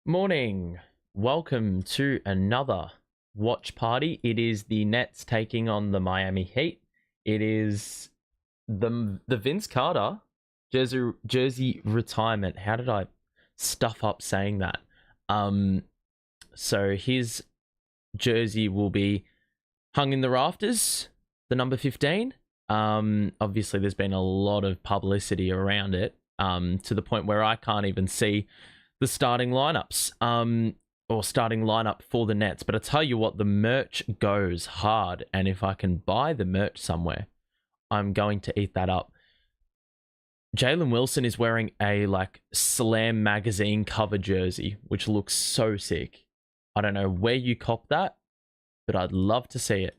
Morning. Welcome to another watch party. It is the Nets taking on the Miami Heat. It is the Vince Carter jersey retirement. How did I stuff up saying that? So his jersey will be hung in the rafters, the number 15. Obviously there's been a lot of publicity around it, to the point where I can't even see the starting lineups, or starting lineup for the Nets. But I tell you what, the merch goes hard, and if I can buy the merch somewhere, I'm going to eat that up. Jalen Wilson is wearing a Slam magazine cover jersey, which looks so sick. I don't know where you cop that, but I'd love to see it.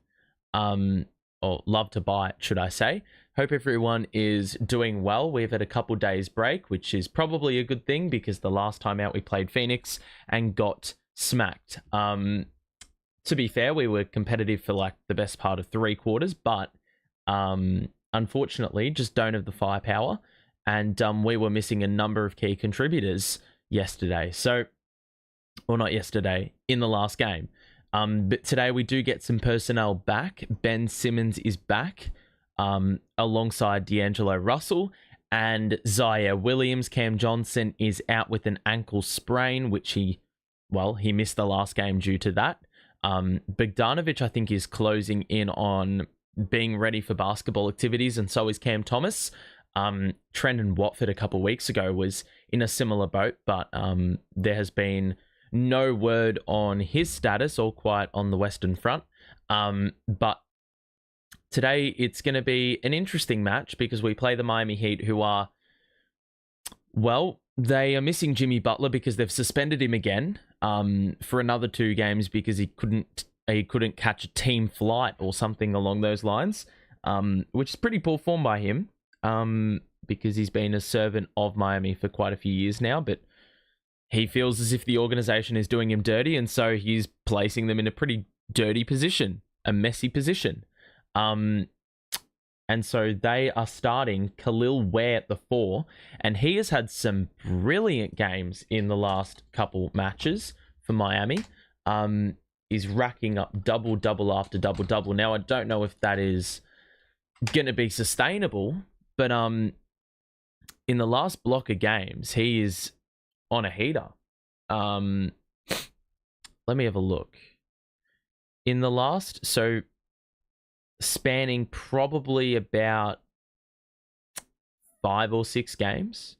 Or love to buy it, should I say. Hope everyone is doing well. We've had a couple days break, which is probably a good thing because the last time out we played Phoenix and got smacked. To be fair, we were competitive for the best part of 3 quarters, but unfortunately just don't have the firepower. And we were missing a number of key contributors yesterday. Or not yesterday, in the last game. But today we do get some personnel back. Ben Simmons is back, alongside D'Angelo Russell and Zaire Williams. Cam Johnson is out with an ankle sprain, which he missed the last game due to that. Bogdanovic, I think, is closing in on being ready for basketball activities, and so is Cam Thomas. Trendon Watford a couple weeks ago was in a similar boat, but there has been no word on his status or quite on the Western Front. But today it's going to be an interesting match because we play the Miami Heat, who are, they are missing Jimmy Butler because they've suspended him again for another 2 games because he couldn't catch a team flight or something along those lines, which is pretty poor form by him, because he's been a servant of Miami for quite a few years now, but he feels as if the organization is doing him dirty, and so he's placing them in a pretty dirty position, a messy position. And so they are starting Khalil Ware at the 4, and he has had some brilliant games in the last couple matches for Miami. He's racking up double-double after double-double. Now, I don't know if that is going to be sustainable, but in the last block of games, he is on a heater. Let me have a look. In the last, spanning probably about 5 or 6 games,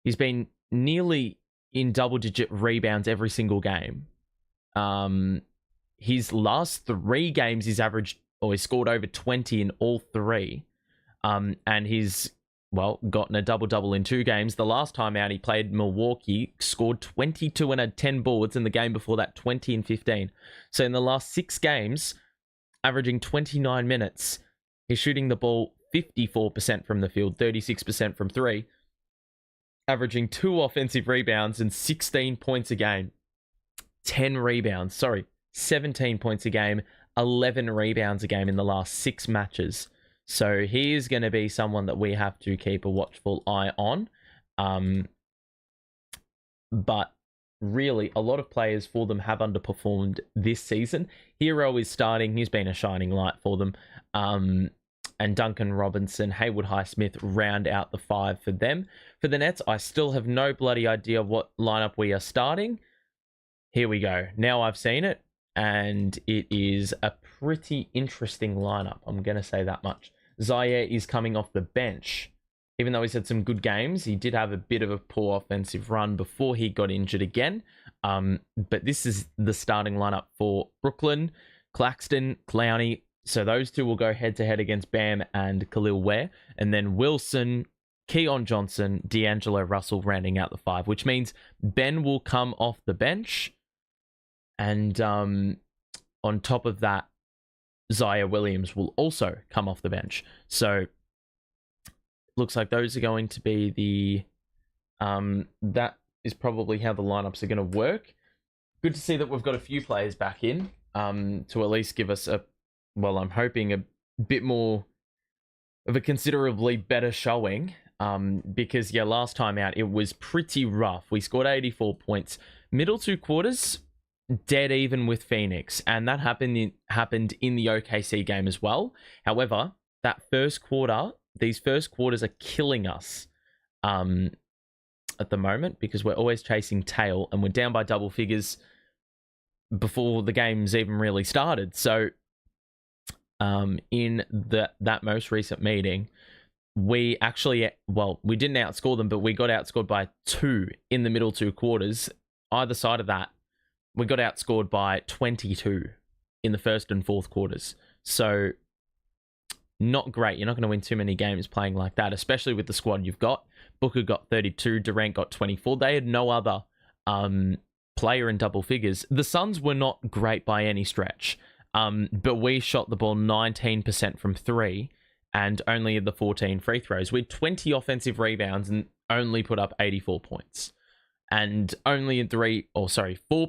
he's been nearly in double-digit rebounds every single game. His last 3 games, he scored over 20 in all 3. And he's gotten a double-double in 2 games. The last time out, he played Milwaukee, scored 22 and had 10 boards. In the game before that, 20 and 15. So in the last 6 games, averaging 29 minutes, he's shooting the ball 54% from the field, 36% from 3, averaging 2 offensive rebounds and 16 points a game. 17 points a game, 11 rebounds a game in the last 6 matches. So he is going to be someone that we have to keep a watchful eye on. But really, a lot of players for them have underperformed this season. Herro is starting. He's been a shining light for them. And Duncan Robinson, Haywood Highsmith round out the 5 for them. For the Nets, I still have no bloody idea what lineup we are starting. Here we go. Now I've seen it, and it is a pretty interesting lineup. I'm going to say that much. Zaire is coming off the bench. Even though he's had some good games, he did have a bit of a poor offensive run before he got injured again. But this is the starting lineup for Brooklyn, Claxton, Clowney. So those 2 will go head-to-head against Bam and Khalil Ware. And then Wilson, Keon Johnson, D'Angelo Russell rounding out the 5, which means Ben will come off the bench. And on top of that, Zaire Williams will also come off the bench. So looks like those are going to be the that is probably how the lineups are going to work. Good to see that we've got a few players back in, to at least give us I'm hoping a bit more of a considerably better showing Because last time out it was pretty rough. We scored 84 points. Middle two quarters, dead even with Phoenix, and that happened in the OKC game as well. However, that first quarter, these first quarters are killing us at the moment because we're always chasing tail and we're down by double figures before the game's even really started. So in that most recent meeting, we actually, we didn't outscore them, but we got outscored by 2 in the middle 2 quarters. Either side of that, we got outscored by 22 in the first and fourth quarters. So not great. You're not going to win too many games playing like that, especially with the squad you've got. Booker got 32, Durant got 24. They had no other player in double figures. The Suns were not great by any stretch, but we shot the ball 19% from 3 and only the 14 free throws. We had 20 offensive rebounds and only put up 84 points. And only in 4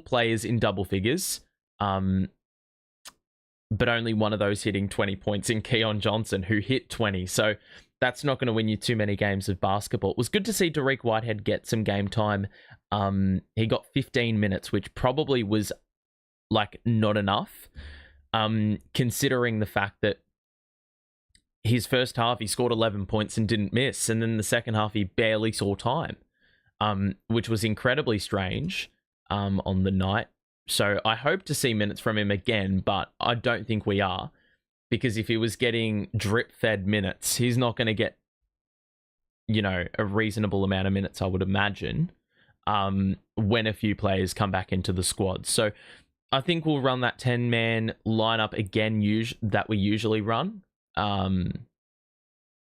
players in double figures, but only one of those hitting 20 points in Keon Johnson, who hit 20. So that's not going to win you too many games of basketball. It was good to see Derek Whitehead get some game time. He got 15 minutes, which probably was not enough, considering the fact that his first half, he scored 11 points and didn't miss. And then the second half, he barely saw time, which was incredibly strange on the night. So I hope to see minutes from him again, but I don't think we are. Because if he was getting drip-fed minutes, he's not going to get, a reasonable amount of minutes, I would imagine, when a few players come back into the squad. So I think we'll run that 10-man lineup again that we usually run.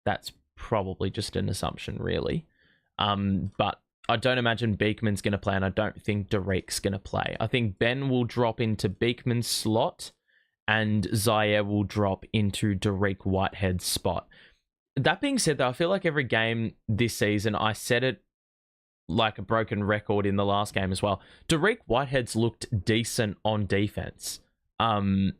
That's probably just an assumption, really. But I don't imagine Beekman's going to play, and I don't think Derek's going to play. I think Ben will drop into Beekman's slot, and Zaire will drop into Derek Whitehead's spot. That being said, though, I feel like every game this season, I said it like a broken record in the last game as well. Derek Whitehead's looked decent on defense. And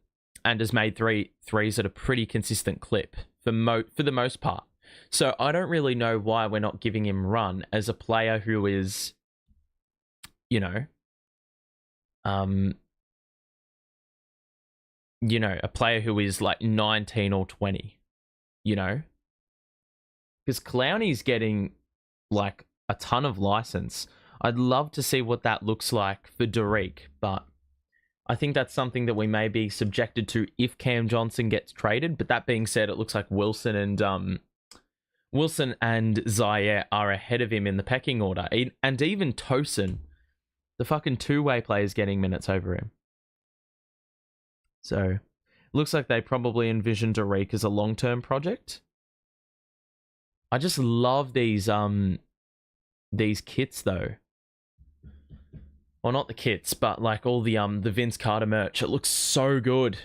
has made threes at a pretty consistent clip for the most part. So I don't really know why we're not giving him run as a player who is, a player who is 19 or 20, because Clowney's getting a ton of license. I'd love to see what that looks like for Derek, but I think that's something that we may be subjected to if Cam Johnson gets traded. But that being said, it looks like Wilson and Zaire are ahead of him in the pecking order. And even Tosin, the fucking two-way player, is getting minutes over him. So, looks like they probably envisioned Derek as a long-term project. I just love these kits, though. Well, not the kits, but all the Vince Carter merch. It looks so good.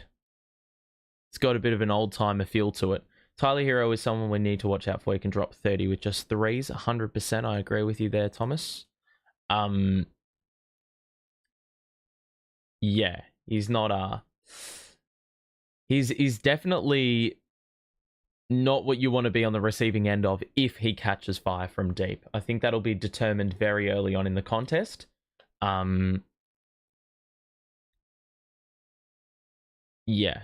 It's got a bit of an old-timer feel to it. Tyler Herro is someone we need to watch out for. He can drop 30 with just threes. 100%. I agree with you there, Thomas. Yeah, he's not he's definitely not what you want to be on the receiving end of if he catches fire from deep. I think that'll be determined very early on in the contest. Yeah.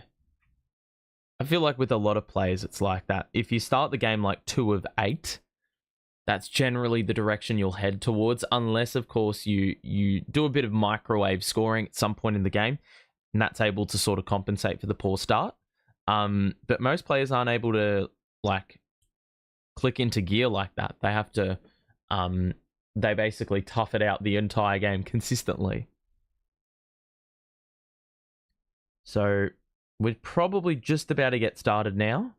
I feel like with a lot of players, it's like that. If you start the game 2 of 8, that's generally the direction you'll head towards, unless, of course, you do a bit of microwave scoring at some point in the game, and that's able to sort of compensate for the poor start. But most players aren't able to, click into gear like that. They have to, they basically tough it out the entire game consistently. So we're probably just about to get started now.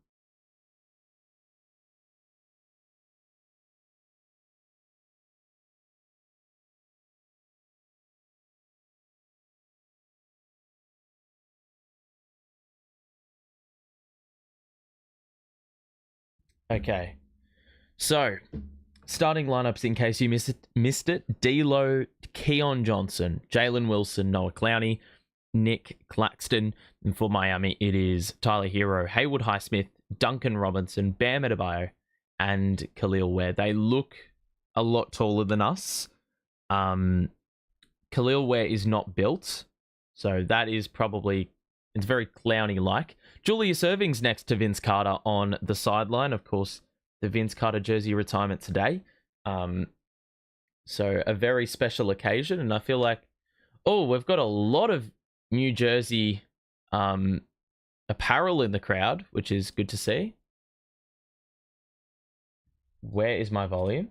Okay. So, starting lineups in case you missed it. D'Lo, Keon Johnson, Jalen Wilson, Noah Clowney, Nic Claxton, and for Miami, it is Tyler Herro, Haywood Highsmith, Duncan Robinson, Bam Adebayo, and Khalil Ware. They look a lot taller than us. Khalil Ware is not built, so that is probably, it's very Clowney-like. Julius Erving's next to Vince Carter on the sideline. Of course, the Vince Carter jersey retirement today. So a very special occasion, and I feel like, we've got a lot of New Jersey apparel in the crowd, which is good to see. Where is my volume?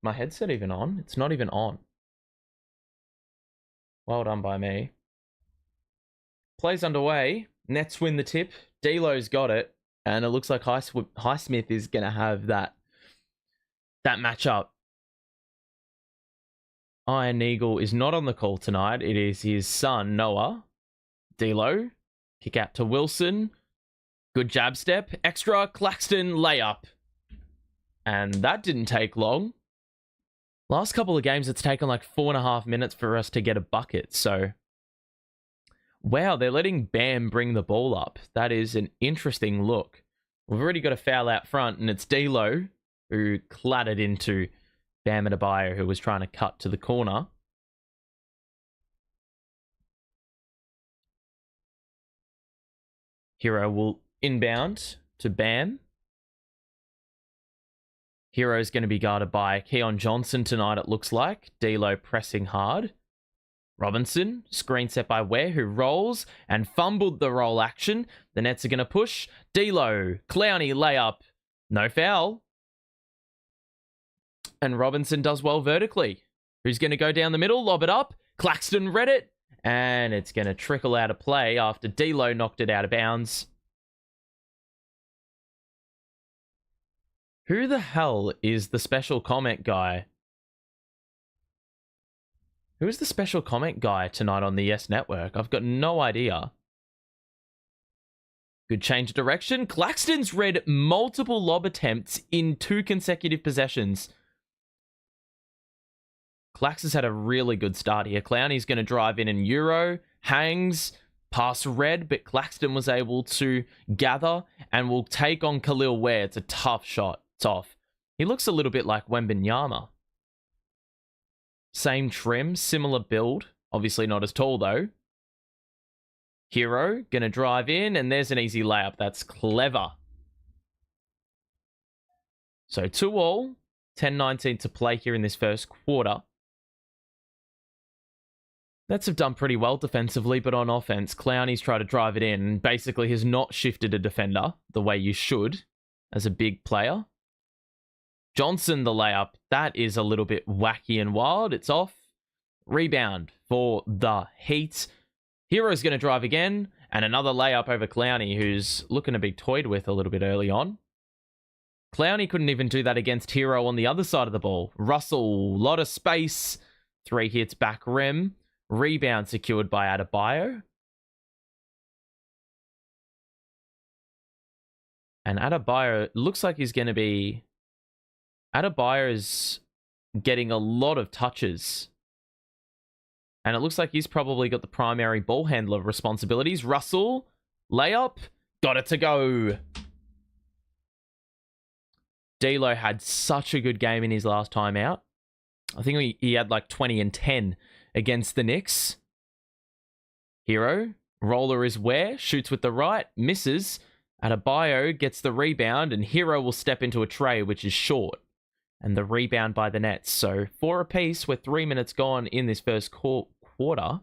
My headset even on? It's not even on. Well done by me. Play's underway. Nets win the tip. D'Lo's got it. And it looks like Highsmith is going to have that matchup. Iron Eagle is not on the call tonight. It is his son, Noah. D'Lo. Kick out to Wilson. Good jab step. Extra. Claxton layup. And that didn't take long. Last couple of games, it's taken like 4.5 minutes for us to get a bucket. So, wow, they're letting Bam bring the ball up. That is an interesting look. We've already got a foul out front, and it's D'Lo who clattered into Bam Adebayo, who was trying to cut to the corner. Herro will inbound to Bam. Herro's going to be guarded by Keon Johnson tonight, it looks like. D'Lo pressing hard. Robinson, screen set by Ware, who rolls and fumbled the roll action. The Nets are going to push. D'Lo, Clowney layup. No foul. And Robinson does well vertically. Who's going to go down the middle, lob it up. Claxton read it. And it's going to trickle out of play after D'Lo knocked it out of bounds. Who the hell is the special comment guy? Who is the special comment guy tonight on the Yes Network? I've got no idea. Good change of direction. Claxton's read multiple lob attempts in 2 consecutive possessions. Claxton's had a really good start here. Clowney's going to drive in and Euro. Hangs. Pass red, but Claxton was able to gather and will take on Khalil Ware. It's a tough shot. It's off. He looks a little bit like Wembanyama. Same trim, similar build. Obviously not as tall though. Herro gonna drive in, and there's an easy layup. That's clever. So 2-all, 10-19 to play here in this first quarter. Nets have done pretty well defensively, but on offense, Clowney's tried to drive it in and basically has not shifted a defender the way you should as a big player. Johnson, the layup, that is a little bit wacky and wild. It's off. Rebound for the Heat. Herro's going to drive again, and another layup over Clowney, who's looking to be toyed with a little bit early on. Clowney couldn't even do that against Herro on the other side of the ball. Russell, lot of space. 3 hits back rim. Rebound secured by Adebayo. And Adebayo looks like he's going to be... Adebayo is getting a lot of touches. And it looks like he's probably got the primary ball handler responsibilities. Russell, layup, got it to go. D'Lo had such a good game in his last time out. I think he had like 20 and 10 against the Knicks. Herro, roller is Ware, shoots with the right, misses. Adebayo gets the rebound, and Herro will step into a tray, which is short. And the rebound by the Nets. So 4 apiece with 3 minutes gone in this first quarter.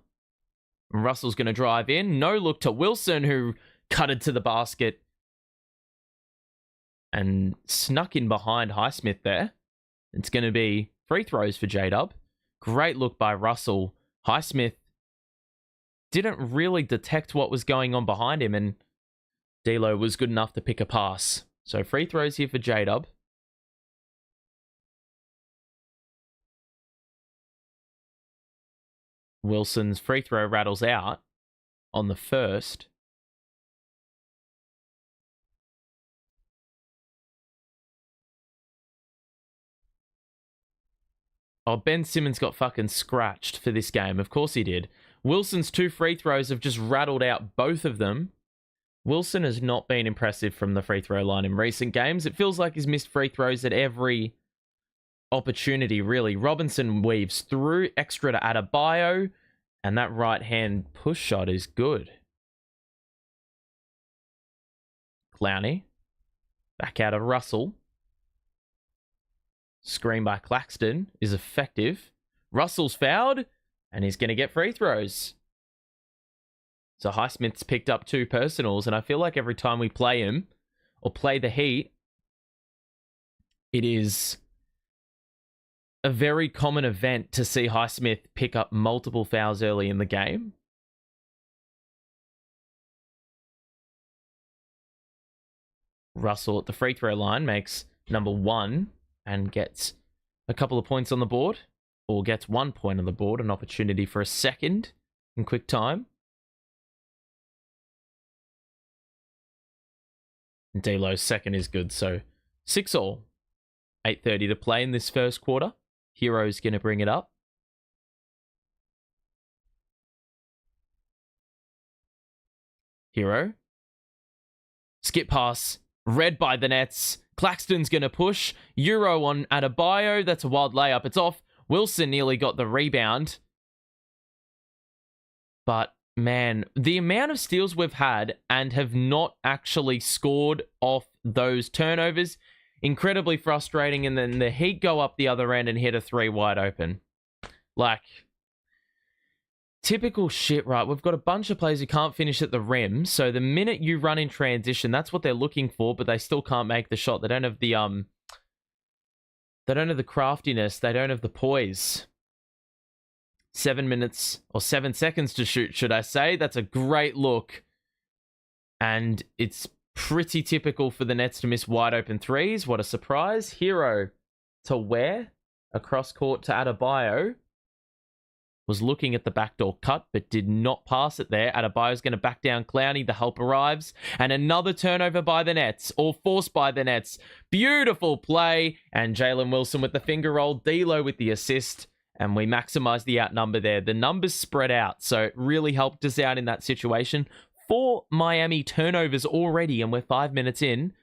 Russell's going to drive in. No look to Wilson, who cutted to the basket and snuck in behind Highsmith there. It's going to be free throws for J-Dub. Great look by Russell. Highsmith didn't really detect what was going on behind him, and D'Lo was good enough to pick a pass. So free throws here for J-Dub. Wilson's free throw rattles out on the first. Oh, Ben Simmons got fucking scratched for this game. Of course he did. Wilson's 2 free throws have just rattled out both of them. Wilson has not been impressive from the free throw line in recent games. It feels like he's missed free throws at every opportunity, really. Robinson weaves through, extra to Adebayo, and that right-hand push shot is good. Clowney. Back out of Russell. Screen by Claxton is effective. Russell's fouled, and he's going to get free throws. So Highsmith's picked up 2 personals, and I feel like every time we play him, or play the Heat, it is a very common event to see Highsmith pick up multiple fouls early in the game. Russell at the free throw line makes number 1 and gets a couple of points on the board, or gets 1 point on the board, an opportunity for a second in quick time. D'Lo's second is good, so 6-all. 8:30 to play in this first quarter. Herro's going to bring it up. Herro. Skip pass. Read by the Nets. Claxton's going to push. Euro on Adebayo. That's a wild layup. It's off. Wilson nearly got the rebound. But, man, the amount of steals we've had and have not actually scored off those turnovers, incredibly frustrating. And then the Heat go up the other end and hit a 3 wide open. Like, typical shit, right? We've got a bunch of players who can't finish at the rim. So the minute you run in transition, that's what they're looking for, but they still can't make the shot. They don't have the craftiness. They don't have the poise. 7 minutes or 7 seconds to shoot, should I say? That's a great look. And it's pretty typical for the Nets to miss wide open threes. What a surprise. Herro to Ware. Across court to Adebayo. Was looking at the backdoor cut, but did not pass it there. Adebayo's going to back down Clowney. The help arrives. And another turnover by the Nets, or forced by the Nets. Beautiful play. And Jalen Wilson with the finger roll. D'Lo with the assist. And we maximize the outnumber there. The numbers spread out, so it really helped us out in that situation. 4 Miami turnovers already, and we're 5 minutes in.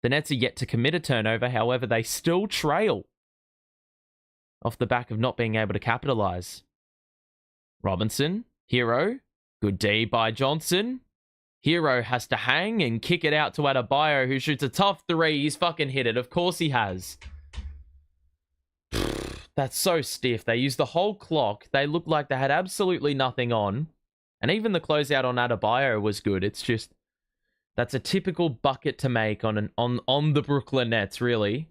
The Nets are yet to commit a turnover. However, they still trail off the back of not being able to capitalize. Robinson, Herro, good D by Johnson. Herro has to hang and kick it out to Adebayo, who shoots a tough 3. He's fucking hit it. Of course he has. That's so stiff. They used the whole clock. They looked like they had absolutely nothing on. And even the closeout on Adebayo was good. It's just, that's a typical bucket to make on the Brooklyn Nets, really.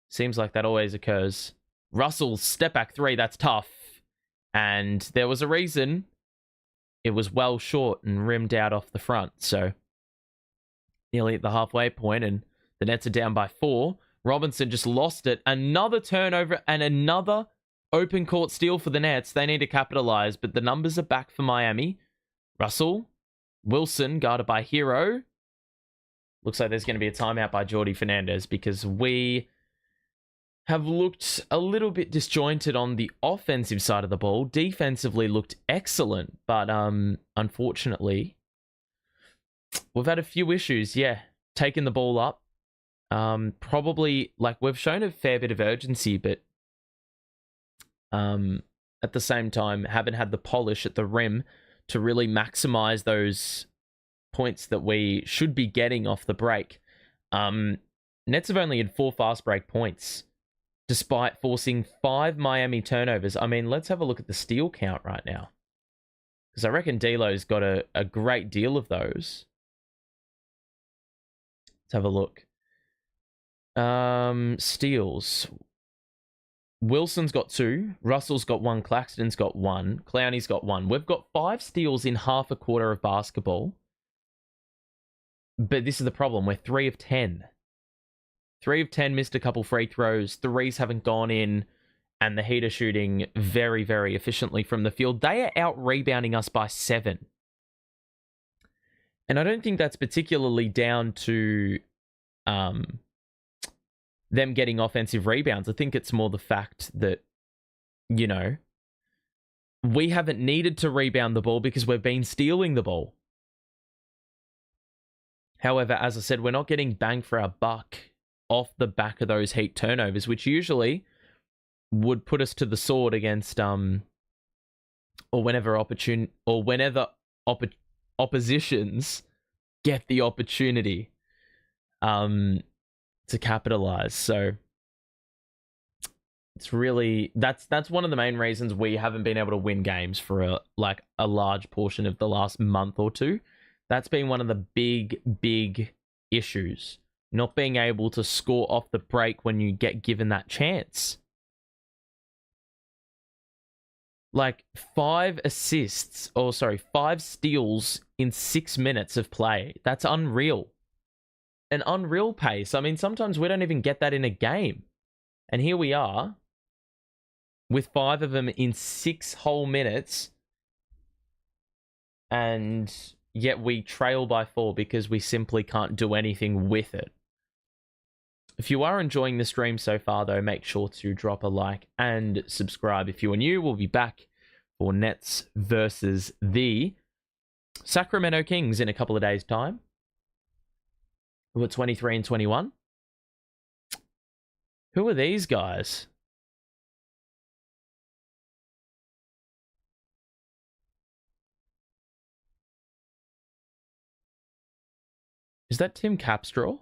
Seems like that always occurs. Russell's step back 3, that's tough. And there was a reason. It was well short and rimmed out off the front. So nearly at the halfway point, and the Nets are down by 4. Robinson just lost it. Another turnover and another open court steal for the Nets. They need to capitalize, but the numbers are back for Miami. Russell, Wilson, guarded by Herro. Looks like there's going to be a timeout by Jordi Fernandez because we have looked a little bit disjointed on the offensive side of the ball. Defensively looked excellent, but unfortunately, we've had a few issues. Yeah, taking the ball up. Probably, like, we've shown a fair bit of urgency, but at the same time, haven't had the polish at the rim to really maximize those points that we should be getting off the break. Nets have only had 4 fast break points, despite forcing 5 Miami turnovers. I mean, let's have a look at the steal count right now, because I reckon D'Lo's got a great deal of those. Let's have a look. Steals. Wilson's got 2. Russell's got 1. Claxton's got 1. Clowney's got 1. We've got 5 steals in half a quarter of basketball. But this is the problem. We're 3 of 10. 3 of 10 missed a couple free throws. 3s haven't gone in. And the Heat are shooting very, very efficiently from the field. They are out-rebounding us by 7. And I don't think that's particularly down to them getting offensive rebounds. I think it's more the fact that, you know, we haven't needed to rebound the ball because we've been stealing the ball. However, as I said, we're not getting bang for our buck off the back of those Heat turnovers, which usually would put us to the sword against whenever oppositions get the opportunity to capitalize. So it's really that's one of the main reasons we haven't been able to win games for a large portion of the last month or two. That's been one of the big issues. Not being able to score off the break when you get given that chance. Like 5 steals in 6 minutes of play. That's unreal. An unreal pace. I mean, sometimes we don't even get that in a game. And here we are with 5 of them in 6 whole minutes. And yet we trail by 4 because we simply can't do anything with it. If you are enjoying the stream so far, though, make sure to drop a like and subscribe. If you are new, we'll be back for Nets versus the Sacramento Kings in a couple of days' time. Who are 23 and 21. Who are these guys? Is that Tim Capstraw?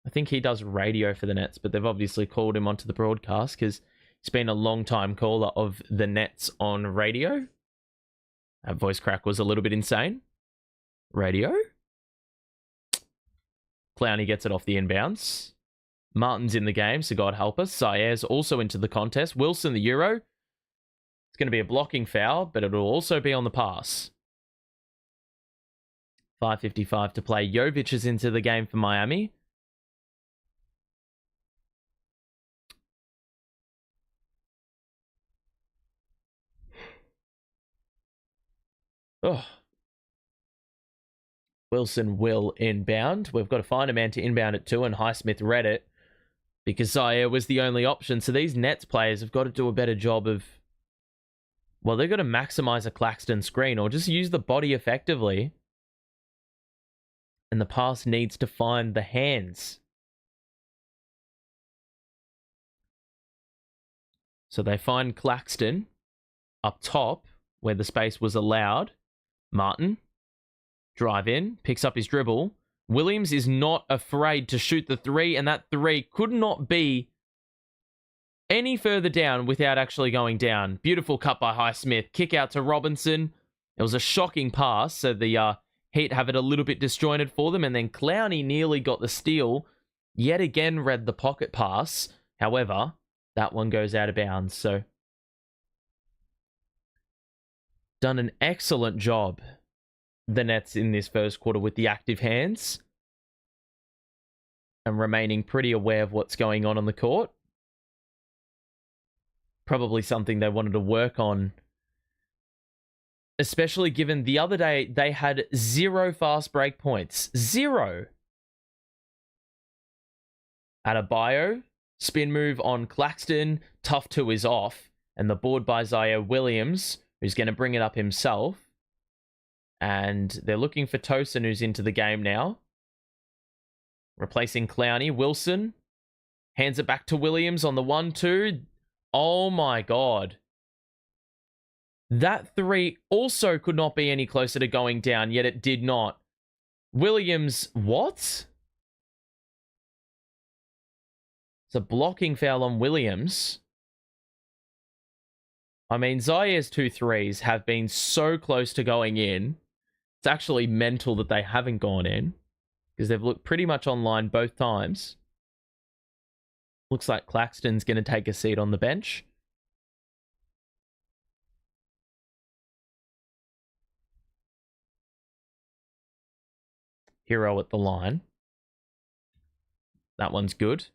I think he does radio for the Nets, but they've obviously called him onto the broadcast because he's been a long-time caller of the Nets on radio. That voice crack was a little bit insane. Radio? Clowney gets it off the inbounds. Martin's in the game, so God help us. Zaire's also into the contest. Wilson, the Euro. It's going to be a blocking foul, but it'll also be on the pass. 5:55 to play. Jovic is into the game for Miami. Oh. Wilson will inbound. We've got to find a man to inbound it to, and Highsmith read it because Zaire was the only option. So these Nets players have got to do a better job of... Well, they've got to maximize a Claxton screen or just use the body effectively. And the pass needs to find the hands. So they find Claxton up top where the space was allowed. Martin, drive in, picks up his dribble. Williams is not afraid to shoot the 3, and that 3 could not be any further down without actually going down. Beautiful cut by Highsmith. Kick out to Robinson. It was a shocking pass, so the Heat have it a little bit disjointed for them, and then Clowney nearly got the steal. Yet again read the pocket pass. However, that one goes out of bounds, so... Done an excellent job, the Nets, in this first quarter with the active hands. And remaining pretty aware of what's going on the court. Probably something they wanted to work on. Especially given the other day, they had 0 fast break points. 0. Adebayo, spin move on Claxton. Tough 2 is off. And the board by Zaire Williams, who's going to bring it up himself. And they're looking for Tosin, who's into the game now. Replacing Clowney. Wilson hands it back to Williams on the 1-2. Oh my God. That 3 also could not be any closer to going down, yet it did not. Williams, what? It's a blocking foul on Williams. I mean, Zaire's 2 threes have been so close to going in. It's actually mental that they haven't gone in, because they've looked pretty much online both times. Looks like Claxton's going to take a seat on the bench. Herro at the line. That one's good.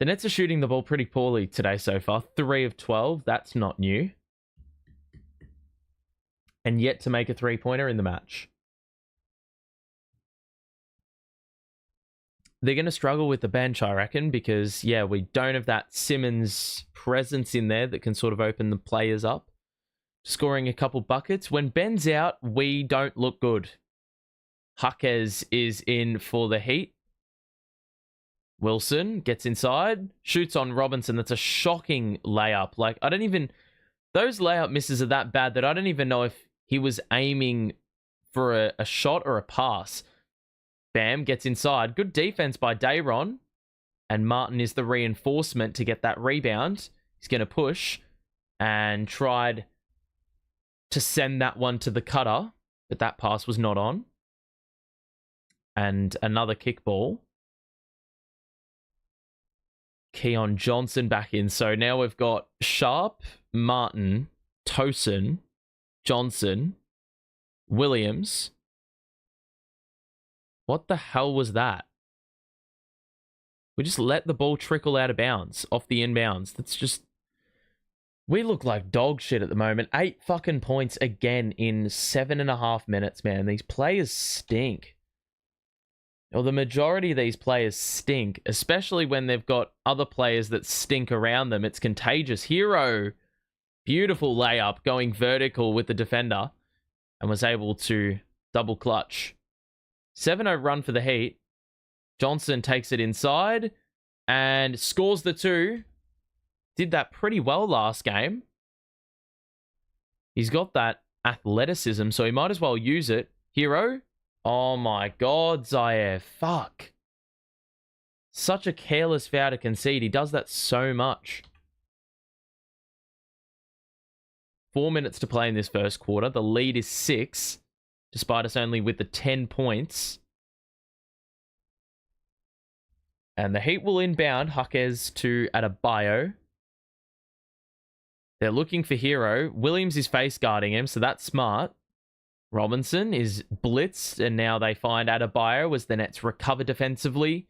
The Nets are shooting the ball pretty poorly today so far. 3 of 12. That's not new. And yet to make a 3-pointer in the match. They're going to struggle with the bench, I reckon, because, yeah, we don't have that Simmons presence in there that can sort of open the players up scoring a couple buckets. When Ben's out, we don't look good. Jaquez is in for the Heat. Wilson gets inside, shoots on Robinson. That's a shocking layup. Like, those layup misses are that bad that I don't even know if he was aiming for a shot or a pass. Bam gets inside. Good defense by Dayron. And Martin is the reinforcement to get that rebound. He's going to push and tried to send that one to the cutter, but that pass was not on. And another kickball. Keon Johnson back in. So now we've got Sharp, Martin, Tosin, Johnson, Williams. What the hell was that? We just let the ball trickle out of bounds, off the inbounds. That's just... We look like dog shit at the moment. 8 fucking points again in 7.5 minutes, man. These players stink. Or the majority of these players stink, especially when they've got other players that stink around them. It's contagious. Herro, beautiful layup, going vertical with the defender, and was able to double clutch. 7-0 run for the Heat. Johnson takes it inside and scores the 2. Did that pretty well last game. He's got that athleticism, so he might as well use it. Herro. Oh my God, Zaire. Fuck. Such a careless foul to concede. He does that so much. 4 minutes to play in this first quarter. The lead is 6, despite us only with the 10 points. And the Heat will inbound Jaquez to Adebayo. They're looking for Herro. Williams is face guarding him, so that's smart. Robinson is blitzed, and now they find Adebayo as the Nets recover defensively.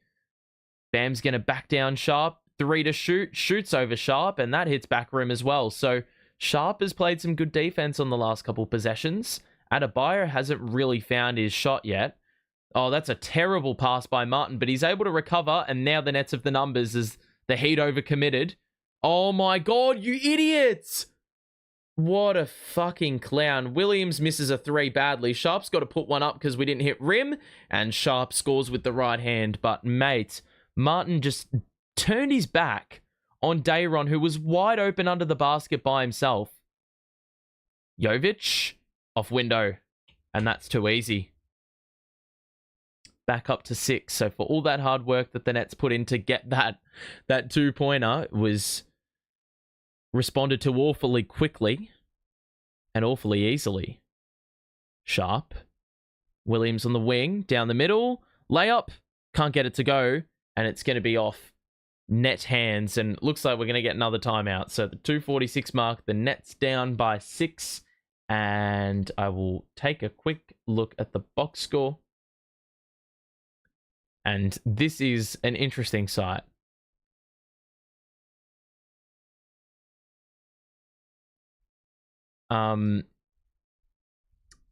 Bam's going to back down Sharp. 3 to shoot. Shoots over Sharp, and that hits back rim as well. So Sharp has played some good defense on the last couple possessions. Adebayo hasn't really found his shot yet. Oh, that's a terrible pass by Martin, but he's able to recover, and now the Nets have the numbers as the Heat overcommitted. Oh my God, you idiots! What a fucking clown. Williams misses a 3 badly. Sharp's got to put one up because we didn't hit rim, and Sharp scores with the right hand. But, mate, Martin just turned his back on Dayron, who was wide open under the basket by himself. Jovic, off window, and that's too easy. Back up to 6. So for all that hard work that the Nets put in to get that 2-pointer, was responded to awfully quickly and awfully easily. Sharp. Williams on the wing, down the middle. Layup. Can't get it to go. And it's going to be off net hands. And looks like we're going to get another timeout. So the 2:46 mark, the Nets down by 6. And I will take a quick look at the box score. And this is an interesting sight.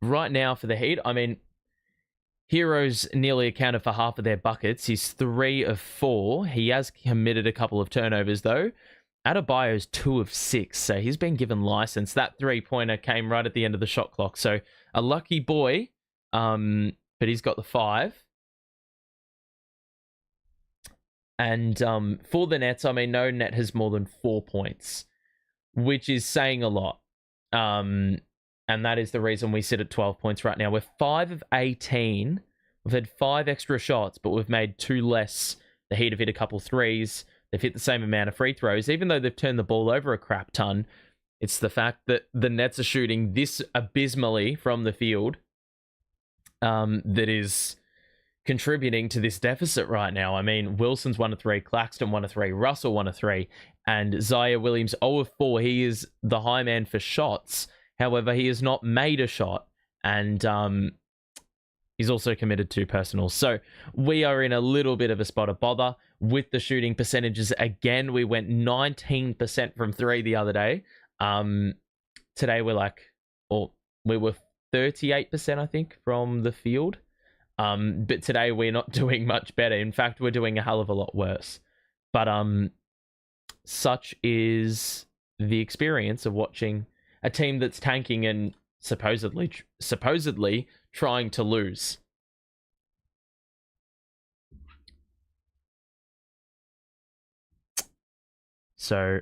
Right now for the Heat, I mean, Herro's nearly accounted for half of their buckets. He's 3 of 4. He has committed a couple of turnovers, though. Adebayo's 2 of 6, so he's been given license. That 3-pointer came right at the end of the shot clock, so a lucky boy, but he's got the 5. And for the Nets, I mean, no net has more than 4 points, which is saying a lot. And that is the reason we sit at 12 points right now. We're 5 of 18. We've had 5 extra shots, but we've made 2 less. The Heat have hit a couple threes. They've hit the same amount of free throws. Even though they've turned the ball over a crap ton, it's the fact that the Nets are shooting this abysmally from the field that is contributing to this deficit right now. I mean, Wilson's 1 of 3, Claxton 1 of 3, Russell 1 of 3, and Zaire Williams 0 of 4. He is the high man for shots. However, he has not made a shot, and he's also committed 2 personals. So we are in a little bit of a spot of bother with the shooting percentages. Again, we went 19% from 3 the other day. Today we were 38%, I think, from the field. But today we're not doing much better. In fact, we're doing a hell of a lot worse. But such is the experience of watching a team that's tanking and supposedly trying to lose. So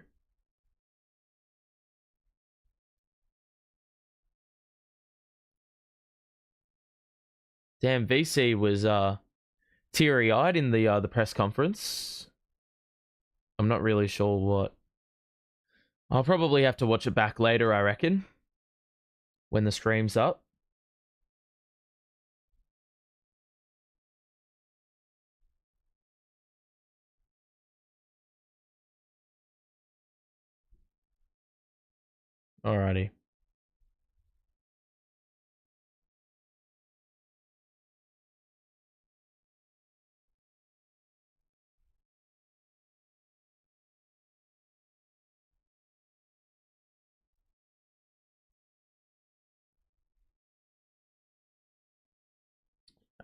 damn, VC was teary-eyed in the press conference. I'm not really sure what. I'll probably have to watch it back later, I reckon, when the stream's up. Alrighty.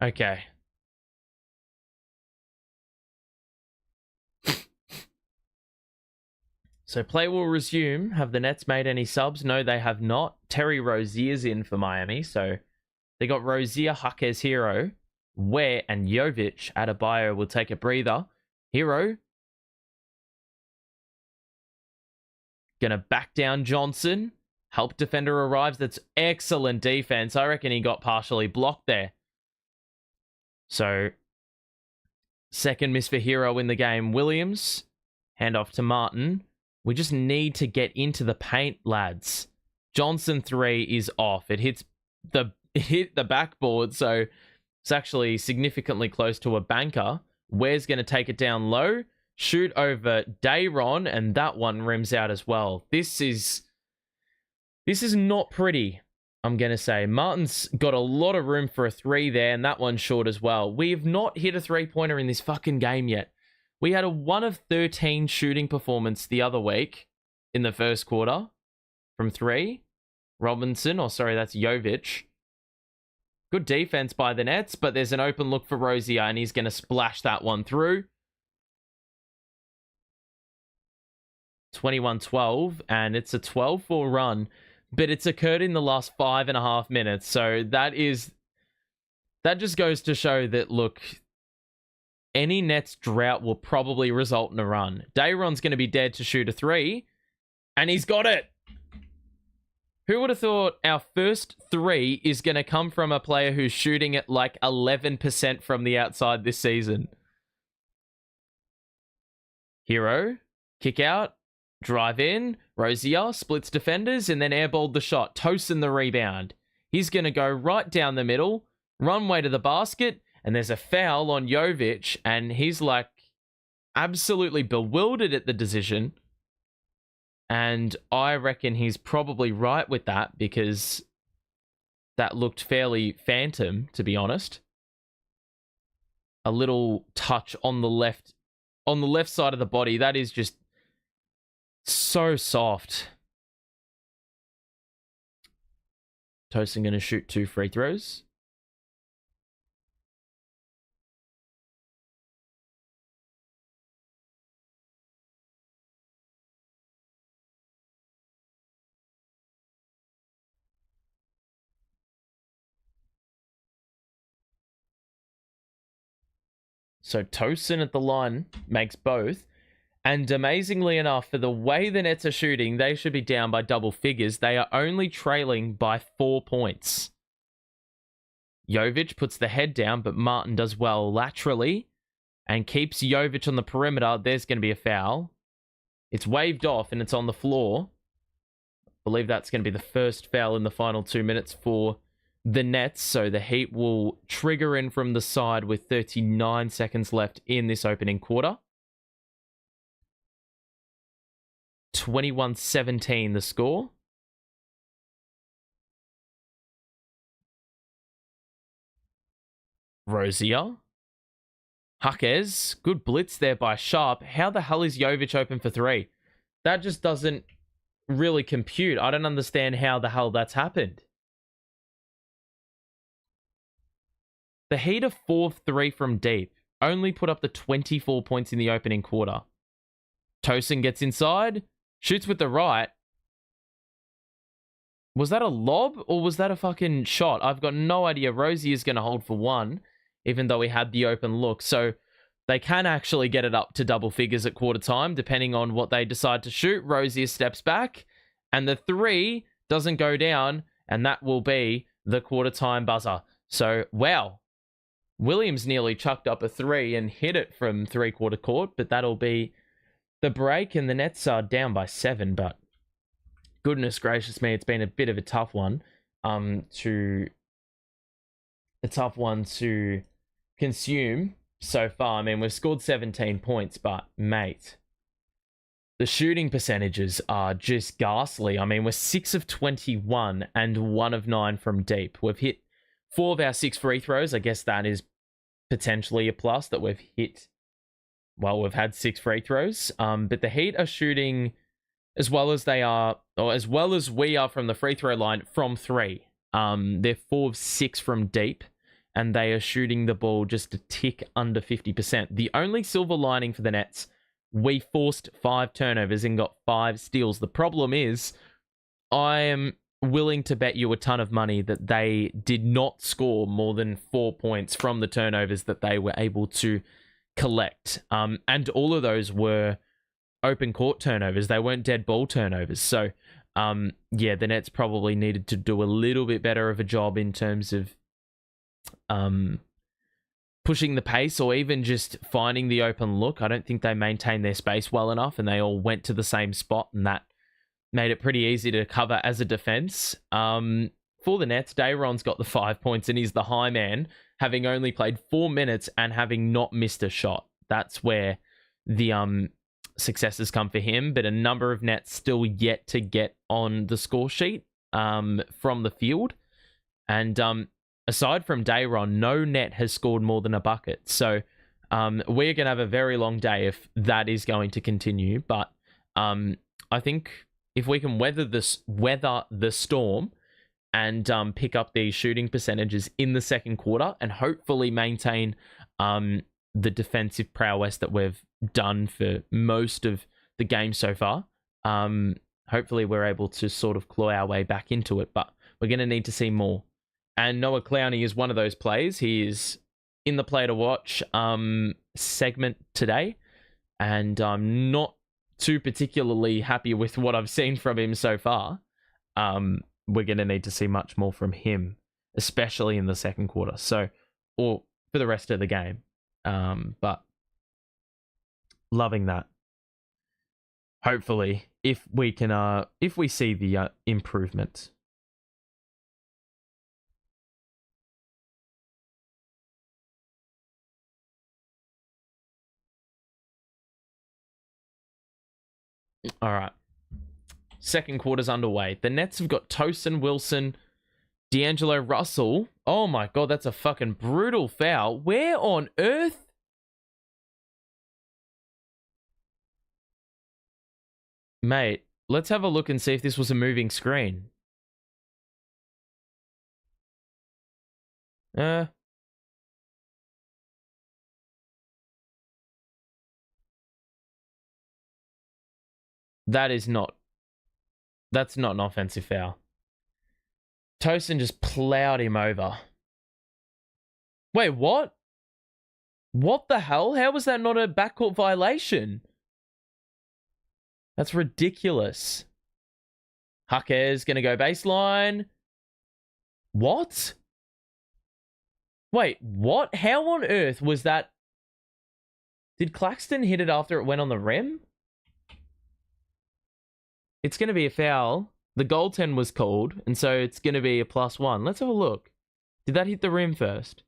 Okay. So play will resume. Have the Nets made any subs? No, they have not. Terry Rozier's in for Miami. So they got Rozier, Jaquez, Herro, Ware, and Jovic. Adebayo will take a breather. Herro gonna back down Johnson. Help defender arrives. That's excellent defense. I reckon he got partially blocked there. So second miss for Herro in the game. Williams, hand off to Martin. We just need to get into the paint, lads. Johnson 3 is off. It hit the backboard, so it's actually significantly close to a banker. Ware's going to take it down low, shoot over Dayron, and that one rims out as well. This is not pretty, I'm going to say. Martin's got a lot of room for a 3 there, and that one's short as well. We have not hit a 3-pointer in this fucking game yet. We had a 1 of 13 shooting performance the other week in the first quarter from 3. Robinson, that's Jovic. Good defense by the Nets, but there's an open look for Rozier, and he's going to splash that one through. 21-12, and it's a 12-4 run, but it's occurred in the last 5.5 minutes. So that just goes to show that, look, any Nets drought will probably result in a run. Dayron's going to be dead to shoot a 3, and he's got it. Who would have thought our first 3 is going to come from a player who's shooting at like 11% from the outside this season? Herro, kick out, drive in, Rozier splits defenders, and then airballed the shot. Tosin the rebound. He's going to go right down the middle, runway to the basket, and there's a foul on Jovic, and he's like absolutely bewildered at the decision. And I reckon he's probably right with that, because that looked fairly phantom, to be honest. A little touch on the left side of the body. That is just so soft. Tosin going to shoot 2 free throws. So Tosin at the line makes both. And amazingly enough, for the way the Nets are shooting, they should be down by double figures. They are only trailing by 4 points. Jovic puts the head down, but Martin does well laterally and keeps Jovic on the perimeter. There's going to be a foul. It's waved off and it's on the floor. I believe that's going to be the first foul in the final 2 minutes for the Nets. So the Heat will trigger in from the side with 39 seconds left in this opening quarter. 21-17 the score. Rozier. Jaquez. Good blitz there by Sharp. How the hell is Jovic open for 3? That just doesn't really compute. I don't understand how the hell that's happened. The Heat are 4-3 from deep. Only put up the 24 points in the opening quarter. Tosin gets inside. Shoots with the right. Was that a lob or was that a fucking shot? I've got no idea. Rosie is going to hold for one, even though he had the open look. So they can actually get it up to double figures at quarter time, depending on what they decide to shoot. Rozier steps back, and the three doesn't go down, and that will be the quarter time buzzer. So, wow. Williams nearly chucked up a three and hit it from three-quarter court, but that'll be the break, and the Nets are down by 7, but goodness gracious me, it's been a bit of a tough one to consume so far. I mean, we've scored 17 points, but mate, the shooting percentages are just ghastly. I mean, we're 6 of 21 and 1 of 9 from deep. We've hit 4 of our 6 free throws. I guess that is potentially a plus that we've hit. Well, we've had 6 free throws. But the Heat are shooting as well as they are, or as well as we are from the free throw line from 3. They're 4 of 6 from deep, and they are shooting the ball just a tick under 50%. The only silver lining for the Nets, we forced 5 turnovers and got 5 steals. The problem is, I am willing to bet you a ton of money that they did not score more than 4 points from the turnovers that they were able to collect. And all of those were open court turnovers. They weren't dead ball turnovers. So, yeah, the Nets probably needed to do a little bit better of a job in terms of pushing the pace or even just finding the open look. I don't think they maintained their space well enough, and they all went to the same spot, and that made it pretty easy to cover as a defense. For the Nets, Dayron's got the 5 points, and he's the high man, having only played 4 minutes and having not missed a shot. That's where the successes come for him, but a number of Nets still yet to get on the score sheet from the field. And aside from Dayron, no Net has scored more than a bucket. So we're going to have a very long day if that is going to continue. But I think if we can weather the storm and pick up these shooting percentages in the second quarter and hopefully maintain the defensive prowess that we've done for most of the game so far, hopefully we're able to sort of claw our way back into it. But we're going to need to see more. And Noah Clowney is one of those players. He is in the play to watch segment today, and I'm not too particularly happy with what I've seen from him so far. We're going to need to see much more from him, especially in the second quarter. So, or for the rest of the game. But loving that. Hopefully, if we see the improvement. All right. Second quarter's underway. The Nets have got Tosin, Wilson, D'Angelo Russell. Oh my God, that's a fucking brutal foul. Where on earth? Mate, let's have a look and see if this was a moving screen. That's not an offensive foul. Tosin just plowed him over. Wait, what? What the hell? How was that not a backcourt violation? That's ridiculous. Hucker's going to go baseline. What? Wait, what? How on earth was that? Did Claxton hit it after it went on the rim? It's going to be a foul. The goaltend was called, and so it's going to be a +1. Let's have a look. Did that hit the rim first?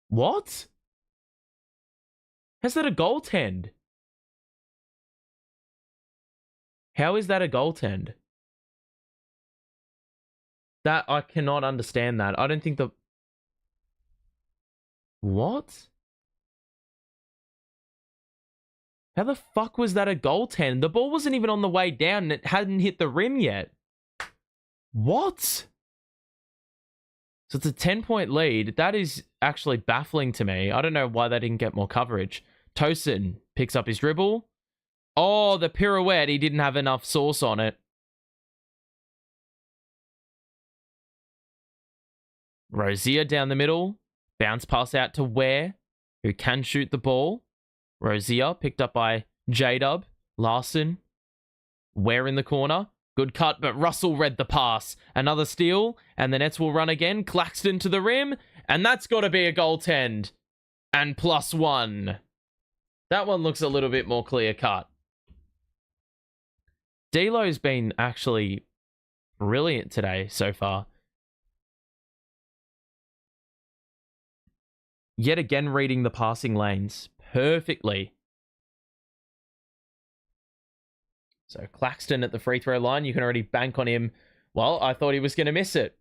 What? How's that a goaltend? How is that a goaltend? That, I cannot understand that. I don't think the... What? How the fuck was that a goaltend? The ball wasn't even on the way down and it hadn't hit the rim yet. What? So it's a 10-point lead. That is actually baffling to me. I don't know why they didn't get more coverage. Tosin picks up his dribble. Oh, the pirouette. He didn't have enough sauce on it. Rozier down the middle. Bounce pass out to Ware, who can shoot the ball. Rozier picked up by J-Dub. Larson. Ware in the corner. Good cut, but Russell read the pass. Another steal, and the Nets will run again. Claxton to the rim, and that's got to be a goaltend. And +1. That one looks a little bit more clear cut. D'Lo's been actually brilliant today so far. Yet again, reading the passing lanes perfectly. So Claxton at the free throw line, you can already bank on him. Well, I thought he was going to miss it.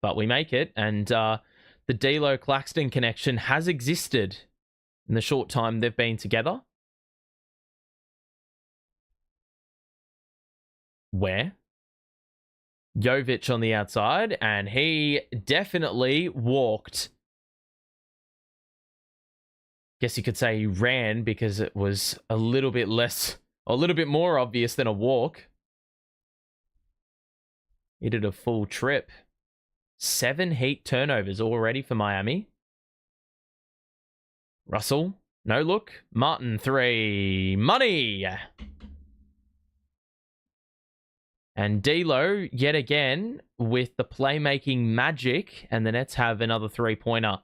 But we make it, and the D'Lo-Claxton connection has existed in the short time they've been together. Where? Jovic on the outside, and he definitely walked. Guess you could say he ran because it was a little bit more obvious than a walk. He did a full trip. 7 Heat turnovers already for Miami. Russell, no look. Martin, 3. Money! And D'Lo, yet again, with the playmaking magic, and the Nets have another 3-pointer.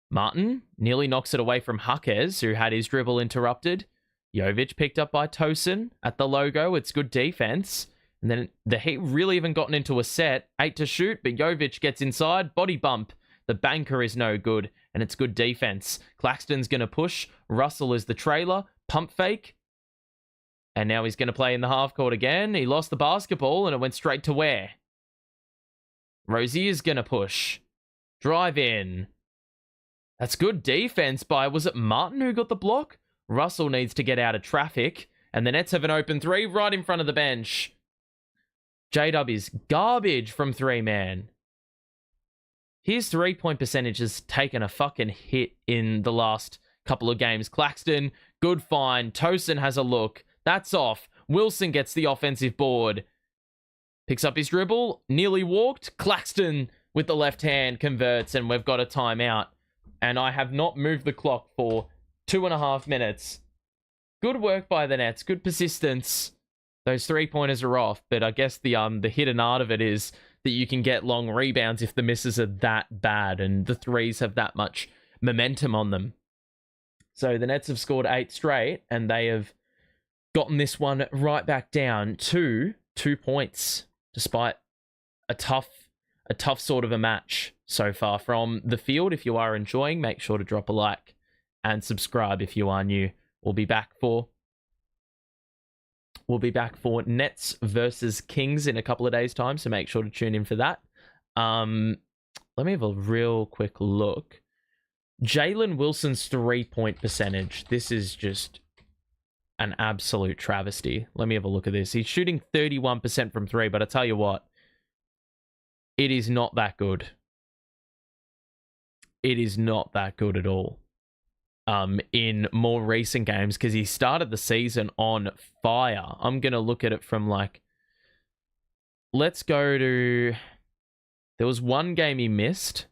Martin nearly knocks it away from Jaquez, who had his dribble interrupted. Jovic picked up by Tosin at the logo. It's good defense. And then the Heat really haven't gotten into a set. 8 to shoot, but Jovic gets inside. Body bump. The banker is no good, and it's good defense. Claxton's going to push. Russell is the trailer. Pump fake. And now he's going to play in the half court again. He lost the basketball, and it went straight to Ware. Rozier's going to push. Drive in. That's good defense by, was it Martin who got the block? Russell needs to get out of traffic. And the Nets have an open 3 right in front of the bench. J-Dub is garbage from 3, man. His 3-point percentage has taken a fucking hit in the last couple of games. Claxton, good find. Tosin has a look. That's off. Wilson gets the offensive board. Picks up his dribble. Nearly walked. Claxton with the left hand converts, and we've got a timeout. And I have not moved the clock for 2.5 minutes. Good work by the Nets. Good persistence. Those 3-pointers are off, but I guess the hidden art of it is that you can get long rebounds if the misses are that bad, and the threes have that much momentum on them. So the Nets have scored 8 straight, and they have gotten this one right back down to 2 points, despite a tough sort of a match so far from the field. If you are enjoying, make sure to drop a like and subscribe if you are new. We'll be back for Nets versus Kings in a couple of days' time, so make sure to tune in for that. Let me have a real quick look. Jalen Wilson's 3-point percentage. This is just an absolute travesty. Let me have a look at this. He's shooting 31% from 3, but I tell you what, it is not that good. It is not that good at all. In more recent games, because he started the season on fire. I'm going to look at it from let's go to, there was one game he missed.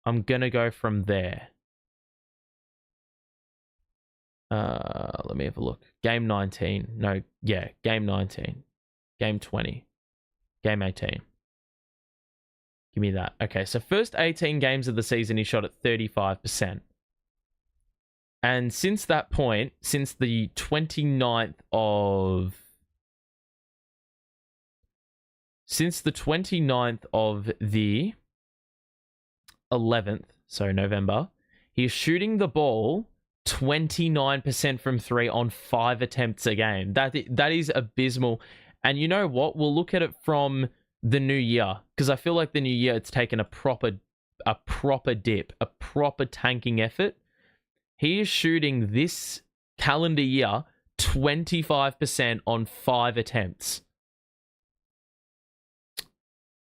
I'm going to go from there. Let me have a look. Game 19. No, yeah, game 19. Game 20. Game 18. Give me that. Okay, so first 18 games of the season, he shot at 35%. And since that point, since the 29th of the 11th, so November, he's shooting the ball 29% from 3 on 5 attempts a game. That is abysmal. And you know what? We'll look at it from the new year, because I feel like the new year, it's taken a proper dip, a proper tanking effort. He is shooting this calendar year 25% on 5 attempts.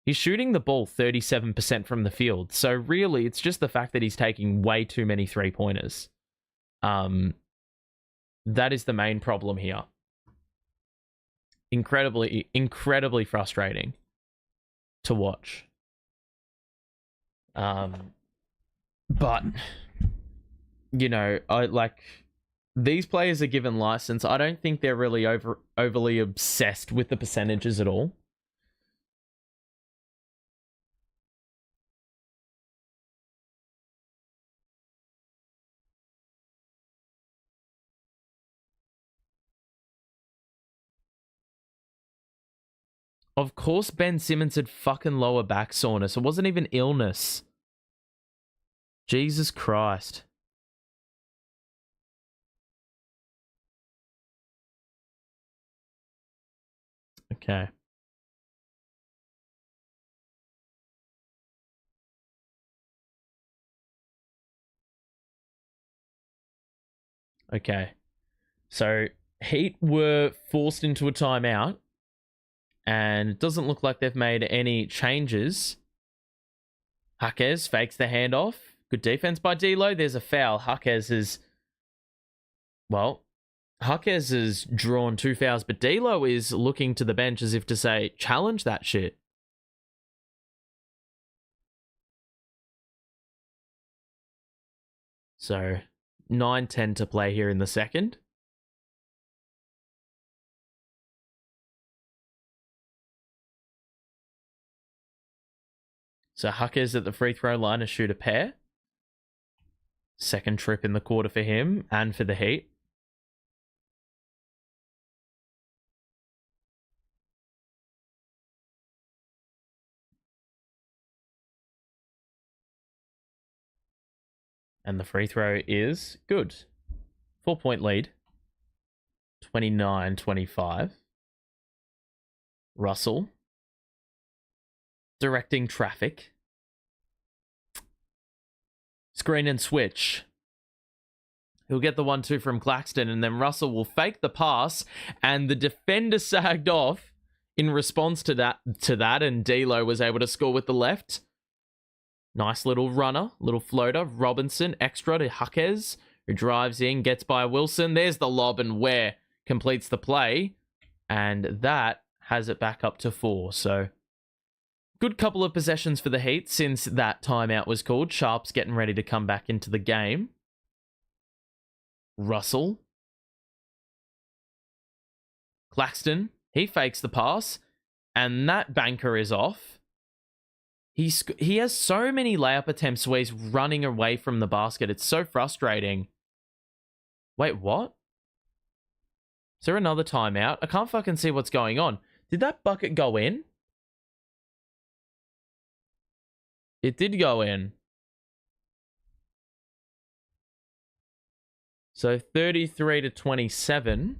He's shooting the ball 37% from the field. So really, it's just the fact that he's taking way too many 3-pointers. That is the main problem here. incredibly frustrating to watch. But you know, I like these players are given license. I don't think they're really overly obsessed with the percentages at all. Of course, Ben Simmons had fucking lower back soreness. It wasn't even illness. Jesus Christ. Okay. Okay. So Heat were forced into a timeout, and it doesn't look like they've made any changes. Jaquez fakes the handoff. Good defense by D'Lo. There's a foul. Jaquez has drawn 2 fouls, but D'Lo is looking to the bench as if to say, challenge that shit. So 9-10 to play here in the second. So Jaquez at the free throw line to shoot a pair. Second trip in the quarter for him and for the Heat. And the free throw is good. 4-point lead. 29-25. Russell. Directing traffic. Screen and switch. He'll get the 1-2 from Claxton, and then Russell will fake the pass, and the defender sagged off in response to that, and D'Lo was able to score with the left. Nice little runner, little floater. Robinson, extra to Jaquez, who drives in, gets by Wilson. There's the lob, and Ware completes the play, and that has it back up to 4. So, good couple of possessions for the Heat since that timeout was called. Sharp's getting ready to come back into the game. Russell. Claxton. He fakes the pass. And that banker is off. He has so many layup attempts where he's running away from the basket. It's so frustrating. Wait, what? Is there another timeout? I can't fucking see what's going on. Did that bucket go in? It did go in. So 33-27.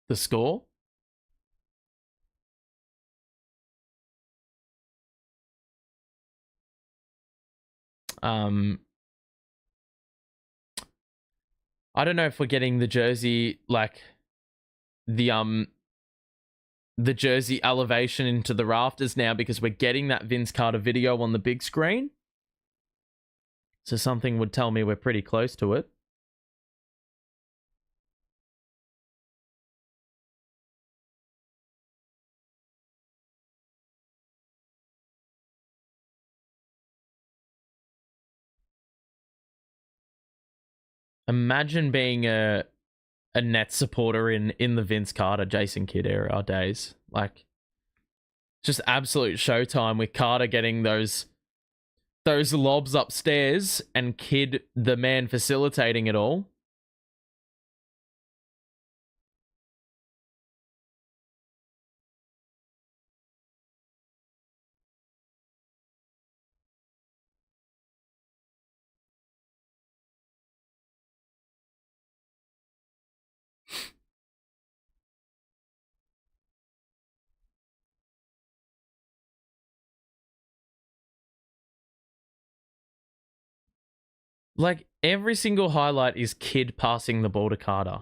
The score. I don't know if we're getting the jersey, like the jersey elevation into the rafters now because we're getting that Vince Carter video on the big screen. So something would tell me we're pretty close to it. Imagine being a Nets supporter in the Vince Carter, Jason Kidd era days. Like, just absolute showtime with Carter getting those lobs upstairs and Kidd, the man facilitating it all. Like, every single highlight is Kidd passing the ball to Carter.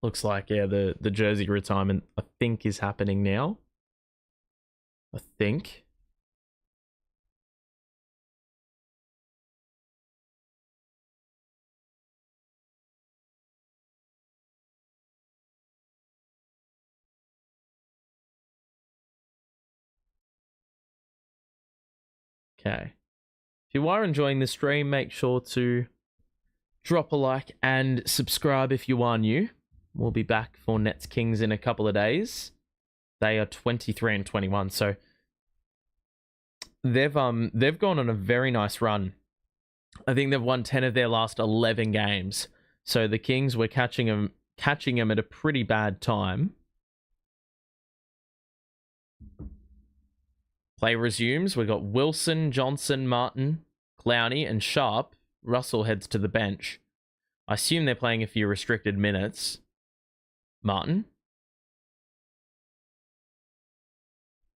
Looks like, yeah, the jersey retirement, I think, is happening now. I think. Okay. If you are enjoying the stream, make sure to drop a like and subscribe if you are new. We'll be back for Nets Kings in a couple of days. They are 23 and 21, so they've gone on a very nice run. I think they've won 10 of their last 11 games. So the Kings were catching them at a pretty bad time. Play resumes. We've got Wilson, Johnson, Martin, Clowney, and Sharp. Russell heads to the bench. I assume they're playing a few restricted minutes. Martin.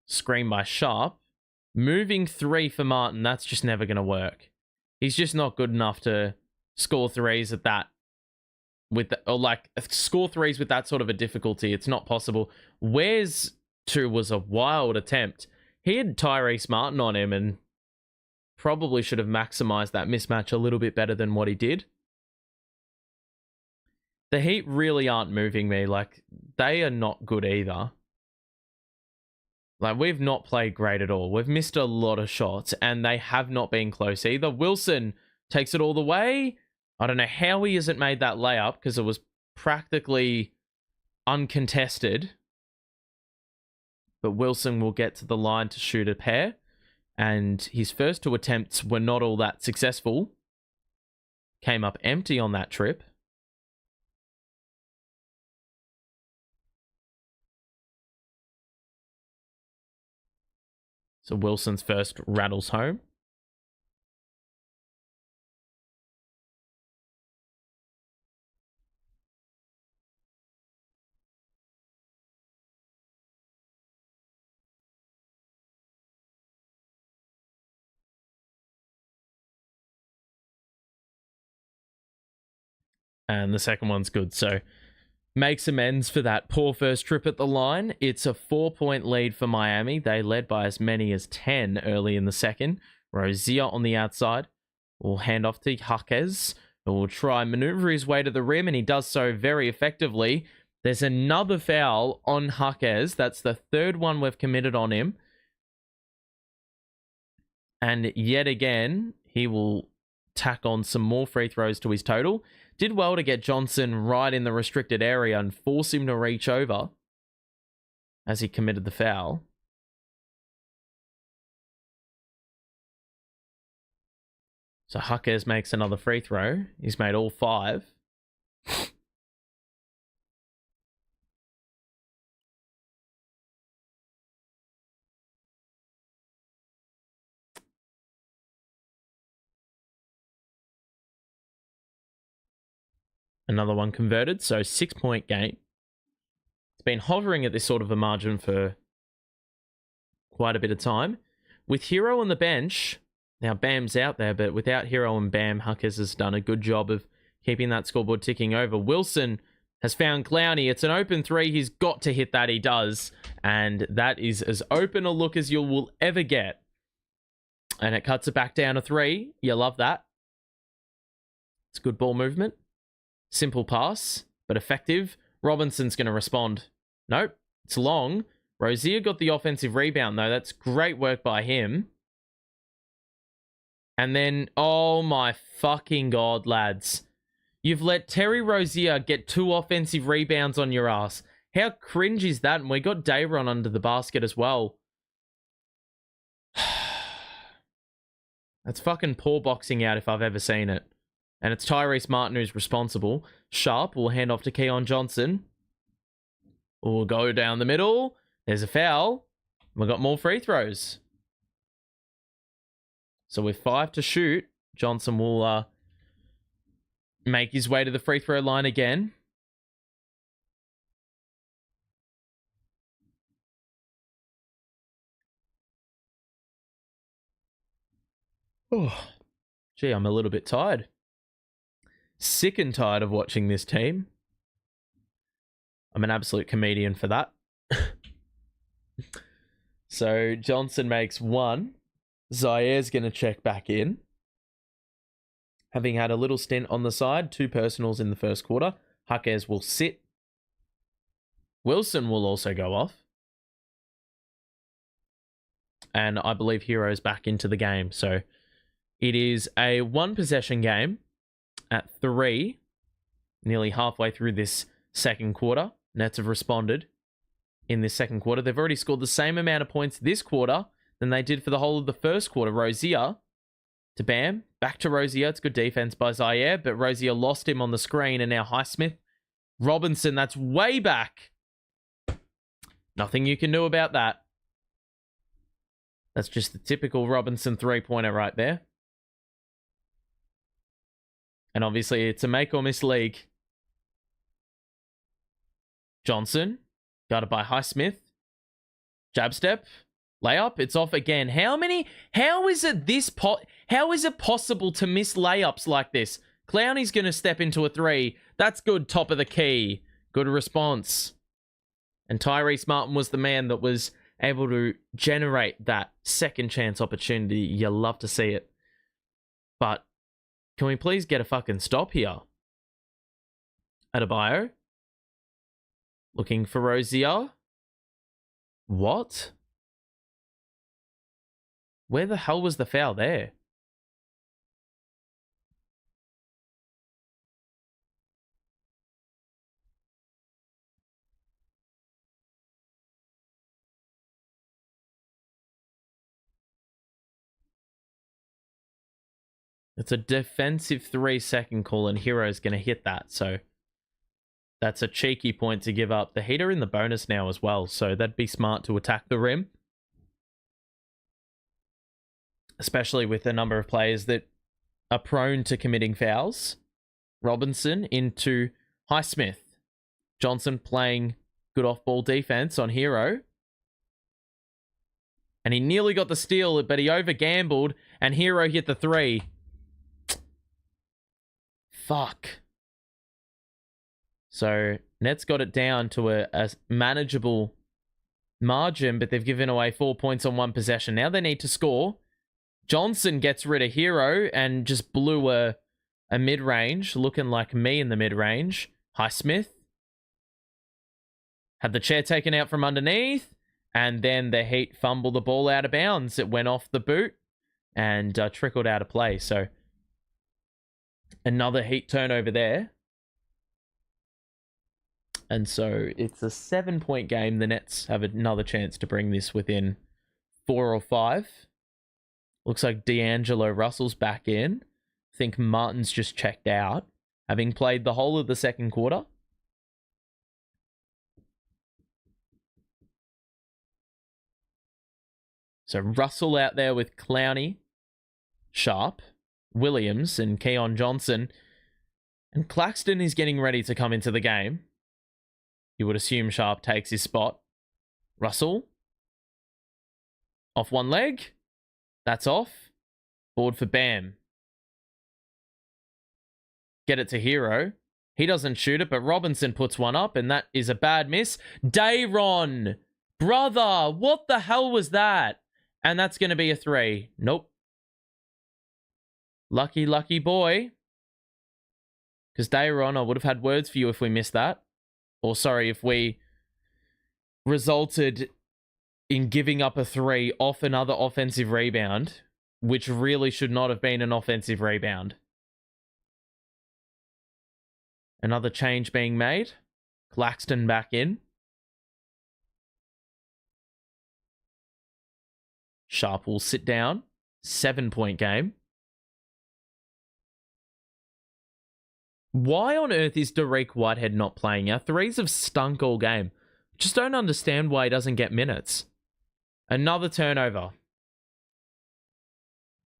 Screen by Sharp. Moving 3 for Martin. That's just never going to work. He's just not good enough to score threes at that. Score threes with that sort of a difficulty. It's not possible. Where's 2 was a wild attempt. He had Tyrese Martin on him and probably should have maximized that mismatch a little bit better than what he did. The Heat really aren't moving me. Like, they are not good either. Like, we've not played great at all. We've missed a lot of shots, and they have not been close either. Wilson takes it all the way. I don't know how he hasn't made that layup, because it was practically uncontested. But Wilson will get to the line to shoot a pair. And his first 2 attempts were not all that successful. Came up empty on that trip. So Wilson's first rattles home. And the second one's good. So makes amends for that poor first trip at the line. It's a 4-point lead for Miami. They led by as many as 10 early in the second. Rozier on the outside will hand off to Jaquez, who will try and maneuver his way to the rim, and he does so very effectively. There's another foul on Jaquez. That's the 3rd one we've committed on him. And yet again, he will tack on some more free throws to his total. Did well to get Johnson right in the restricted area and force him to reach over as he committed the foul. So Jaquez makes another free throw. He's made all 5. Another one converted, so 6-point game. It's been hovering at this sort of a margin for quite a bit of time. With Herro on the bench, now Bam's out there, but without Herro and Bam, Jaquez has done a good job of keeping that scoreboard ticking over. Wilson has found Clowney. It's an open 3. He's got to hit that. He does. And that is as open a look as you will ever get. And it cuts it back down to 3. You love that. It's good ball movement. Simple pass, but effective. Robinson's going to respond. Nope, it's long. Rozier got the offensive rebound, though. That's great work by him. And then, oh my fucking God, lads. You've let Terry Rozier get 2 offensive rebounds on your ass. How cringe is that? And we got Dayron under the basket as well. That's fucking poor boxing out if I've ever seen it. And it's Tyrese Martin who's responsible. Sharp will hand off to Keon Johnson. We'll go down the middle. There's a foul. We've got more free throws. So with 5 to shoot, Johnson will make his way to the free throw line again. Oh, gee, I'm a little bit tired. Sick and tired of watching this team. I'm an absolute comedian for that. So Johnson makes 1. Zaire's going to check back in. Having had a little stint on the side, 2 personals in the first quarter. Jaquez will sit. Wilson will also go off. And I believe Herro's back into the game. So it is a 1-possession game at 3. Nearly halfway through this second quarter. Nets have responded in this second quarter. They've already scored the same amount of points this quarter than they did for the whole of the first quarter. Rozier to Bam. Back to Rozier. It's good defense by Zaire, but Rozier lost him on the screen, and now Highsmith. Robinson, that's way back. Nothing you can do about that. That's just the typical Robinson 3-pointer right there. And obviously, it's a make or miss league. Johnson, guarded by Highsmith. Jab step. Layup, it's off again. How is it possible to miss layups like this? Clowney's going to step into a 3. That's good, top of the key. Good response. And Tyrese Martin was the man that was able to generate that second chance opportunity. You love to see it. But can we please get a fucking stop here? Adebayo. Looking for Rozier. What? Where the hell was the foul there? It's a defensive 3-second call, and Herro's going to hit that. So that's a cheeky point to give up. The Heat are in the bonus now as well, so that'd be smart to attack the rim. Especially with the number of players that are prone to committing fouls. Robinson into Highsmith. Johnson playing good off-ball defense on Herro. And he nearly got the steal, but he over-gambled, and Herro hit the 3. Fuck. So, Nets got it down to a manageable margin, but they've given away 4 points on 1 possession. Now they need to score. Johnson gets rid of Herro and just blew a mid-range, looking like me in the mid-range. Highsmith had the chair taken out from underneath, and then the Heat fumbled the ball out of bounds. It went off the boot and trickled out of play. So another Heat turnover there. And so it's a 7-point game. The Nets have another chance to bring this within 4 or 5. Looks like D'Angelo Russell's back in. I think Martin's just checked out, having played the whole of the second quarter. So Russell out there with Clowney, Sharp, Williams, and Keon Johnson. And Claxton is getting ready to come into the game. You would assume Sharp takes his spot. Russell. Off one leg. That's off. Board for Bam. Get it to Herro. He doesn't shoot it, but Robinson puts one up, and that is a bad miss. Dayron! Brother! What the hell was that? And that's going to be a 3. Nope. Lucky, lucky boy. Because Dayron, I would have had words for you if we missed that. Or sorry, if we resulted in giving up a 3 off another offensive rebound, which really should not have been an offensive rebound. Another change being made. Claxton back in. Sharp will sit down. 7-point game. Why on earth is Derek Whitehead not playing? Our threes have stunk all game. Just don't understand why he doesn't get minutes. Another turnover.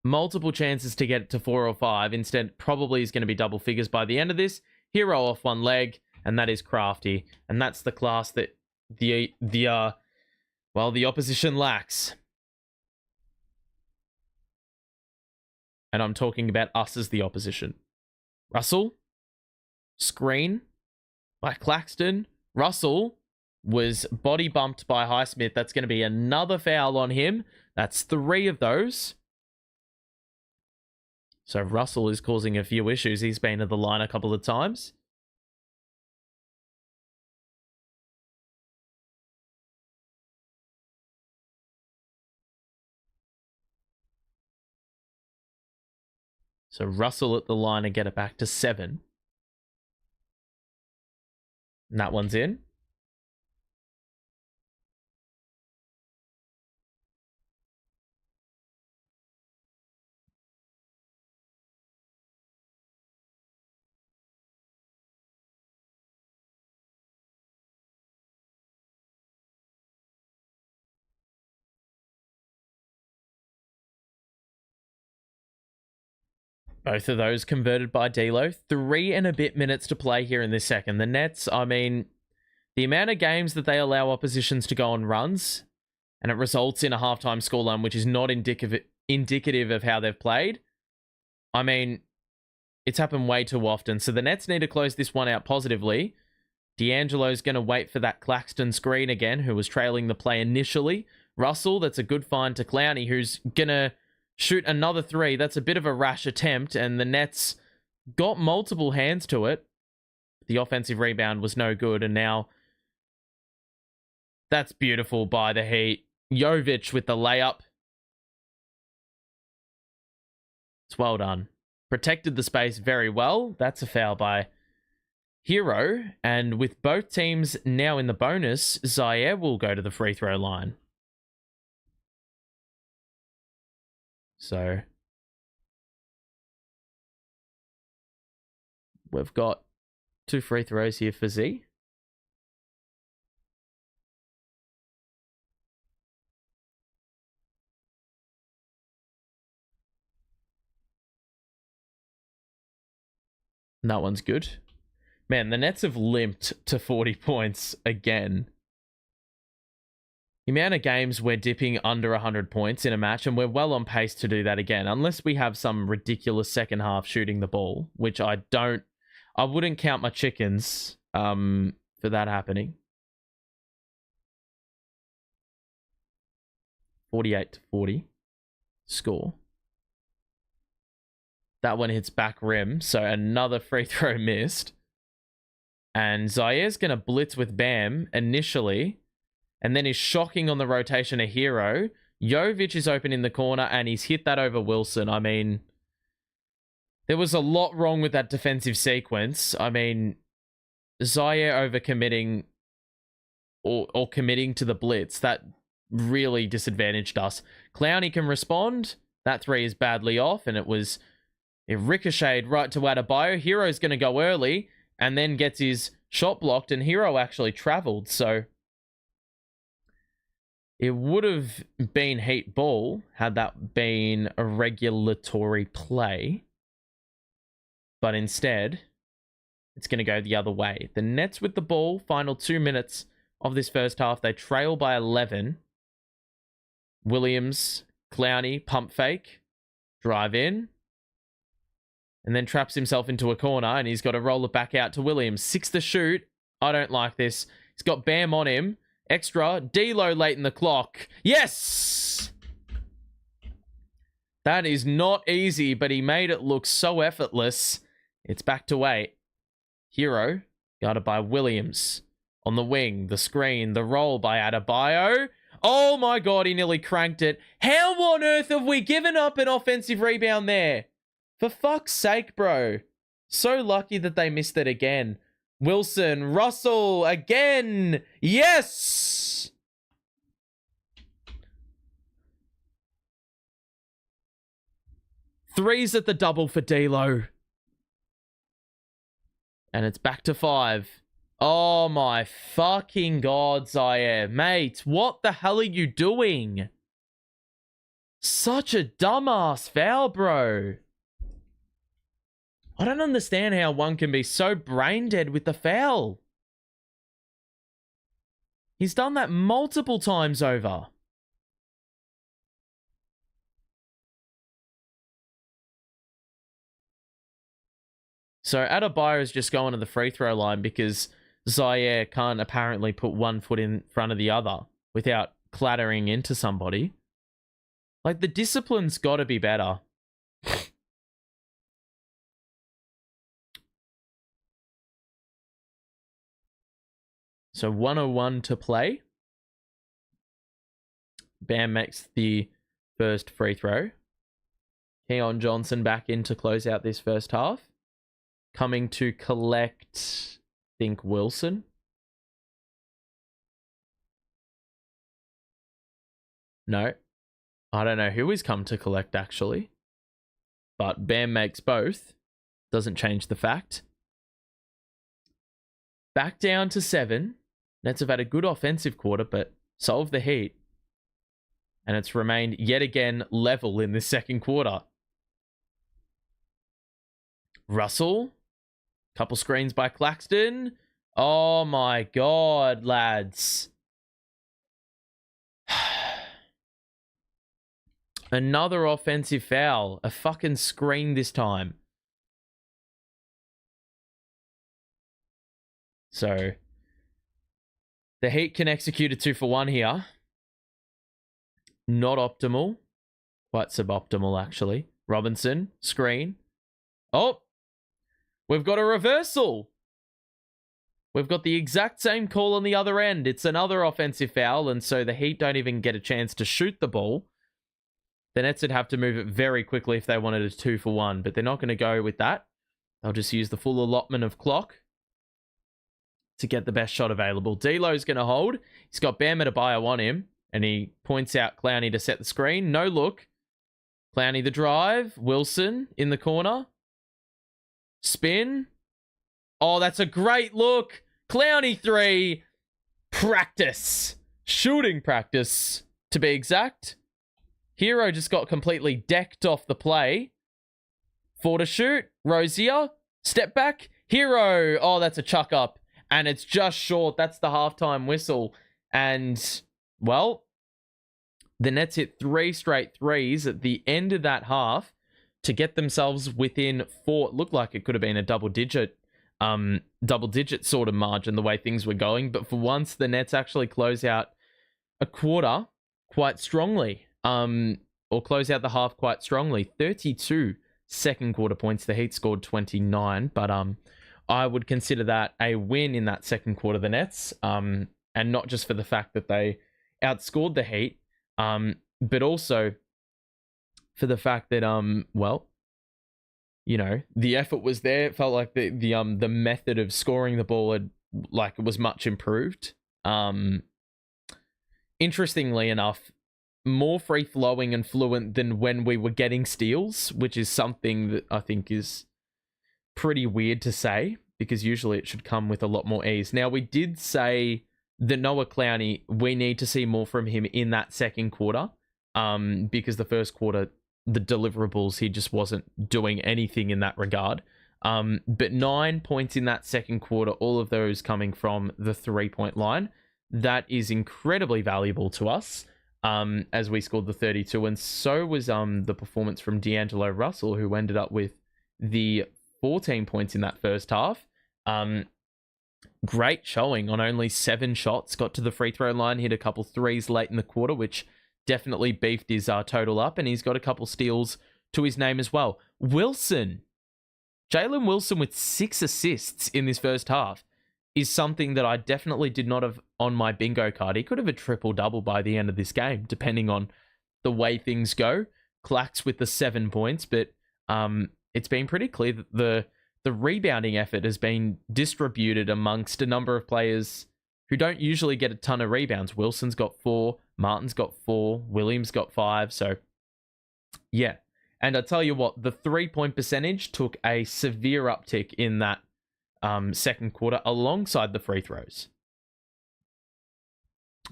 Multiple chances to get it to 4 or 5. Instead, probably is going to be double figures by the end of this. Herro off one leg, and that is crafty. And that's the class that the opposition lacks. And I'm talking about us as the opposition. Russell. Screen by Claxton. Russell was body bumped by Highsmith. That's going to be another foul on him. That's 3 of those. So Russell is causing a few issues. He's been to the line a couple of times. So Russell at the line and get it back to 7. And that one's in. Both of those converted by D'Lo. 3 and a bit minutes to play here in this second. The Nets, I mean, the amount of games that they allow oppositions to go on runs, and it results in a halftime scoreline, which is not indicative of how they've played. I mean, it's happened way too often. So the Nets need to close this one out positively. D'Angelo's going to wait for that Claxton screen again, who was trailing the play initially. Russell, that's a good find to Clowney, who's going to shoot another 3. That's a bit of a rash attempt, and the Nets got multiple hands to it. The offensive rebound was no good, and now that's beautiful by the Heat. Jovic with the layup. It's well done. Protected the space very well. That's a foul by Herro, and with both teams now in the bonus, Zaire will go to the free throw line. So we've got 2 free throws here for Z. And that one's good. Man, the Nets have limped to 40 points again. The amount of games we're dipping under 100 points in a match, and we're well on pace to do that again, unless we have some ridiculous second half shooting the ball, which I wouldn't count my chickens for that happening. 48-40 score. That one hits back rim, so another free throw missed. And Zaire's going to blitz with Bam initially, and then he's shocking on the rotation of Herro. Jovic is open in the corner, and he's hit that over Wilson. I mean, there was a lot wrong with that defensive sequence. I mean, Zaire overcommitting or committing to the blitz, that really disadvantaged us. Clowney can respond. That 3 is badly off, and it ricocheted right to Adebayo. Herro's going to go early and then gets his shot blocked, and Herro actually traveled, so it would have been Heat ball had that been a regulatory play. But instead, it's going to go the other way. The Nets with the ball, final 2 minutes of this first half. They trail by 11. Williams, Clowney, pump fake, drive in, and then traps himself into a corner, and he's got to roll it back out to Williams. 6 to shoot. I don't like this. He's got Bam on him. Extra. D'Lo late in the clock. Yes! That is not easy, but he made it look so effortless. It's back to 8. Herro, guarded by Williams. On the wing, the screen, the roll by Adebayo. Oh my god, he nearly cranked it. How on earth have we given up an offensive rebound there? For fuck's sake, bro. So lucky that they missed it again. Wilson, Russell, again. Yes! Threes at the double for D'Lo. And it's back to 5. Oh my fucking god, Zaire. Mate, what the hell are you doing? Such a dumbass foul, bro. I don't understand how one can be so brain dead with the foul. He's done that multiple times over. So Adebayo is just going to the free throw line because Zaire can't apparently put one foot in front of the other without clattering into somebody. Like, the discipline's got to be better. So 101 to play. Bam makes the first free throw. Keon Johnson back in to close out this first half. Coming to collect, I think, Wilson. No. I don't know who he's come to collect, actually. But Bam makes both. Doesn't change the fact. Back down to 7. Nets have had a good offensive quarter, but solved the heat. And it's remained yet again level in this second quarter. Russell. Couple screens by Claxton. Oh my God, lads. Another offensive foul. A fucking screen this time. So, the Heat can execute a 2-for-1 here. Not optimal. Quite suboptimal, actually. Robinson, screen. Oh! We've got a reversal. We've got the exact same call on the other end. It's another offensive foul, and so the Heat don't even get a chance to shoot the ball. The Nets would have to move it very quickly if they wanted a 2-for-1, but they're not going to go with that. They'll just use the full allotment of clock to get the best shot available. D'Lo's going to hold. He's got Bam Adebayo on him, and he points out Clowney to set the screen. No look. Clowney the drive. Wilson in the corner. Spin. Oh, that's a great look. Clowney 3. Practice. Shooting practice, to be exact. Herro just got completely decked off the play. 4 to shoot. Rozier. Step back. Herro. Oh, that's a chuck up. And it's just short. That's the halftime whistle. And, well, the Nets hit 3 straight threes at the end of that half to get themselves within 4. It looked like it could have been a double-digit sort of margin the way things were going. But for once, the Nets actually close out a quarter quite strongly. Or close out the half quite strongly. 32 second quarter points. The Heat scored 29. But I would consider that a win in that second quarter, the Nets. And not just for the fact that they outscored the Heat, but also for the fact that, well, you know, the effort was there. It felt like the method of scoring the ball had, like, it was much improved. Interestingly enough, more free-flowing and fluent than when we were getting steals, which is something that I think is pretty weird to say, because usually it should come with a lot more ease. Now, we did say that Noah Clowney, we need to see more from him in that second quarter, because the first quarter, the deliverables, he just wasn't doing anything in that regard. But 9 points in that second quarter, all of those coming from the 3-point line. That is incredibly valuable to us, as we scored the 32. And so was the performance from D'Angelo Russell, who ended up with the 14 points in that first half. Great showing on only 7 shots. Got to the free throw line, hit a couple threes late in the quarter, which definitely beefed his total up. And he's got a couple steals to his name as well. Wilson. Jalen Wilson with 6 assists in this first half is something that I definitely did not have on my bingo card. He could have a triple-double by the end of this game, depending on the way things go. Clax with the 7 points, but it's been pretty clear that the rebounding effort has been distributed amongst a number of players who don't usually get a ton of rebounds. Wilson's got 4, Martin's got 4, Williams got 5, so yeah. And I tell you what, the 3-point percentage took a severe uptick in that second quarter alongside the free throws.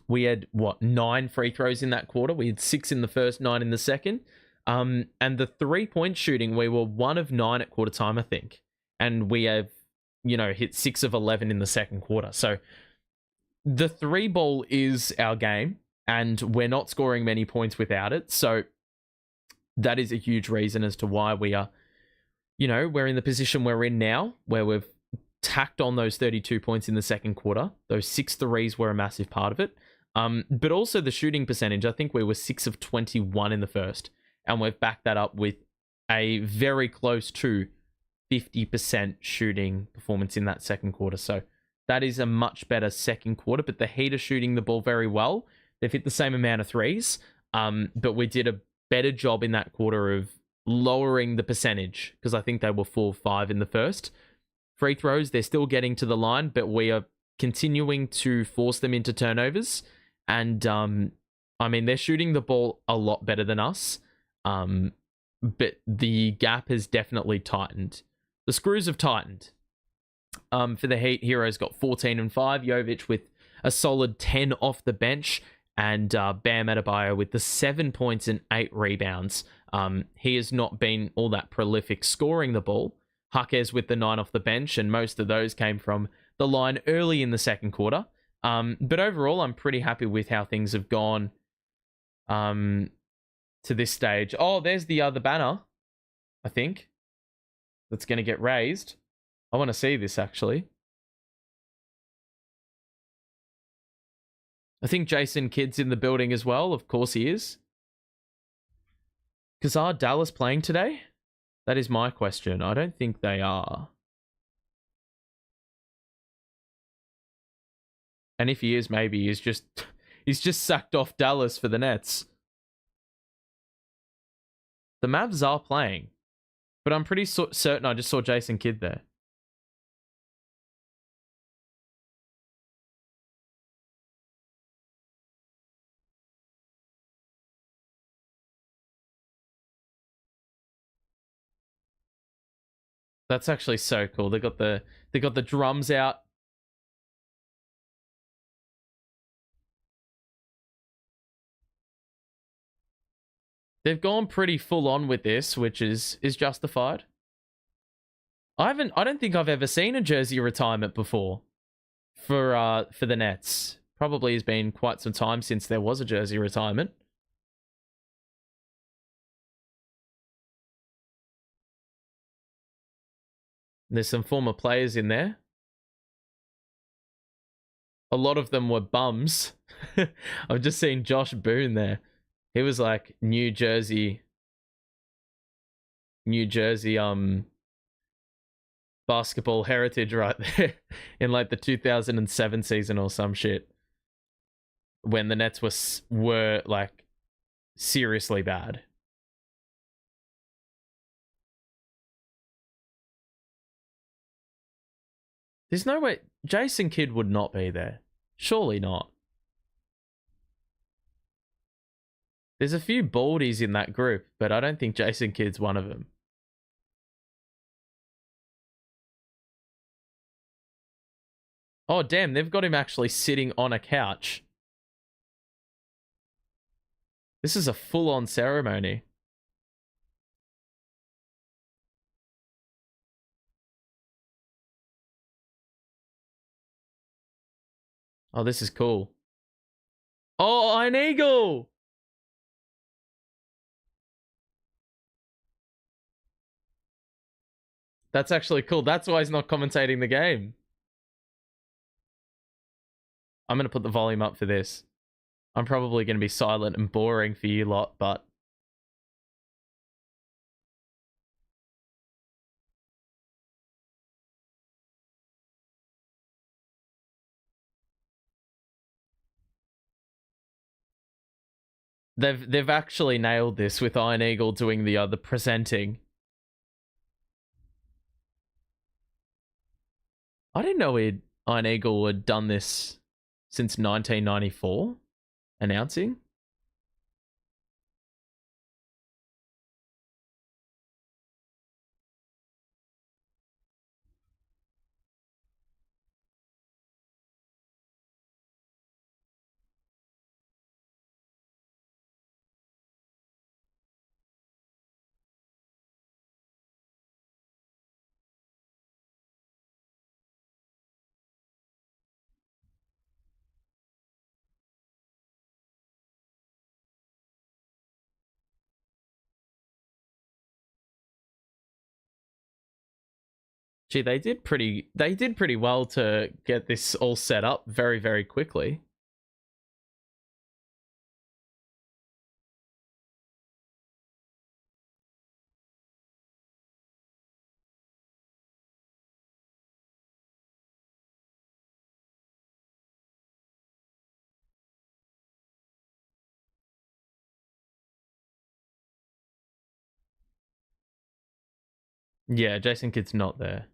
We had, 9 free throws in that quarter. We had 6 in the first, 9 in the second. And the 3-point shooting, we were 1 of 9 at quarter time, I think. And we have, hit 6 of 11 in the second quarter. So the 3 ball is our game, and we're not scoring many points without it. So that is a huge reason as to why we are, we're in the position we're in now, where we've tacked on those 32 points in the second quarter. Those 6 threes were a massive part of it. But also the shooting percentage. I think we were 6 of 21 in the first. And we've backed that up with a very close to 50% shooting performance in that second quarter. So that is a much better second quarter. But the Heat are shooting the ball very well. They've hit the same amount of threes. But we did a better job in that quarter of lowering the percentage, because I think they were 4-5 in the first. Free throws, they're still getting to the line, but we are continuing to force them into turnovers. And I mean, they're shooting the ball a lot better than us. But the gap has definitely tightened. The screws have tightened. For the Heat, Herro's got 14 and 5. Jovic with a solid 10 off the bench. And Bam Adebayo with the 7 points and 8 rebounds. He has not been all that prolific scoring the ball. Jaquez with the 9 off the bench, and most of those came from the line early in the second quarter. But overall, I'm pretty happy with how things have gone to this stage. Oh, there's the other banner, I think, that's going to get raised. I want to see this, actually. I think Jason Kidd's in the building as well. Of course he is. Because are Dallas playing today? That is my question. I don't think they are. And if he is, maybe he's just sacked off Dallas for the Nets. The Mavs are playing, but I'm pretty certain I just saw Jason Kidd there. That's actually so cool. They got the drums out. They've gone pretty full on with this, which is justified. I don't think I've ever seen a jersey retirement before for the Nets. Probably has been quite some time since there was a jersey retirement. There's some former players in there. A lot of them were bums. I've just seen Josh Boone there. He was like New Jersey basketball heritage right there in like the 2007 season or some shit, when the Nets were like seriously bad. There's no way Jason Kidd would not be there. Surely not. There's a few baldies in that group, but I don't think Jason Kidd's one of them. Oh, damn, they've got him actually sitting on a couch. This is a full-on ceremony. Oh, this is cool. Oh, an eagle! That's actually cool. That's why he's not commentating the game. I'm going to put the volume up for this. I'm probably going to be silent and boring for you lot, but... They've actually nailed this with Iron Eagle doing the presenting. I didn't know Iron Eagle had done this since 1994, announcing. Gee, they did pretty well to get this all set up very, very quickly. Yeah, Jason Kidd's not there.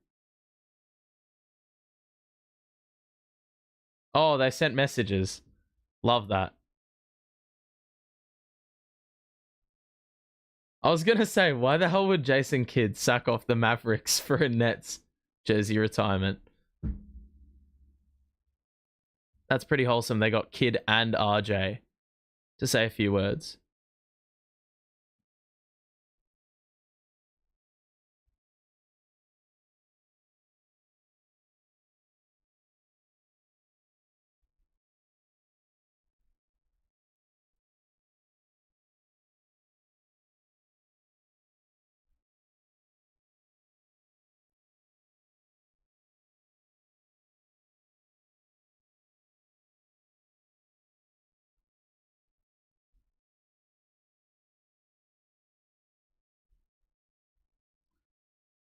Oh, they sent messages. Love that. I was gonna say, why the hell would Jason Kidd sack off the Mavericks for a Nets jersey retirement? That's pretty wholesome. They got Kidd and RJ to say a few words.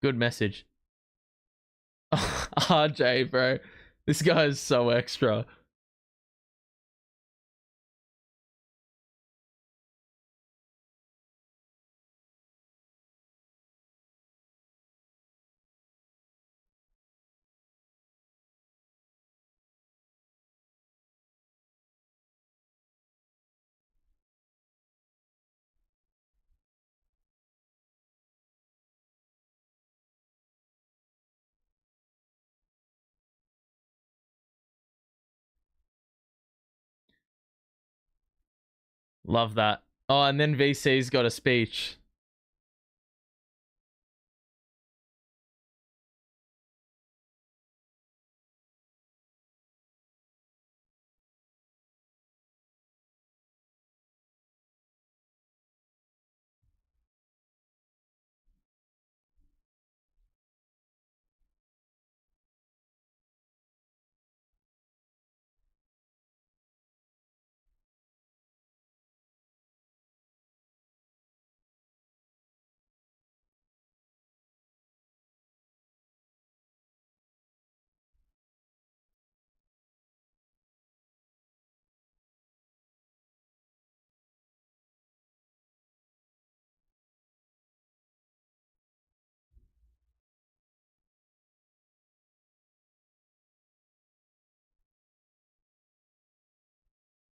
Good message. RJ, bro. This guy is so extra. Love that. Oh, and then VC's got a speech.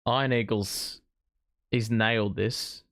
Iron Eagles, he's nailed this.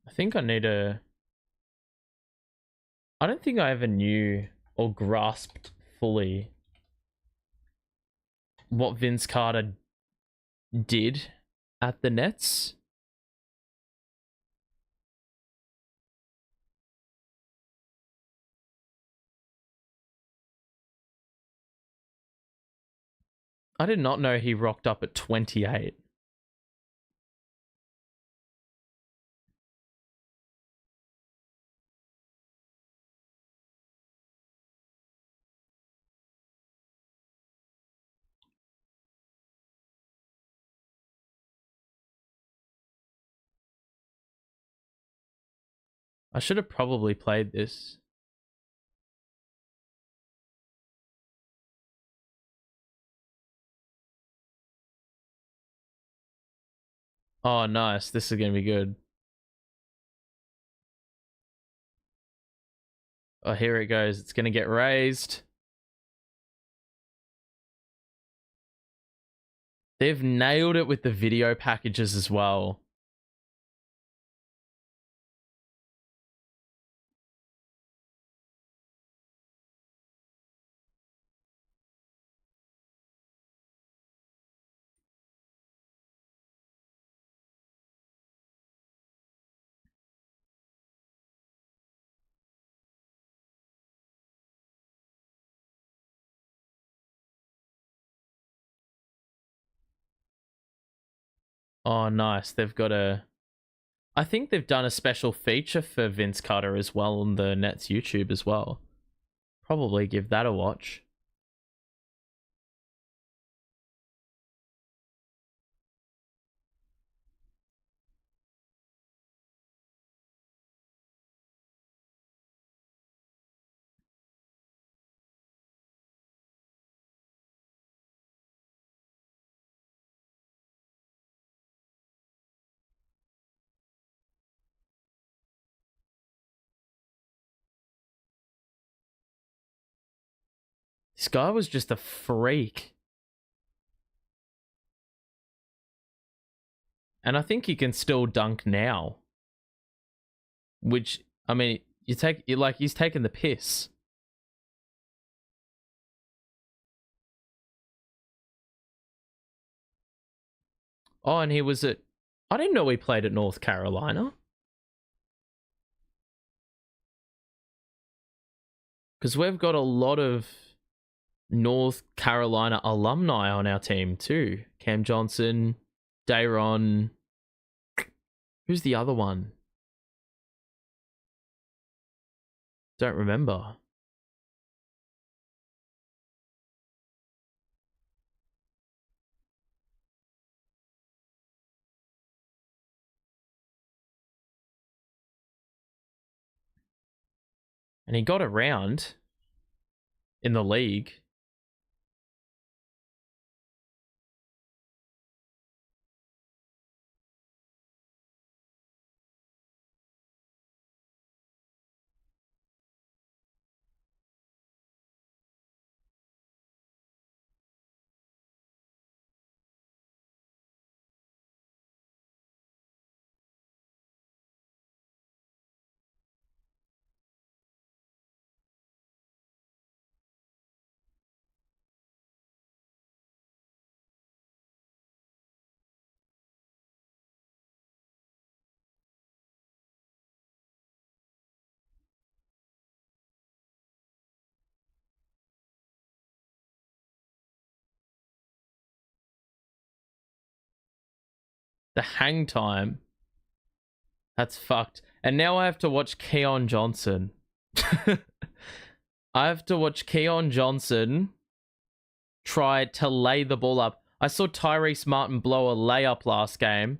I think I need a. I don't think I ever knew or grasped fully what Vince Carter did at the Nets. I did not know he rocked up at 28. I should have probably played this. Oh, nice. This is going to be good. Oh, here it goes. It's going to get raised. They've nailed it with the video packages as well. Oh, nice. They've got a... I think they've done a special feature for Vince Carter as well on the Nets YouTube as well. Probably give that a watch. This guy was just a freak. And I think he can still dunk now. Which, I mean, he's taking the piss. Oh, and he was at... I didn't know he played at North Carolina. Because we've got a lot of North Carolina alumni on our team too. Cam Johnson, Dayron. Who's the other one? Don't remember. And he got around in the league. The hang time. That's fucked. And now I have to watch Keon Johnson. I have to watch Keon Johnson try to lay the ball up. I saw Tyrese Martin blow a layup last game,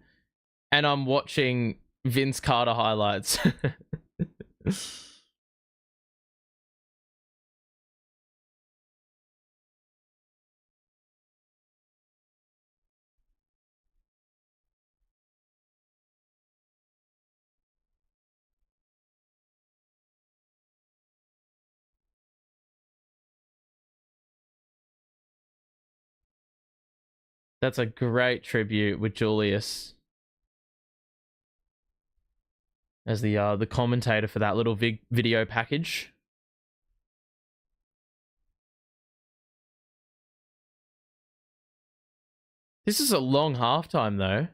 and I'm watching Vince Carter highlights. That's a great tribute with Julius as the commentator for that little video package. This is a long halftime though.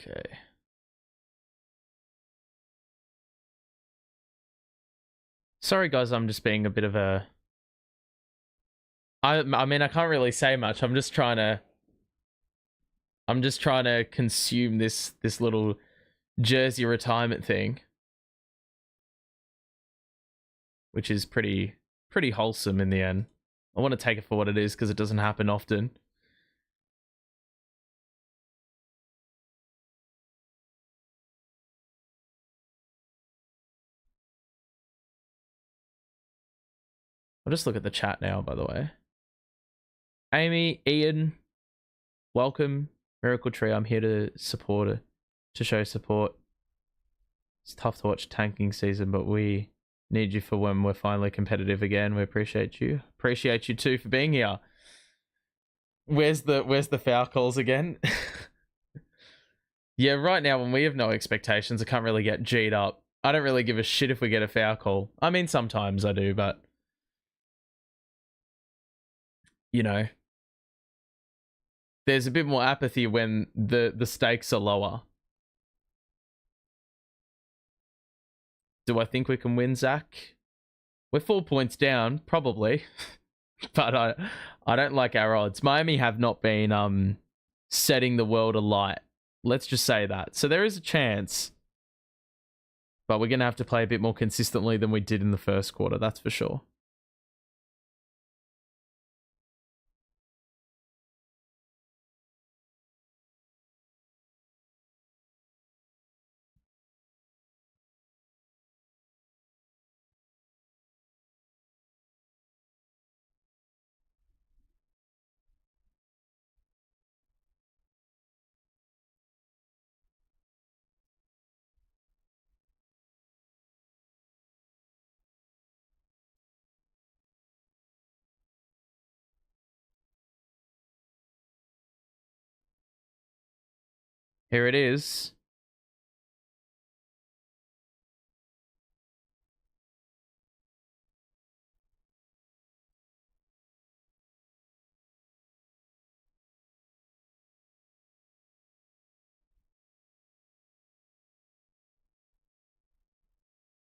Okay. Sorry, guys, I'm just being a bit of a... I mean, I can't really say much. I'm just trying to consume this little jersey retirement thing, which is pretty wholesome in the end. I want to take it for what it is because it doesn't happen often. I'll just look at the chat now, by the way. Amy, Ian, welcome. Miracle Tree, I'm here to support, to show support. It's tough to watch tanking season, but we need you for when we're finally competitive again. We appreciate you. Appreciate you too for being here. Where's the foul calls again? Yeah, right now when we have no expectations, I can't really get G'd up. I don't really give a shit if we get a foul call. I mean, sometimes I do, but you know, there's a bit more apathy when the stakes are lower. Do I think we can win, Zach? We're 4 points down, probably. But I don't like our odds. Miami have not been setting the world alight. Let's just say that. So there is a chance. But we're going to have to play a bit more consistently than we did in the first quarter, that's for sure. Here it is.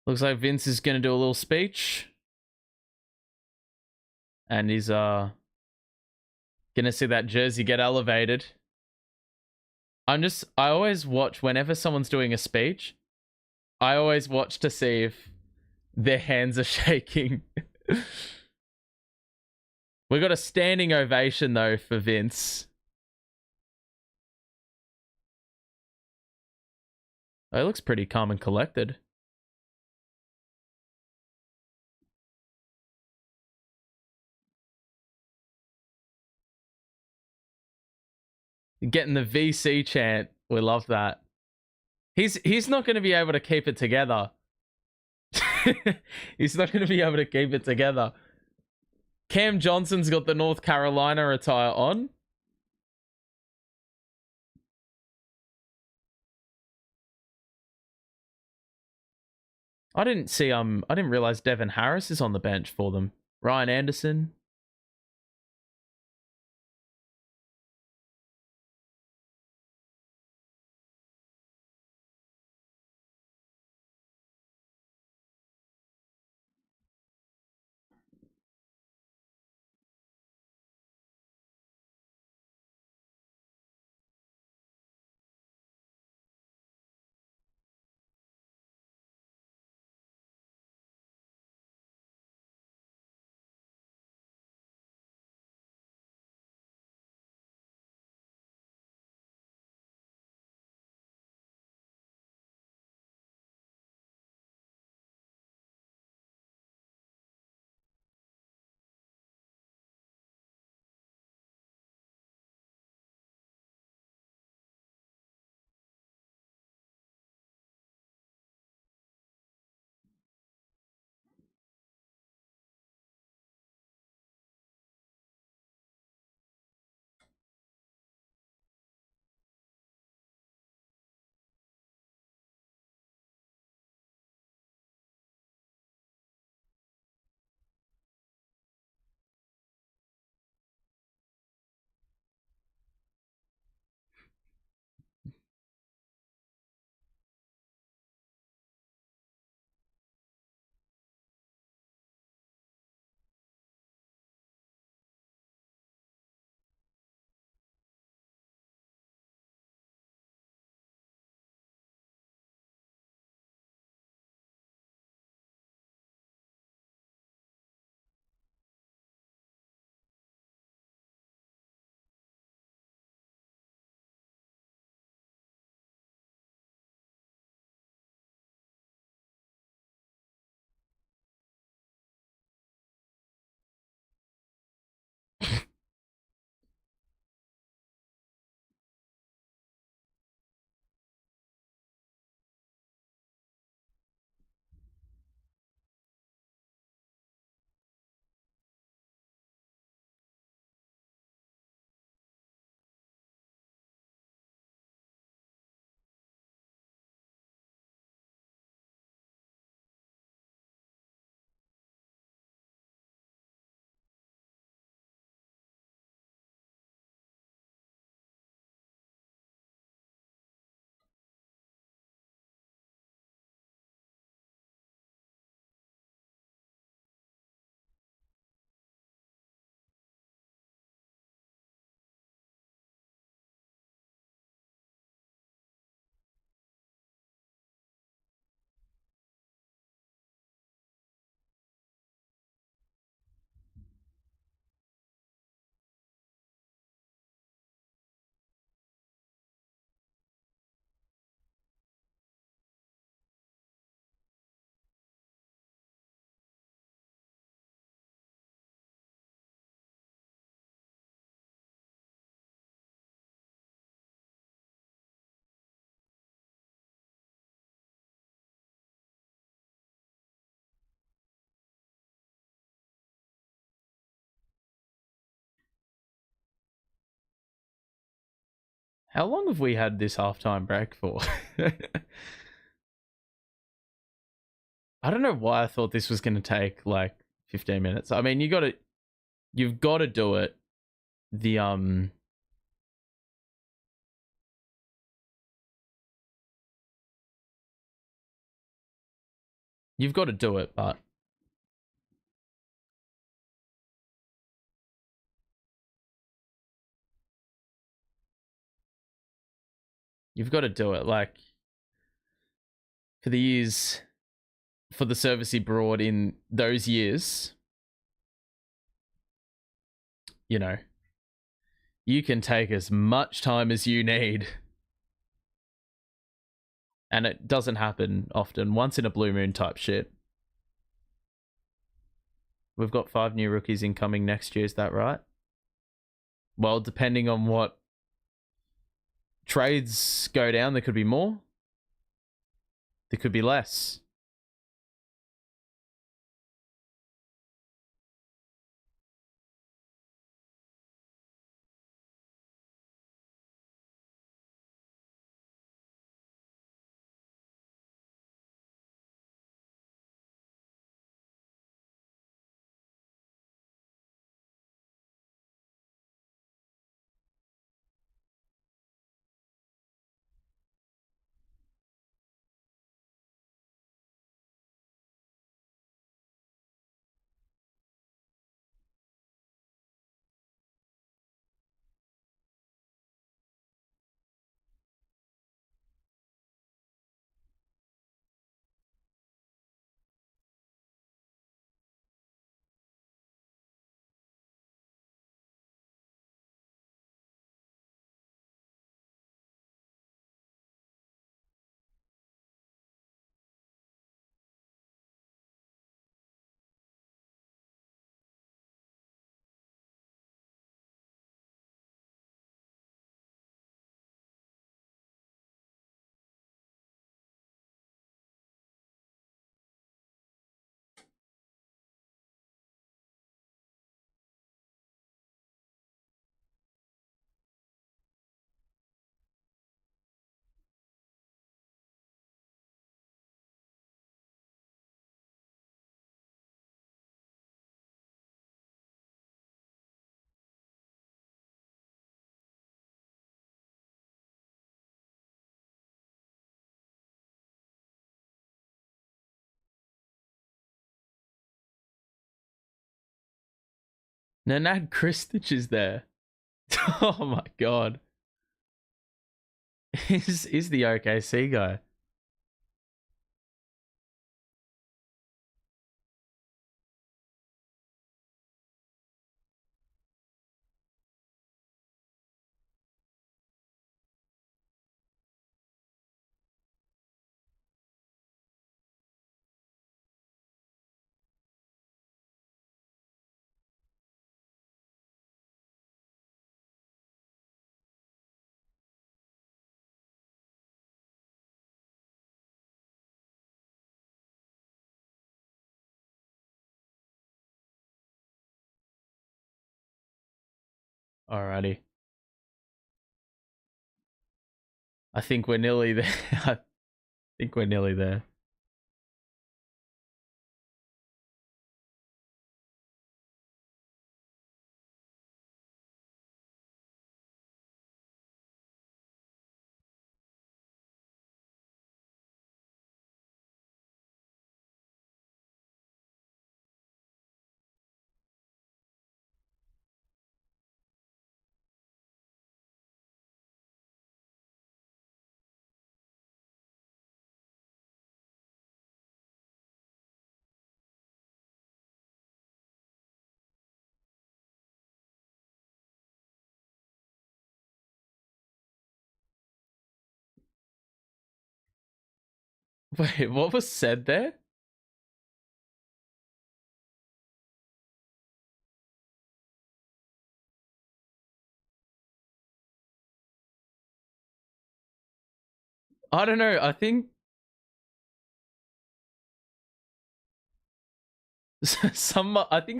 Looks like Vince is going to do a little speech. And he's going to see that jersey get elevated. I always watch whenever someone's doing a speech. I always watch to see if their hands are shaking. We got a standing ovation though for Vince. Oh, it looks pretty calm and collected. Getting the VC chant. We love that. He's not going to be able to keep it together. He's not going to be able to keep it together. Cam Johnson's got the North Carolina attire on. I didn't realize Devin Harris is on the bench for them. Ryan Anderson. How long have we had this halftime break for? I don't know why I thought this was going to take like 15 minutes. I mean, you've got to do it. The you've got to do it, but you've got to do it. Like, for the years, for the service he brought in those years, you know, you can take as much time as you need. And it doesn't happen often. Once in a blue moon type shit. We've got 5 new rookies incoming next year, is that right? Well, depending on what trades go down, there could be more. There could be less. Nenad Kristich is there. Oh my god. Is the OKC guy. Alrighty. I think we're nearly there. I think we're nearly there. Wait, what was said there? I don't know. I think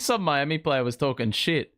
some Miami player was talking shit.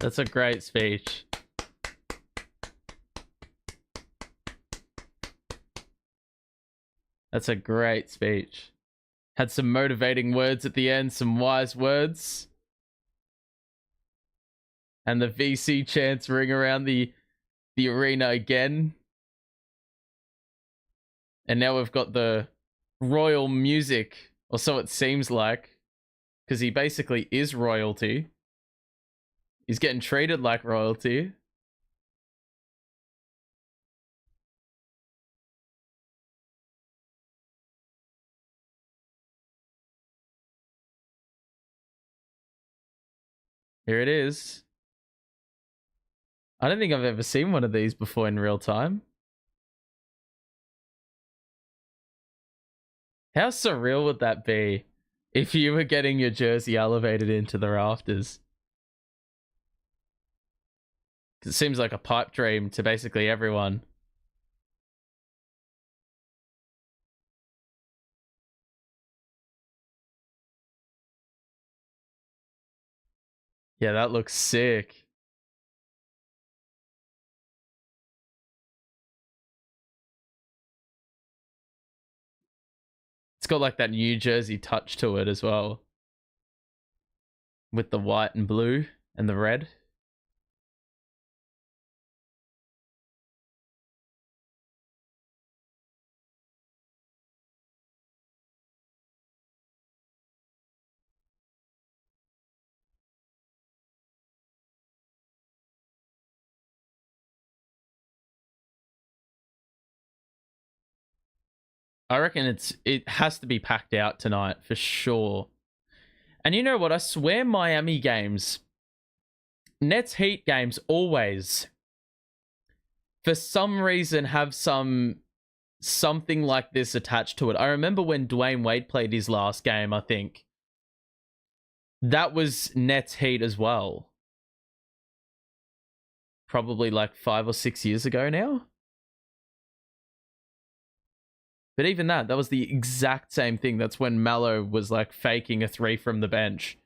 That's a great speech. That's a great speech. Had some motivating words at the end, some wise words. And the VC chants ring around the arena again. And now we've got the royal music, or so it seems like, because he basically is royalty. He's getting treated like royalty. Here it is. I don't think I've ever seen one of these before in real time. How surreal would that be if you were getting your jersey elevated into the rafters? It seems like a pipe dream to basically everyone. Yeah, that looks sick. It's got like that New Jersey touch to it as well. With the white and blue and the red. I reckon it has to be packed out tonight for sure. And you know what? I swear Miami games, Nets Heat games always, for some reason, have something like this attached to it. I remember when Dwayne Wade played his last game, I think. That was Nets Heat as well. Probably like 5 or 6 years ago now. But even that was the exact same thing. That's when Melo was like faking a 3 from the bench.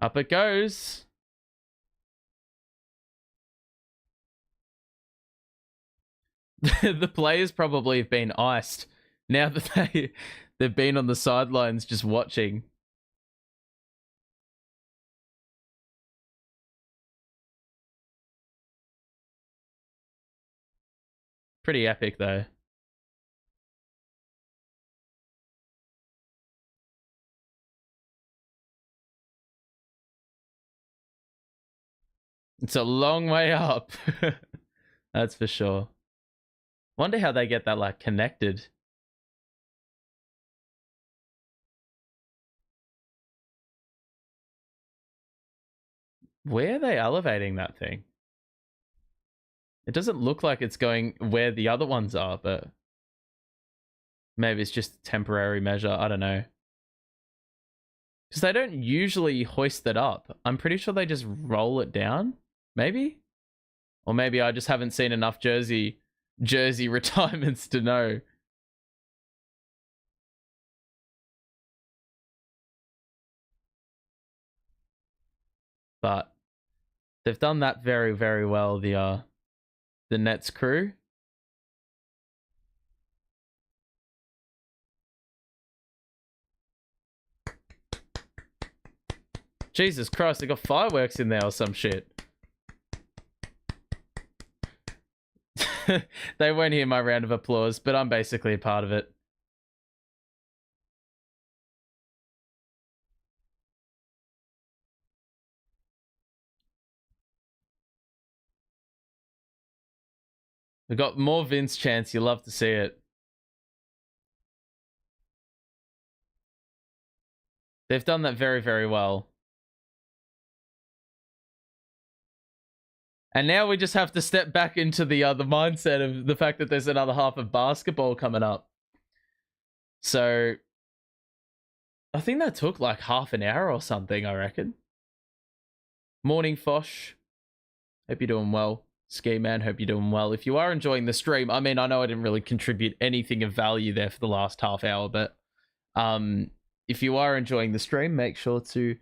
Up it goes. The players probably have been iced now that they've been on the sidelines just watching. Pretty epic though. It's a long way up. That's for sure. Wonder how they get that like connected. Where are they elevating that thing? It doesn't look like it's going where the other ones are, but maybe it's just a temporary measure. I don't know. Because they don't usually hoist it up. I'm pretty sure they just roll it down. Maybe? Or maybe I just haven't seen enough jersey retirements to know. But they've done that very, very well, the Nets crew. Jesus Christ, they got fireworks in there or some shit. They won't hear my round of applause, but I'm basically a part of it. We got more Vince chants. You love to see it. They've done that very, very well. And now we just have to step back into the mindset of the fact that there's another half of basketball coming up. So I think that took like half an hour or something, I reckon. Morning, Fosh. Hope you're doing well. Ski Man, hope you're doing well. If you are enjoying the stream, I mean, I know I didn't really contribute anything of value there for the last half hour, but if you are enjoying the stream, make sure to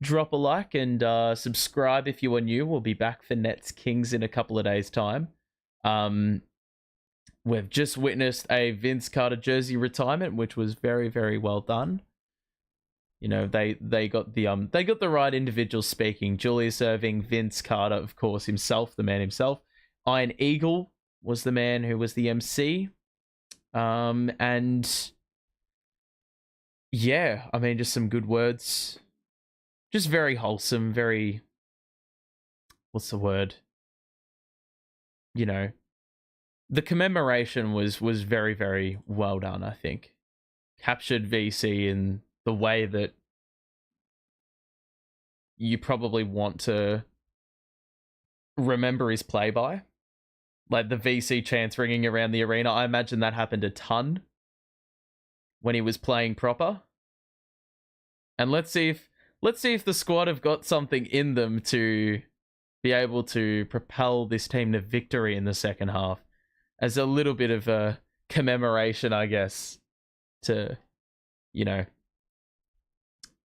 drop a like and subscribe if you are new. We'll be back for Nets Kings in a couple of days' time. We've just witnessed a Vince Carter jersey retirement, which was very, very well done. You know, they got the right individuals speaking. Julius Erving, Vince Carter, of course, himself, the man himself. Iron Eagle was the man who was the MC. And yeah, I mean, just some good words. Just very wholesome, very, what's the word? You know, the commemoration was very, very well done, I think. Captured VC in the way that you probably want to remember his play by. Like the VC chants ringing around the arena. I imagine that happened a ton when he was playing proper. And let's see if the squad have got something in them to be able to propel this team to victory in the second half. As a little bit of a commemoration, I guess, to, you know,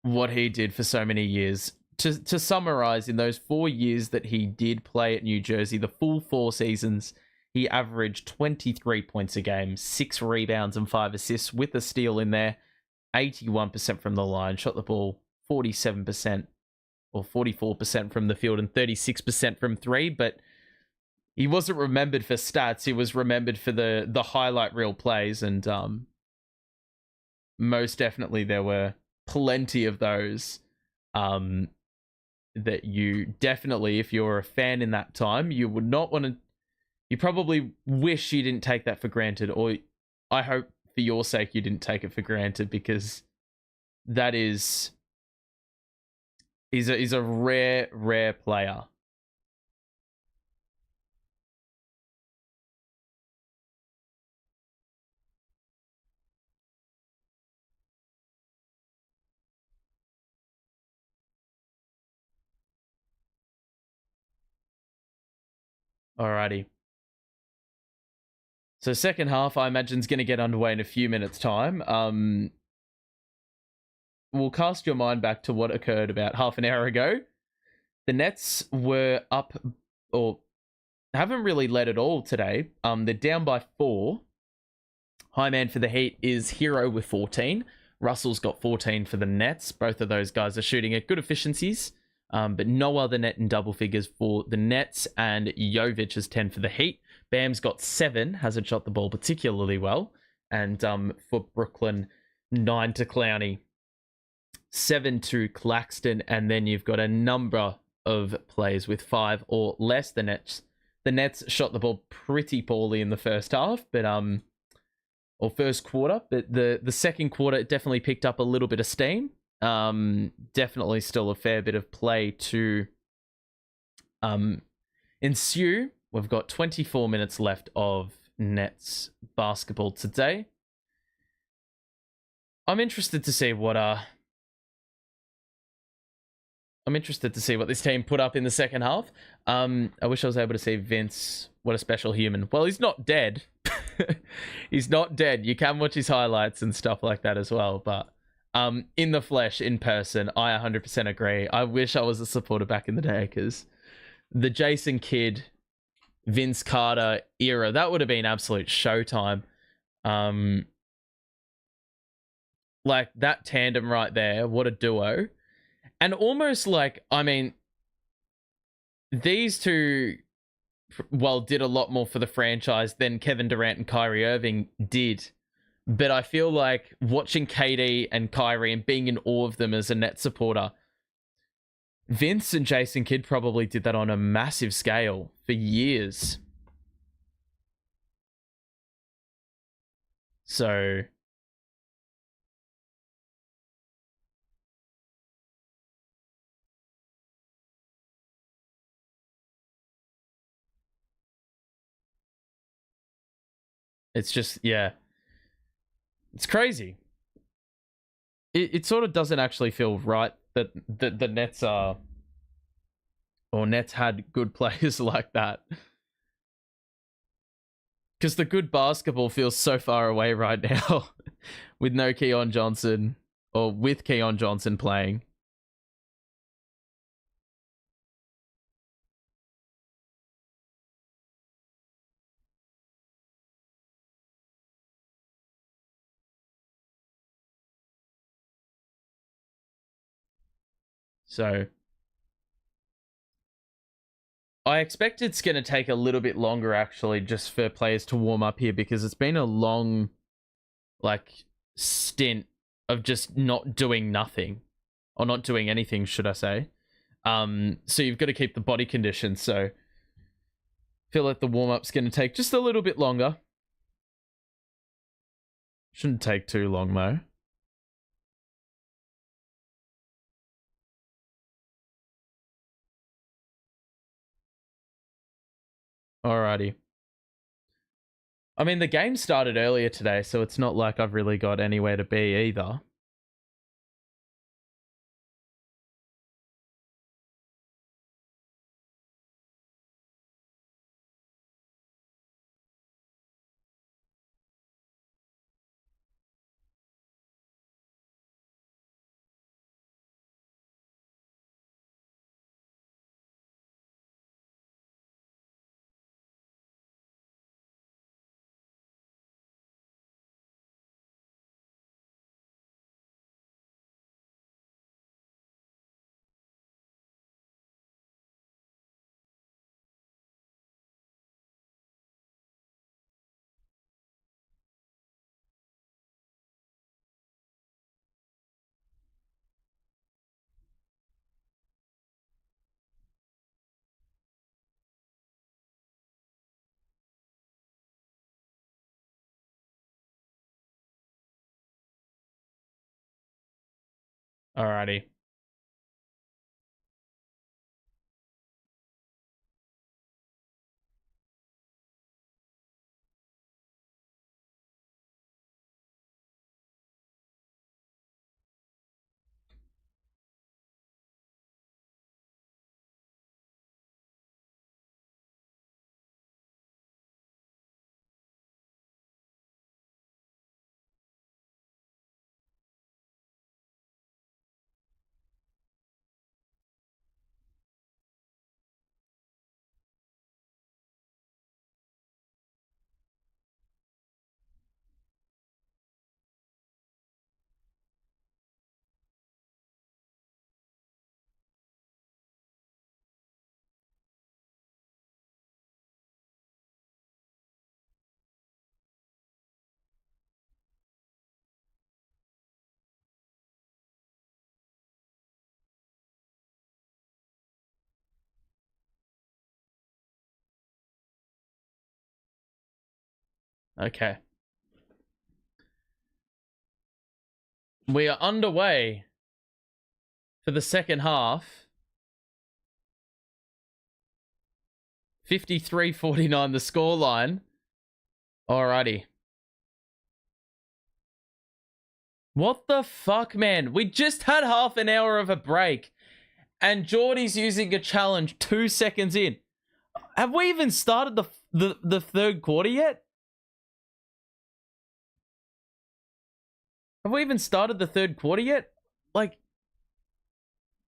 what he did for so many years. To summarize, in those 4 years that he did play at New Jersey, the full 4 seasons, he averaged 23 points a game, 6 rebounds and 5 assists with a steal in there, 81% from the line, shot the ball 47% or 44% from the field and 36% from 3, but he wasn't remembered for stats. He was remembered for the highlight reel plays, and most definitely there were plenty of those that you definitely, if you're a fan in that time, you would not want to, you probably wish you didn't take that for granted, or I hope for your sake you didn't take it for granted, because that is, he's a rare player. Alrighty. So second half, I imagine, is going to get underway in a few minutes' time. We'll cast your mind back to what occurred about half an hour ago. The Nets were up, or haven't really led at all today. They're down by 4. High man for the Heat is Herro with 14. Russell's got 14 for the Nets. Both of those guys are shooting at good efficiencies. But no other net in double figures for the Nets, and Jovic is 10 for the Heat. Bam's got 7, hasn't shot the ball particularly well. And for Brooklyn, 9 to Clowney, 7 to Claxton, and then you've got a number of plays with 5 or less. The Nets shot the ball pretty poorly in the first half, but or first quarter, but the second quarter it definitely picked up a little bit of steam. Definitely still a fair bit of play to ensue. We've got 24 minutes left of Nets basketball today. I'm interested to see what this team put up in the second half. I wish I was able to see Vince. What a special human. Well, he's not dead. He's not dead. You can watch his highlights and stuff like that as well, but in the flesh, in person, I 100% agree. I wish I was a supporter back in the day, because the Jason Kidd, Vince Carter era, that would have been absolute showtime. Like that tandem right there, what a duo. And almost like, I mean, these two, well, did a lot more for the franchise than Kevin Durant and Kyrie Irving did. But I feel like watching KD and Kyrie and being in awe of them as a Nets supporter, Vince and Jason Kidd probably did that on a massive scale for years. So It's just, yeah. It's crazy. It sort of doesn't actually feel right that the Nets are, or Nets had good players like that. Because the good basketball feels so far away right now with no Keon Johnson, or with Keon Johnson playing. So I expect it's going to take a little bit longer, actually, just for players to warm up here, because it's been a long, like, stint of just not doing nothing, or not doing anything, should I say. So you've got to keep the body condition. So I feel like the warm up's going to take just a little bit longer. Shouldn't take too long, though. Alrighty. I mean, the game started earlier today, so it's not like I've really got anywhere to be either. Alrighty. Okay. We are underway for the second half. 53-49 the scoreline. Alrighty. What the fuck, man? We just had half an hour of a break, and Geordie's using a challenge 2 seconds in. Have we even started the third quarter yet? Have we even started the third quarter yet? Like,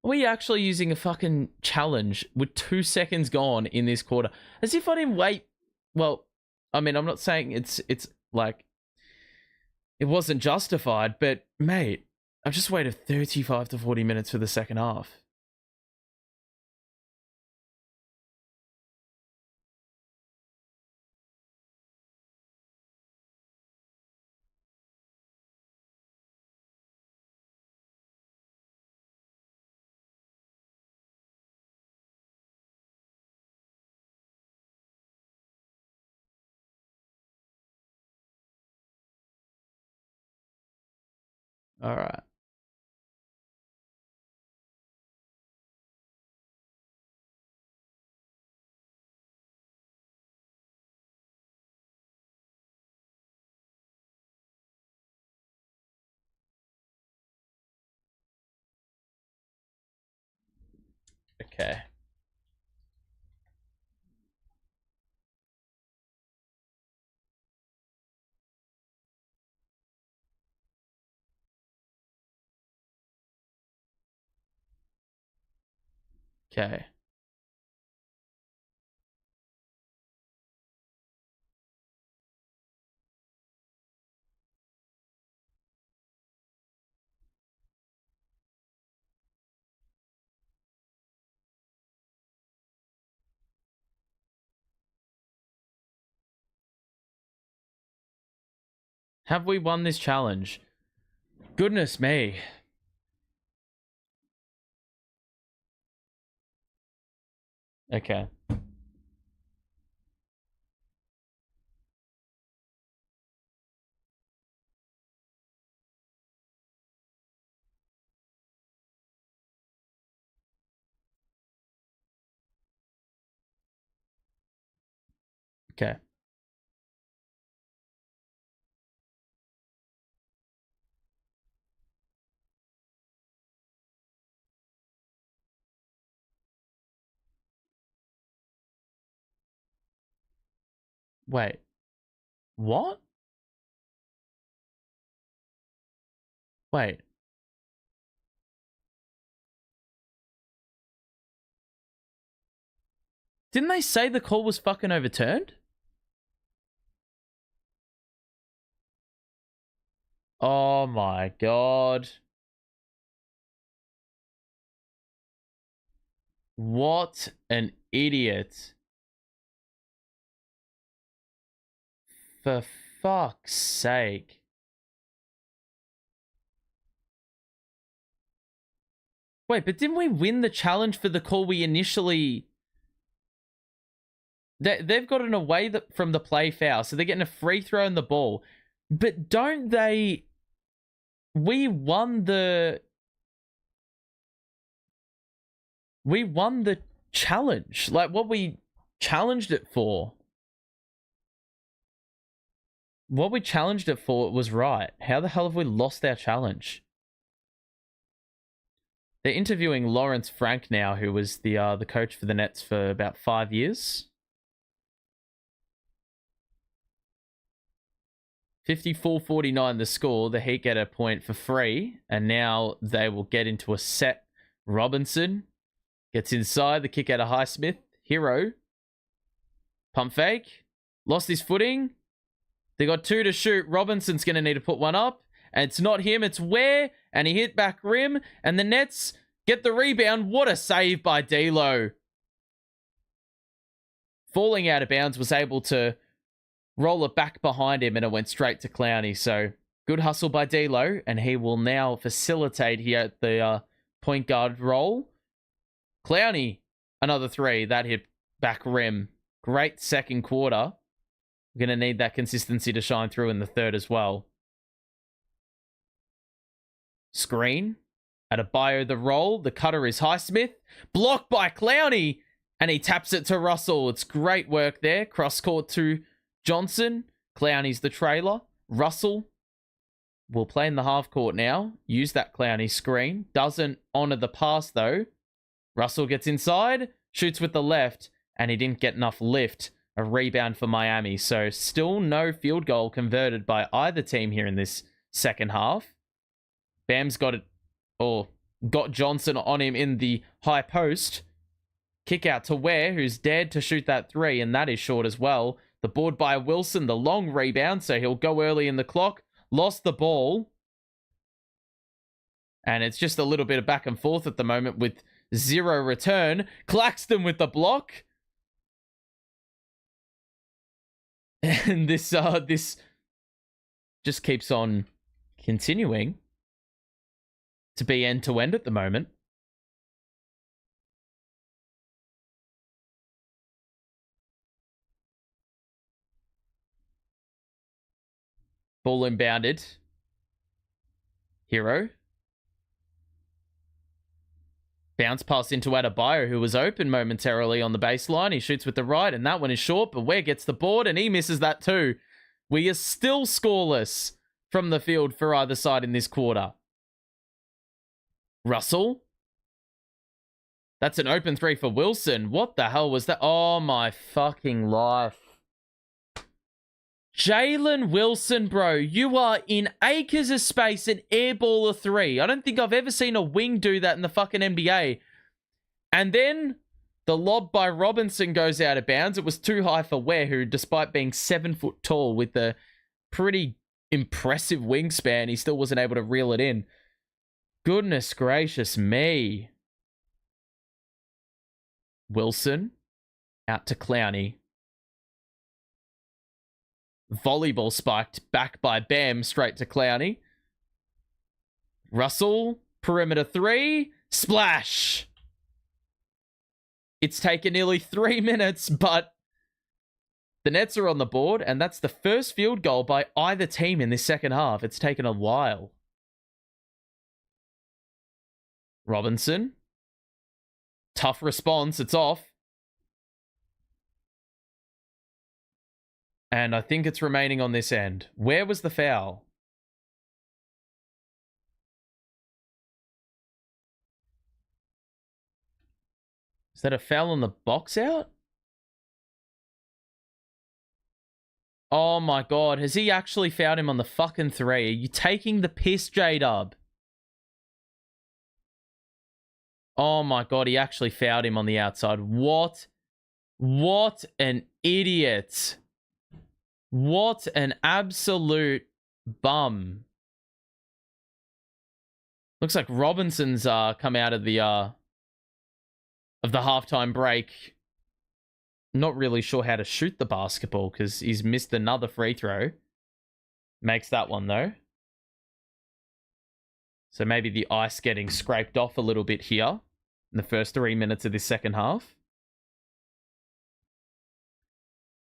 are we actually using a fucking challenge with 2 seconds gone in this quarter? As if I didn't wait. Well, I mean, I'm not saying it's like it wasn't justified, but mate, I've just waited 35 to 40 minutes for the second half. All right. Okay. Okay. Have we won this challenge? Goodness me. Okay. Okay. Wait. What? Wait. Didn't they say the call was fucking overturned? Oh my god. What an idiot. For fuck's sake. Wait, but didn't we win the challenge for the call we initially... They've gotten away from the play foul, so they're getting a free throw in the ball. But don't they... We won the challenge. Like, what we challenged it for. What we challenged it for was right. How the hell have we lost our challenge? They're interviewing Lawrence Frank now, who was the coach for the Nets for about 5 years. 54-49 the score. The Heat get a point for free, and now they will get into a set. Robinson gets inside, the kick out of Highsmith. Herro. Pump fake. Lost his footing. They got 2 to shoot. Robinson's going to need to put one up. And it's not him, it's Ware. And he hit back rim. And the Nets get the rebound. What a save by D'Lo. Falling out of bounds, was able to roll it back behind him, and it went straight to Clowney. So good hustle by D'Lo, and he will now facilitate here at the point guard role. Clowney, another 3. That hit back rim. Great second quarter. We're going to need that consistency to shine through in the third as well. Screen. Adebayo the roll. The cutter is Highsmith. Blocked by Clowney, and he taps it to Russell. It's great work there. Cross court to Johnson. Clowney's the trailer. Russell will play in the half court now. Use that Clowney screen. Doesn't honor the pass though. Russell gets inside. Shoots with the left. And he didn't get enough lift. A rebound for Miami. So still no field goal converted by either team here in this second half. Bam's got it. Or got Johnson on him in the high post. Kick out to Ware, who's dared to shoot that 3. And that is short as well. The board by Wilson, the long rebound, so he'll go early in the clock. Lost the ball. And it's just a little bit of back and forth at the moment with 0 return. Claxton with the block. And this just keeps on continuing to be end-to-end at the moment. Ball inbounded. Herro. Bounce pass into Adebayo, who was open momentarily on the baseline. He shoots with the right, and that one is short, but Ware gets the board, and he misses that too. We are still scoreless from the field for either side in this quarter. Russell. That's an open three for Wilson. What the hell was that? Oh, my fucking life. Jalen Wilson, bro, you are in acres of space and airball a three. I don't think I've ever seen a wing do that in the fucking NBA. And then the lob by Robinson goes out of bounds. It was too high for Ware, who, despite being 7 foot tall with a pretty impressive wingspan, he still wasn't able to reel it in. Goodness gracious me. Wilson out to Clowney. Volleyball spiked back by Bam, straight to Clowney. Russell, perimeter three, splash. It's taken nearly 3 minutes, but the Nets are on the board, and that's the first field goal by either team in this second half. It's taken a while. Robinson. Tough response. It's off. And I think it's remaining on this end. Where was the foul? Is that a foul on the box out? Oh my God. Has he actually fouled him on the fucking three? Are you taking the piss, J-Dub? Oh my God. He actually fouled him on the outside. What? What an idiot. What an absolute bum. Looks like Robinson's come out of the halftime break. Not really sure how to shoot the basketball because he's missed another free throw. Makes that one though. So maybe the ice getting scraped off a little bit here in the first 3 minutes of this second half.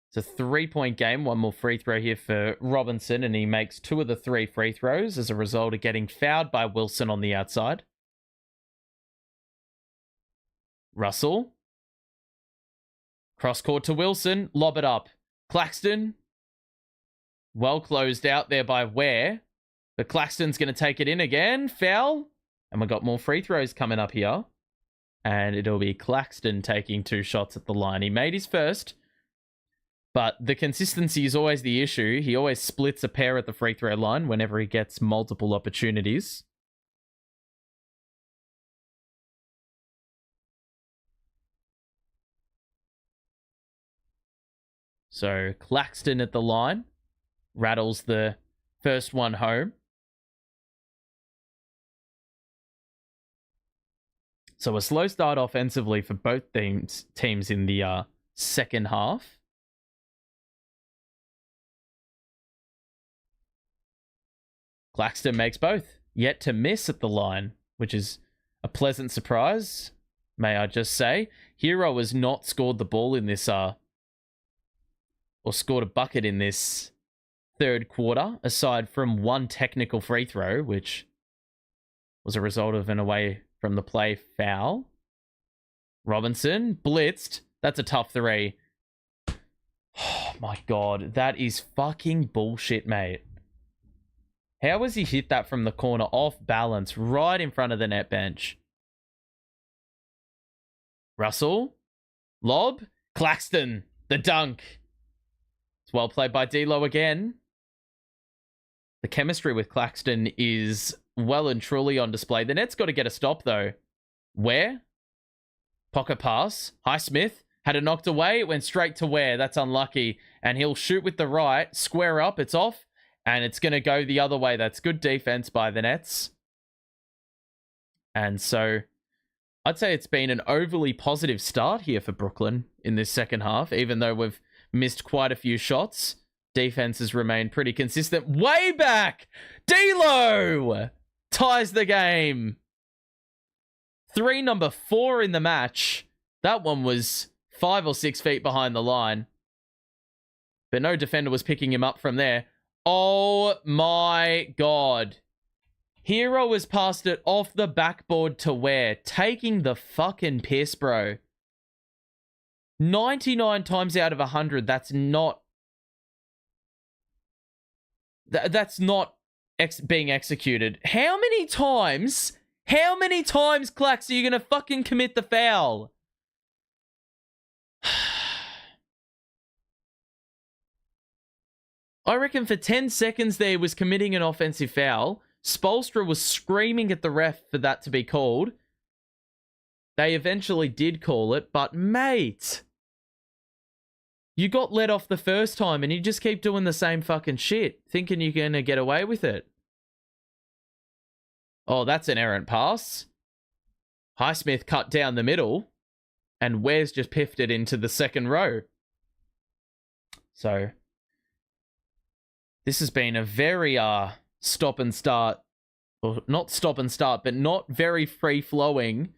It's a 3-point game. One more free throw here for Robinson, and he makes 2 of the 3 free throws as a result of getting fouled by Wilson on the outside. Russell. Cross court to Wilson. Lob it up. Claxton. Well closed out there by Ware. But Claxton's going to take it in again. Foul. And we've got more free throws coming up here. And it'll be Claxton taking 2 shots at the line. He made his first. But the consistency is always the issue. He always splits a pair at the free throw line whenever he gets multiple opportunities. So Claxton at the line rattles the first one home. So a slow start offensively for both teams in the second half. Claxton makes both, yet to miss at the line, which is a pleasant surprise, may I just say. Herro has not scored the ball in this, or scored a bucket in this third quarter, aside from one technical free throw, which was a result of an away from the play foul. Robinson, blitzed. That's a tough three. Oh my God, that is fucking bullshit, mate. How has he hit that from the corner off balance right in front of the net bench? Russell. Lob. Claxton. The dunk. It's well played by D'Lo again. The chemistry with Claxton is well and truly on display. The Nets got to get a stop though. Where? Pocket pass. Highsmith. Had it knocked away. It went straight to Ware. That's unlucky. And he'll shoot with the right. Square up. It's off. And it's going to go the other way. That's good defense by the Nets. And so I'd say it's been an overly positive start here for Brooklyn in this second half, even though we've missed quite a few shots. Defense has remained pretty consistent. Way back! D'Lo ties the game. Number 4 in the match. That one was 5 or 6 feet behind the line. But no defender was picking him up from there. Oh my God. Herro has passed it off the backboard to Ware. Taking the fucking piss, bro. 99 times out of 100, that's not... That's not being executed. How many times How many times, Clax, are you going to fucking commit the foul? I reckon for 10 seconds there he was committing an offensive foul. Spoelstra was screaming at the ref for that to be called. They eventually did call it, but mate, you got let off the first time and you just keep doing the same fucking shit, thinking you're going to get away with it. Oh, that's an errant pass. Highsmith cut down the middle, and Ware's just piffed it into the second row. So, this has been a very stop and start, or not stop and start, but not very free-flowing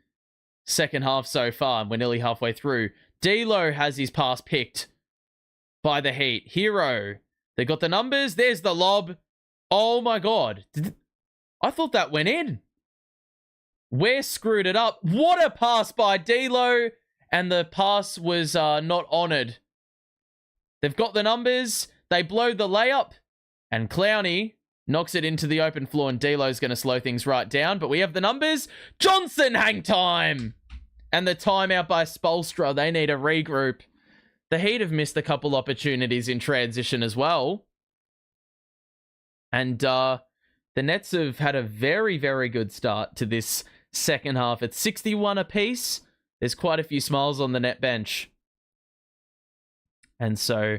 second half so far. We're nearly halfway through. D'Lo has his pass picked by the Heat. Herro, they got the numbers. There's the lob. Oh my God. I thought that went in. Ware screwed it up. What a pass by D'Lo. And the pass was not honored. They've got the numbers. They blow the layup. And Clowney knocks it into the open floor. And D'Lo's going to slow things right down. But we have the numbers. Johnson, hang time. And the timeout by Spoelstra. They need a regroup. The Heat have missed a couple opportunities in transition as well. And the Nets have had a very, very good start to this second half. It's 61 apiece. There's quite a few smiles on the net bench. And so,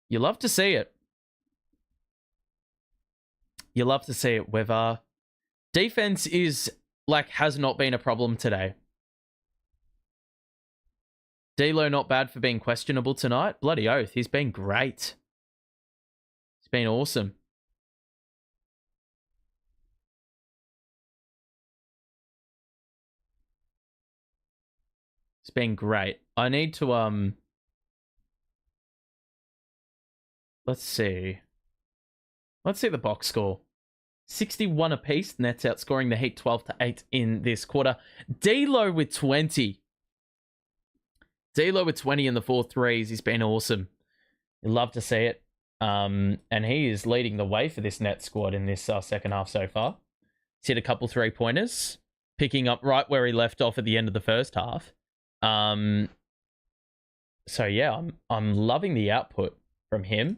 you love to see it. You love to see it. Whether defense has not been a problem today. D'Lo not bad for being questionable tonight. Bloody oath, he's been great. It's been awesome. It's been great. I need to, let's see. Let's see the box score. 61 apiece. Nets outscoring the Heat 12-8 in this quarter. D'Lo with 20. D'Lo with 20 in the 4 threes. He's been awesome. You love to see it. And he is leading the way for this Nets squad in this second half so far. He's hit a couple 3-pointers, picking up right where he left off at the end of the first half. So yeah, I'm loving the output from him,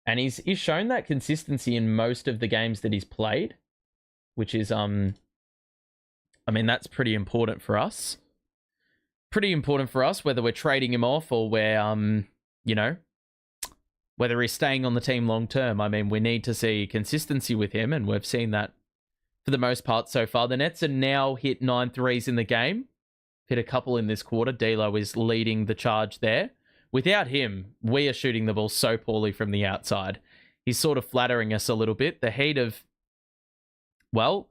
and he's shown that consistency in most of the games that he's played, which is I mean, that's pretty important for us. Pretty important for us, whether we're trading him off or we're whether he's staying on the team long term. I mean, we need to see consistency with him, and we've seen that for the most part so far. The Nets are now hit 9 threes in the game. Hit a couple in this quarter. D'Lo is leading the charge there. Without him, we are shooting the ball so poorly from the outside. He's sort of flattering us a little bit. The Heat of, well,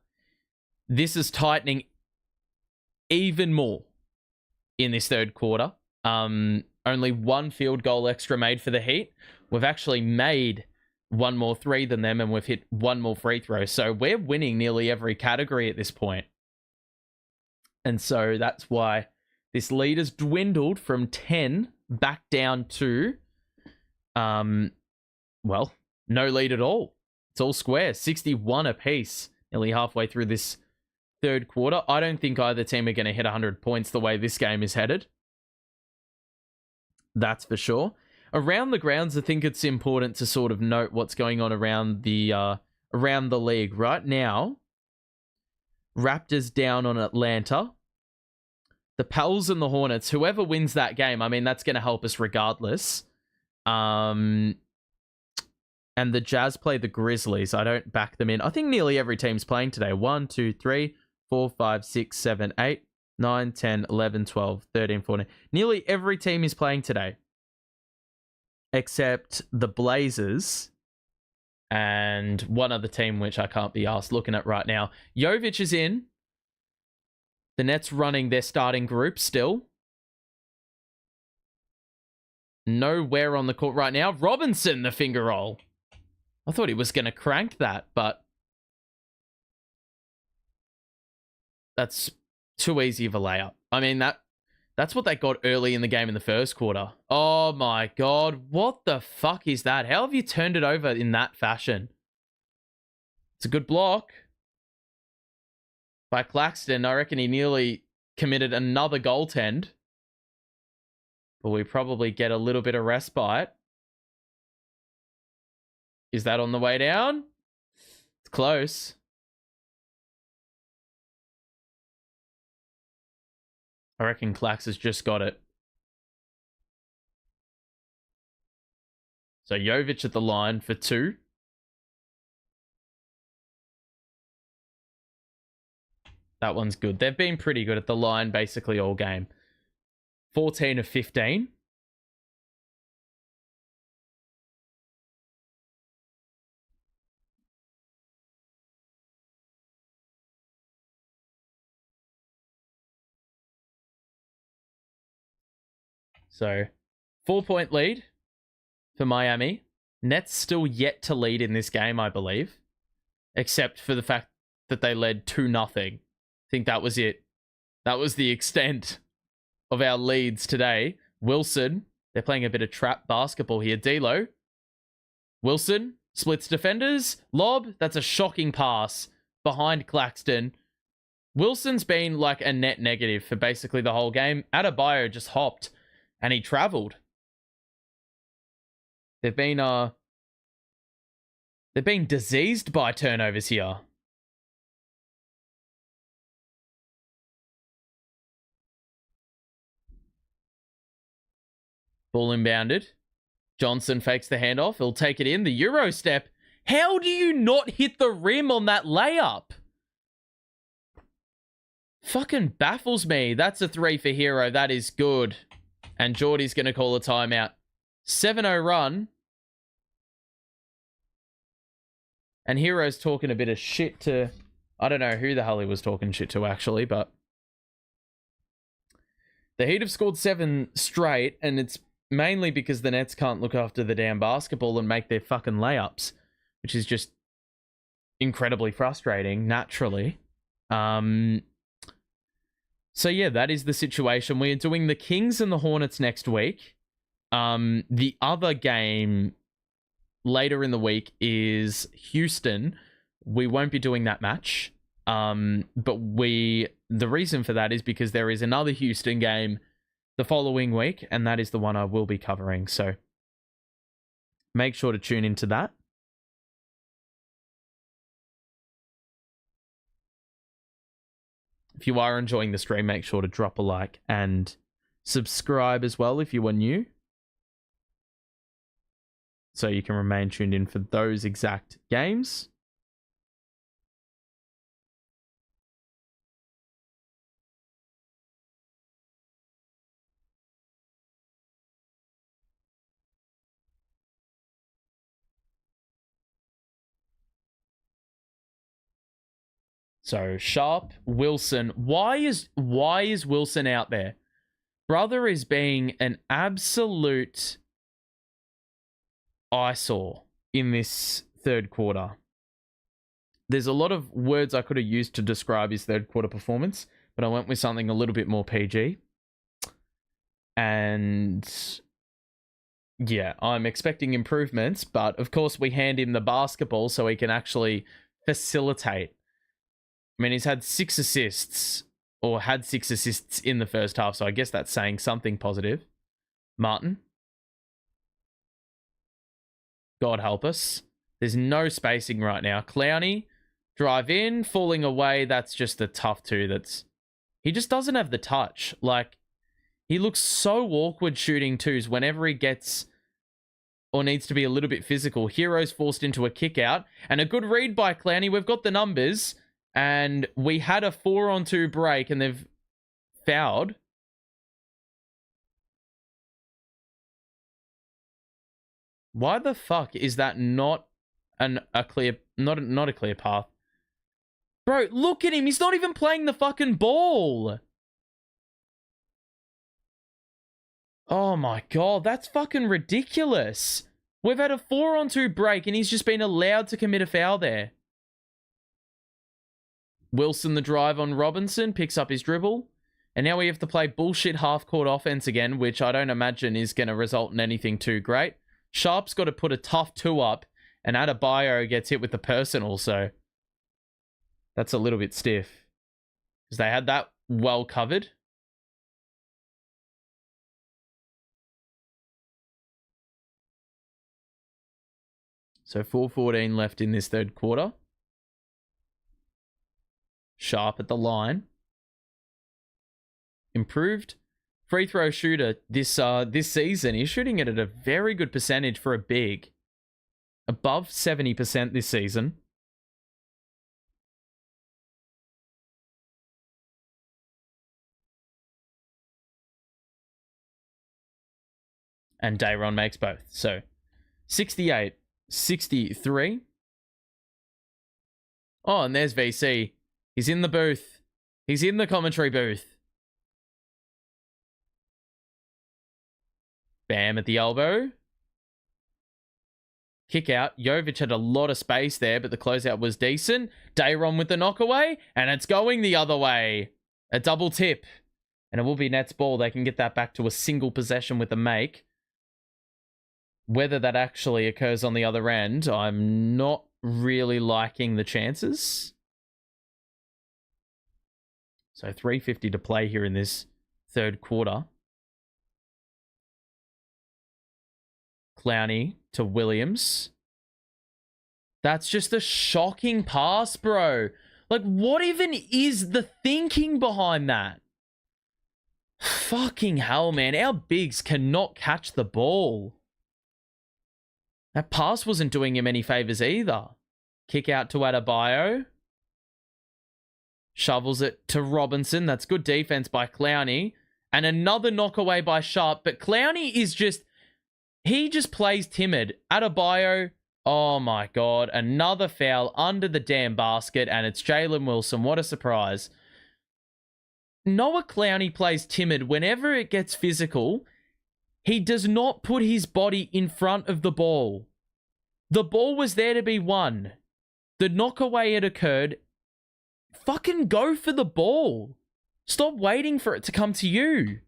this is tightening even more in this third quarter. Only 1 field goal extra made for the Heat. We've actually made 1 more 3 than them, and we've hit 1 more free throw. So we're winning nearly every category at this point. And so that's why this lead has dwindled from 10 back down to, no lead at all. It's all square. 61 apiece, nearly halfway through this third quarter. I don't think either team are going to hit 100 points the way this game is headed. That's for sure. Around the grounds, I think it's important to sort of note what's going on around the league. Right now, Raptors down on Atlanta. The Pels and the Hornets, whoever wins that game, I mean, that's going to help us regardless. And the Jazz play the Grizzlies. I don't back them in. I think nearly every team's playing today. 1, 2, 3, 4, 5, 6, 7, 8, 9, 10, 11, 12, 13, 14. Nearly every team is playing today. Except the Blazers and one other team, which I can't be asked looking at right now. Jovic is in. The Nets running their starting group still. Nowhere on the court right now. Robinson, the finger roll. I thought he was going to crank that, but that's too easy of a layup. I mean, that's what they got early in the game in the first quarter. Oh my God. What the fuck is that? How have you turned it over in that fashion? It's a good block by Claxton. I reckon he nearly committed another goaltend. But we probably get a little bit of respite. Is that on the way down? It's close. I reckon Clax has just got it. So Jovic at the line for 2. That one's good. They've been pretty good at the line basically all game. 14 of 15. So, 4-point lead for Miami. Nets still yet to lead in this game, I believe. Except for the fact that they led 2-0. I think that was it. That was the extent of our leads today. Wilson, they're playing a bit of trap basketball here. D'Lo. Wilson splits defenders. Lob, that's a shocking pass behind Claxton. Wilson's been like a net negative for basically the whole game. Adebayo just hopped. And he travelled. They've been diseased by turnovers here. Ball inbounded. Johnson fakes the handoff. He'll take it in. The Euro step. How do you not hit the rim on that layup? Fucking baffles me. That's a 3 for Herro. That is good. And Geordie's going to call a timeout. 7-0 run. And Herro's talking a bit of shit to... I don't know who the hell he was talking shit to, actually, but... The Heat have scored 7 straight, and it's mainly because the Nets can't look after the damn basketball and make their fucking layups, which is just incredibly frustrating, naturally. So yeah, that is the situation. We are doing the Kings and the Hornets next week. The other game later in the week is Houston. We won't be doing that match. But the reason for that is because there is another Houston game the following week, and that is the one I will be covering. So make sure to tune into that. If you are enjoying the stream, make sure to drop a like and subscribe as well if you are new, so you can remain tuned in for those exact games. So Sharp, Wilson. Why is Wilson out there? Brother is being an absolute eyesore in this third quarter. There's a lot of words I could have used to describe his third quarter performance, but I went with something a little bit more PG. And yeah, I'm expecting improvements, but of course we hand him the basketball so he can actually facilitate. I mean, he's had 6 assists, or had 6 assists in the first half, so I guess that's saying something positive. Martin. God help us. There's no spacing right now. Clowney, drive in, falling away. That's just a tough 2. He just doesn't have the touch. Like, he looks so awkward shooting 2s whenever he gets or needs to be a little bit physical. Herro's forced into a kick out, and a good read by Clowney. We've got the numbers. And we had a 4-on-2 break, and they've fouled. Why the fuck is that not a clear path? Bro, look at him. He's not even playing the fucking ball. Oh my god, that's fucking ridiculous. We've had a 4-on-2 break, and he's just been allowed to commit a foul there. Wilson the drive on Robinson, picks up his dribble. And now we have to play bullshit half-court offense again, which I don't imagine is going to result in anything too great. Sharp's got to put a tough 2 up, and Adebayo gets hit with the personal, so That's a little bit stiff. Because they had that well covered. So 4:14 left in this third quarter. Sharp at the line. Improved free throw shooter this season. He's shooting it at a very good percentage for a big. Above 70% this season. And Dayron makes both. So 68-63. Oh, and there's VC. He's in the booth. He's in the commentary booth. Bam at the elbow. Kick out. Jovic had a lot of space there, but the closeout was decent. Dayron with the knockaway, and it's going the other way. A double tip. And it will be Nets ball. They can get that back to a single possession with a make. Whether that actually occurs on the other end, I'm not really liking the chances. So 3:50 to play here in this third quarter. Clowney to Williams. That's just a shocking pass, bro. Like, what even is the thinking behind that? Fucking hell, man. Our bigs cannot catch the ball. That pass wasn't doing him any favors either. Kick out to Adebayo. Shovels it to Robinson. That's good defense by Clowney. And another knockaway by Sharp. But Clowney is just... He just plays timid. Adebayo. Oh my God. Another foul under the damn basket. And it's Jalen Wilson. What a surprise. Noah Clowney plays timid. Whenever it gets physical, he does not put his body in front of the ball. The ball was there to be won. The knockaway had occurred. Fucking go for the ball. Stop waiting for it to come to you.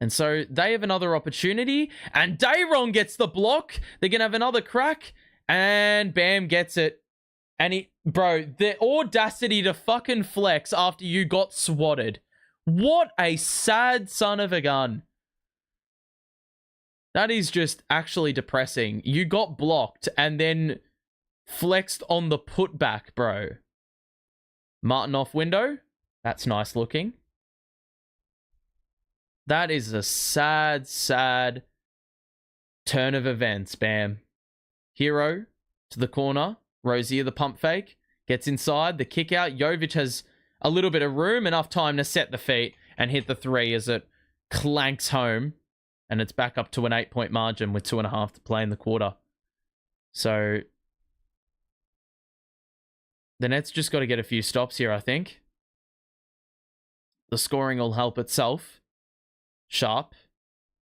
And so they have another opportunity. And Dayron gets the block. They're going to have another crack. And Bam gets it. And bro, the audacity to fucking flex after you got swatted. What a sad son of a gun. That is just actually depressing. You got blocked and then flexed on the putback, bro. Martin off window. That's nice looking. That is a sad, sad turn of events, Bam. Herro to the corner. Rozier, the pump fake. Gets inside. The kick out. Jovic has a little bit of room. Enough time to set the feet and hit the three as it clanks home. And it's back up to an 8-point margin with 2.5 to play in the quarter. So the Nets just got to get a few stops here, I think. The scoring will help itself. Sharp.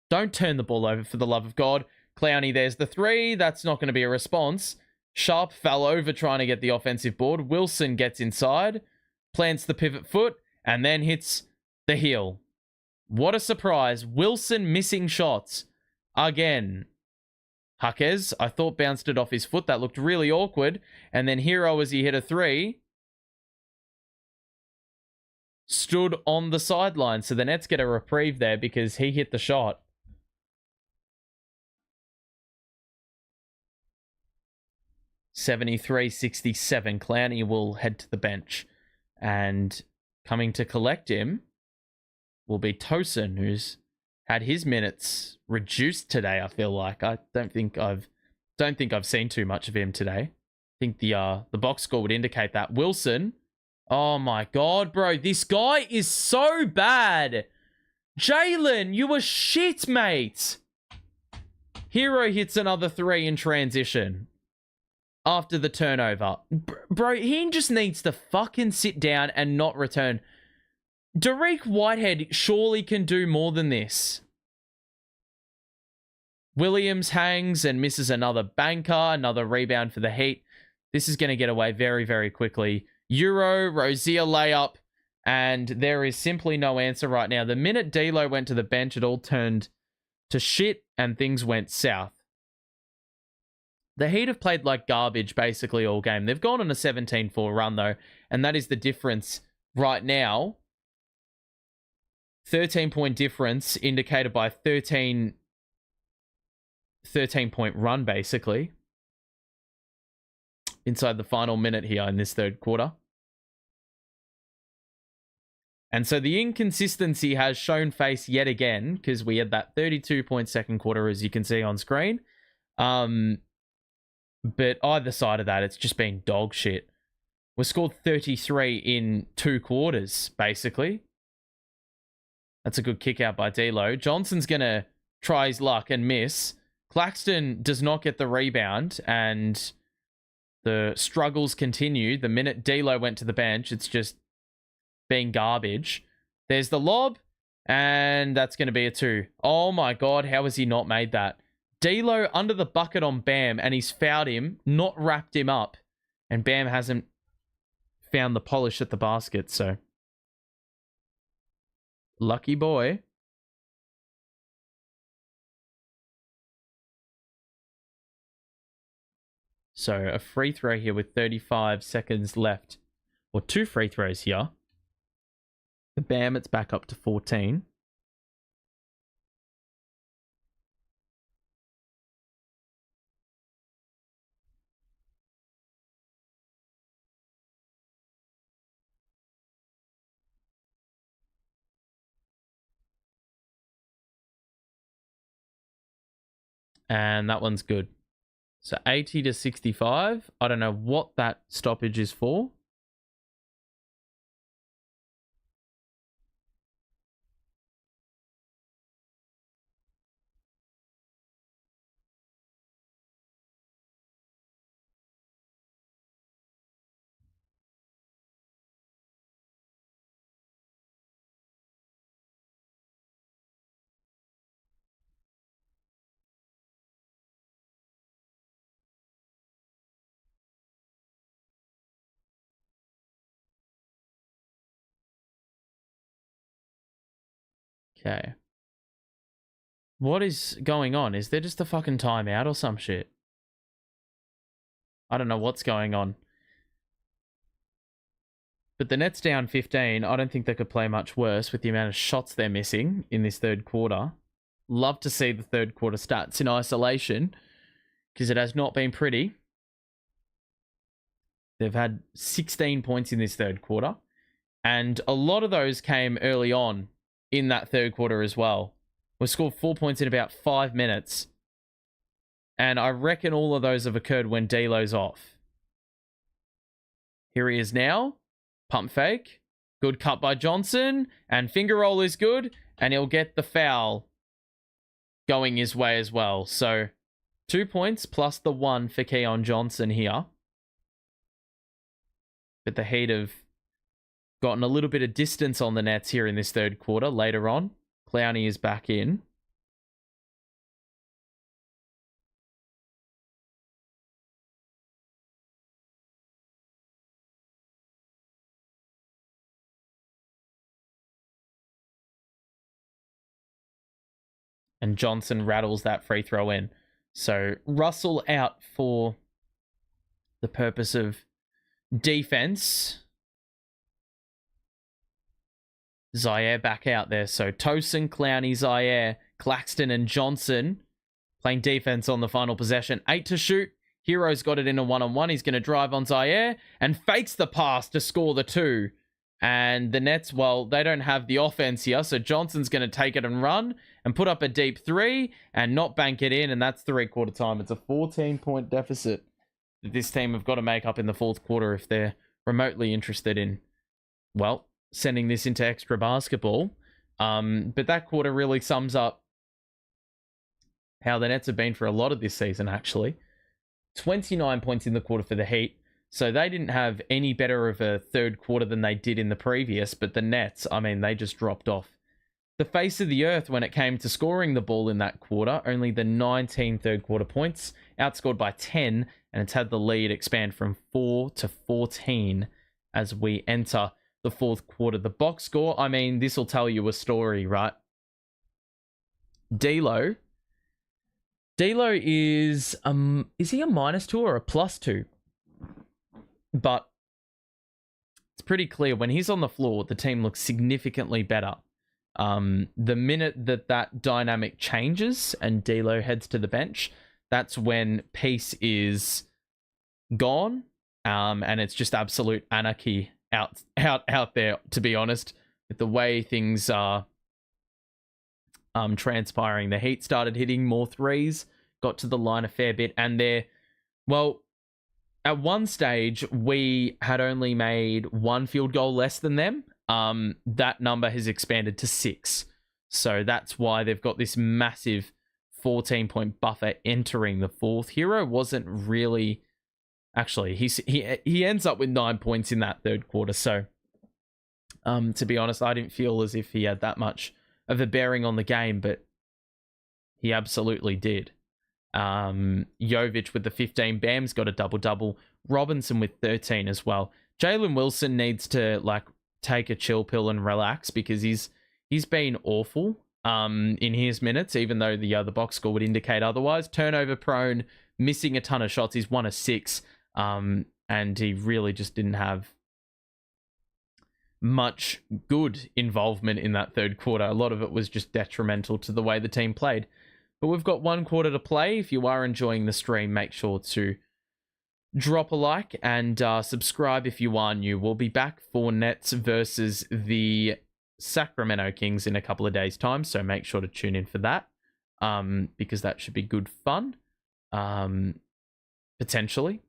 Don't turn the ball over for the love of God. Clowney, there's the three. That's not going to be a response. Sharp fell over trying to get the offensive board. Wilson gets inside, plants the pivot foot, and then hits the heel. What a surprise. Wilson missing shots again. Jaquez, I thought, bounced it off his foot. That looked really awkward. And then Herro, as he hit a three, stood on the sideline. So the Nets get a reprieve there because he hit the shot. $73-67. Clowney will head to the bench. And coming to collect him will be Tosin, who's had his minutes reduced today, I feel like. I don't think I've seen too much of him today. I think the box score would indicate that. Wilson. Oh my God, bro. This guy is so bad. Jalen, you were shit, mate. Herro hits another three in transition after the turnover. Bro, he just needs to fucking sit down and not return. Derek Whitehead surely can do more than this. Williams hangs and misses another banker, another rebound for the Heat. This is going to get away very, very quickly. Euro, Rozier layup, and there is simply no answer right now. The minute D'Lo went to the bench, it all turned to shit and things went south. The Heat have played like garbage basically all game. They've gone on a 17-4 run though, and that is the difference right now. 13-point difference indicated by 13-point run basically inside the final minute here in this third quarter. And so the inconsistency has shown face yet again, because we had that 32-point second quarter, as you can see on screen. But either side of that, it's just been dog shit. We scored 33 in 2 quarters, basically. That's a good kick out by D'Lo. Johnson's going to try his luck and miss. Claxton does not get the rebound, and the struggles continue. The minute D'Lo went to the bench, it's just being garbage. There's the lob, and that's going to be a 2. Oh my God, how has he not made that? D'Lo under the bucket on Bam, and he's fouled him, not wrapped him up, and Bam hasn't found the polish at the basket, so lucky boy. So a free throw here with 35 seconds left, or 2 free throws here. For Bam, it's back up to 14. And that one's good. So 80 to 65. I don't know what that stoppage is for. Okay. What is going on? Is there just a fucking timeout or some shit? I don't know what's going on. But the Nets down 15. I don't think they could play much worse with the amount of shots they're missing in this third quarter. Love to see the third quarter stats in isolation, because it has not been pretty. They've had 16 points in this third quarter, and a lot of those came early on in that third quarter as well. We scored 4 points in about 5 minutes, and I reckon all of those have occurred when D'Lo's off. Here he is now. Pump fake. Good cut by Johnson, and finger roll is good, and he'll get the foul going his way as well. So 2 points plus the 1 for Keon Johnson here. But the Heat have gotten a little bit of distance on the Nets here in this third quarter. Later on, Clowney is back in. And Johnson rattles that free throw in. So Russell out for the purpose of defense. Zaire back out there. So Tosin, Clowney, Zaire, Claxton, and Johnson playing defense on the final possession. 8 to shoot. Herro's got it in a one-on-one. He's going to drive on Zaire and fakes the pass to score the 2. And the Nets, well, they don't have the offense here, so Johnson's going to take it and run and put up a deep 3 and not bank it in, and that's three-quarter time. It's a 14-point deficit that this team have got to make up in the fourth quarter if they're remotely interested in, well, sending this into extra basketball. But that quarter really sums up how the Nets have been for a lot of this season, actually. 29 points in the quarter for the Heat. So they didn't have any better of a third quarter than they did in the previous, but the Nets, I mean, they just dropped off the face of the earth when it came to scoring the ball in that quarter. Only the 19 third quarter points, outscored by 10, and it's had the lead expand from 4 to 14 as we enter the fourth quarter. The box score, I mean, this will tell you a story, right? D'Lo D'Lo is he a -2 or a +2? But it's pretty clear when he's on the floor, the team looks significantly better. The minute that dynamic changes and D'Lo heads to the bench, that's when peace is gone, and it's just absolute anarchy out there. To be honest, with the way things are transpiring, the Heat started hitting more threes, got to the line a fair bit, and at one stage, we had only made one field goal less than them. That number has expanded to 6. So that's why they've got this massive 14-point buffer entering the fourth. Herro wasn't really... Actually, he ends up with 9 points in that third quarter. So, to be honest, I didn't feel as if he had that much of a bearing on the game, but he absolutely did. Jovic with the 15. Bam's got a double-double. Robinson with 13 as well. Jalen Wilson needs to take a chill pill and relax because he's been awful in his minutes, even though the other box score would indicate otherwise. Turnover prone, missing a ton of shots. He's 1 of 6, and he really just didn't have much good involvement in that third quarter. A lot of it was just detrimental to the way the team played. But we've got 1 quarter to play. If you are enjoying the stream, make sure to drop a like and subscribe if you are new. We'll be back for Nets versus the Sacramento Kings in a couple of days' time, so make sure to tune in for that, because that should be good fun, potentially.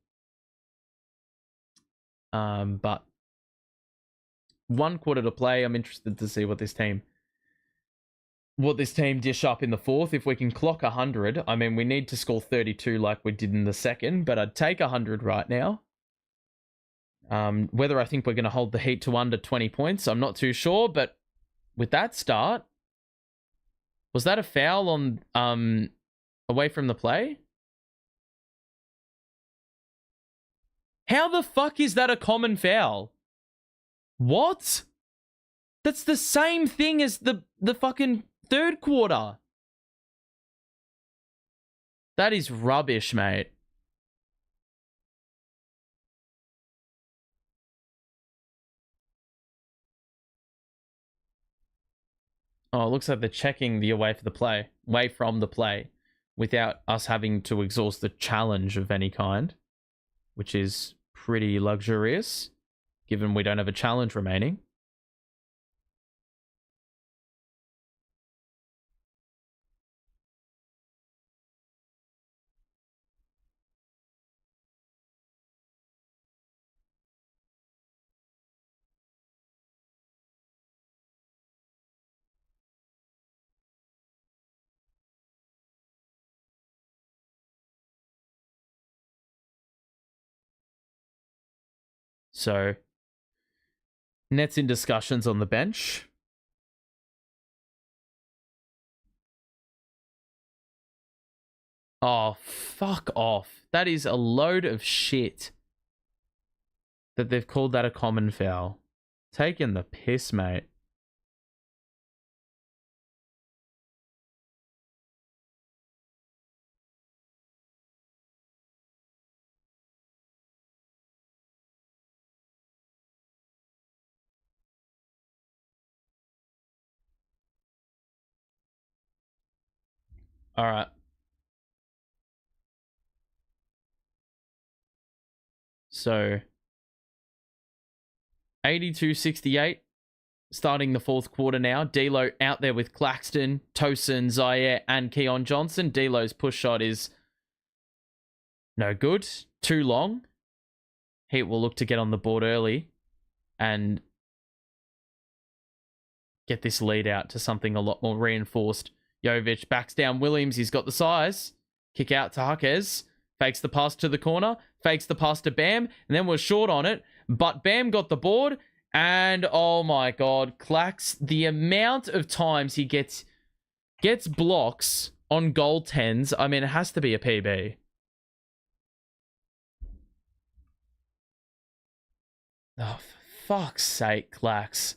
But 1 quarter to play. I'm interested to see what this team dish up in the fourth. If we can clock 100, I mean, we need to score 32 like we did in the second, but I'd take 100 right now. Whether I think we're going to hold the Heat to under 20 points, I'm not too sure, but with that start, was that a foul on away from the play? How the fuck is that a common foul? What? That's the same thing as the fucking third quarter. That is rubbish, mate. Oh, it looks like they're checking the away from the play, without us having to exhaust the challenge of any kind, which is pretty luxurious, given we don't have a challenge remaining. So, Nets in discussions on the bench. Oh, fuck off. That is a load of shit that they've called that a common foul. Taking the piss, mate. All right. So, 82-68, starting the fourth quarter now. D'Lo out there with Claxton, Tosin, Zaire, and Keon Johnson. D'Lo's push shot is no good. Too long. Heat will look to get on the board early and get this lead out to something a lot more reinforced. Jovic backs down Williams. He's got the size. Kick out to Jaquez. Fakes the pass to the corner. Fakes the pass to Bam. And then was short on it. But Bam got the board. And oh my God, Clax, the amount of times he gets blocks on goaltends, I mean, it has to be a PB. Oh, for fuck's sake, Clax.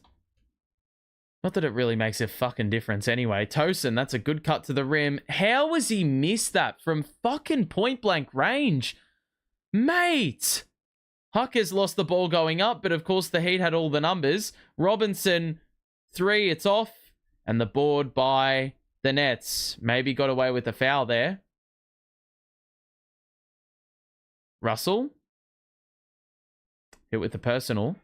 Not that it really makes a fucking difference anyway. Tosin, that's a good cut to the rim. How has he missed that from fucking point blank range? Mate! Huck has lost the ball going up, but of course the Heat had all the numbers. Robinson, 3, it's off. And the board by the Nets. Maybe got away with a foul there. Russell. Hit with the personal.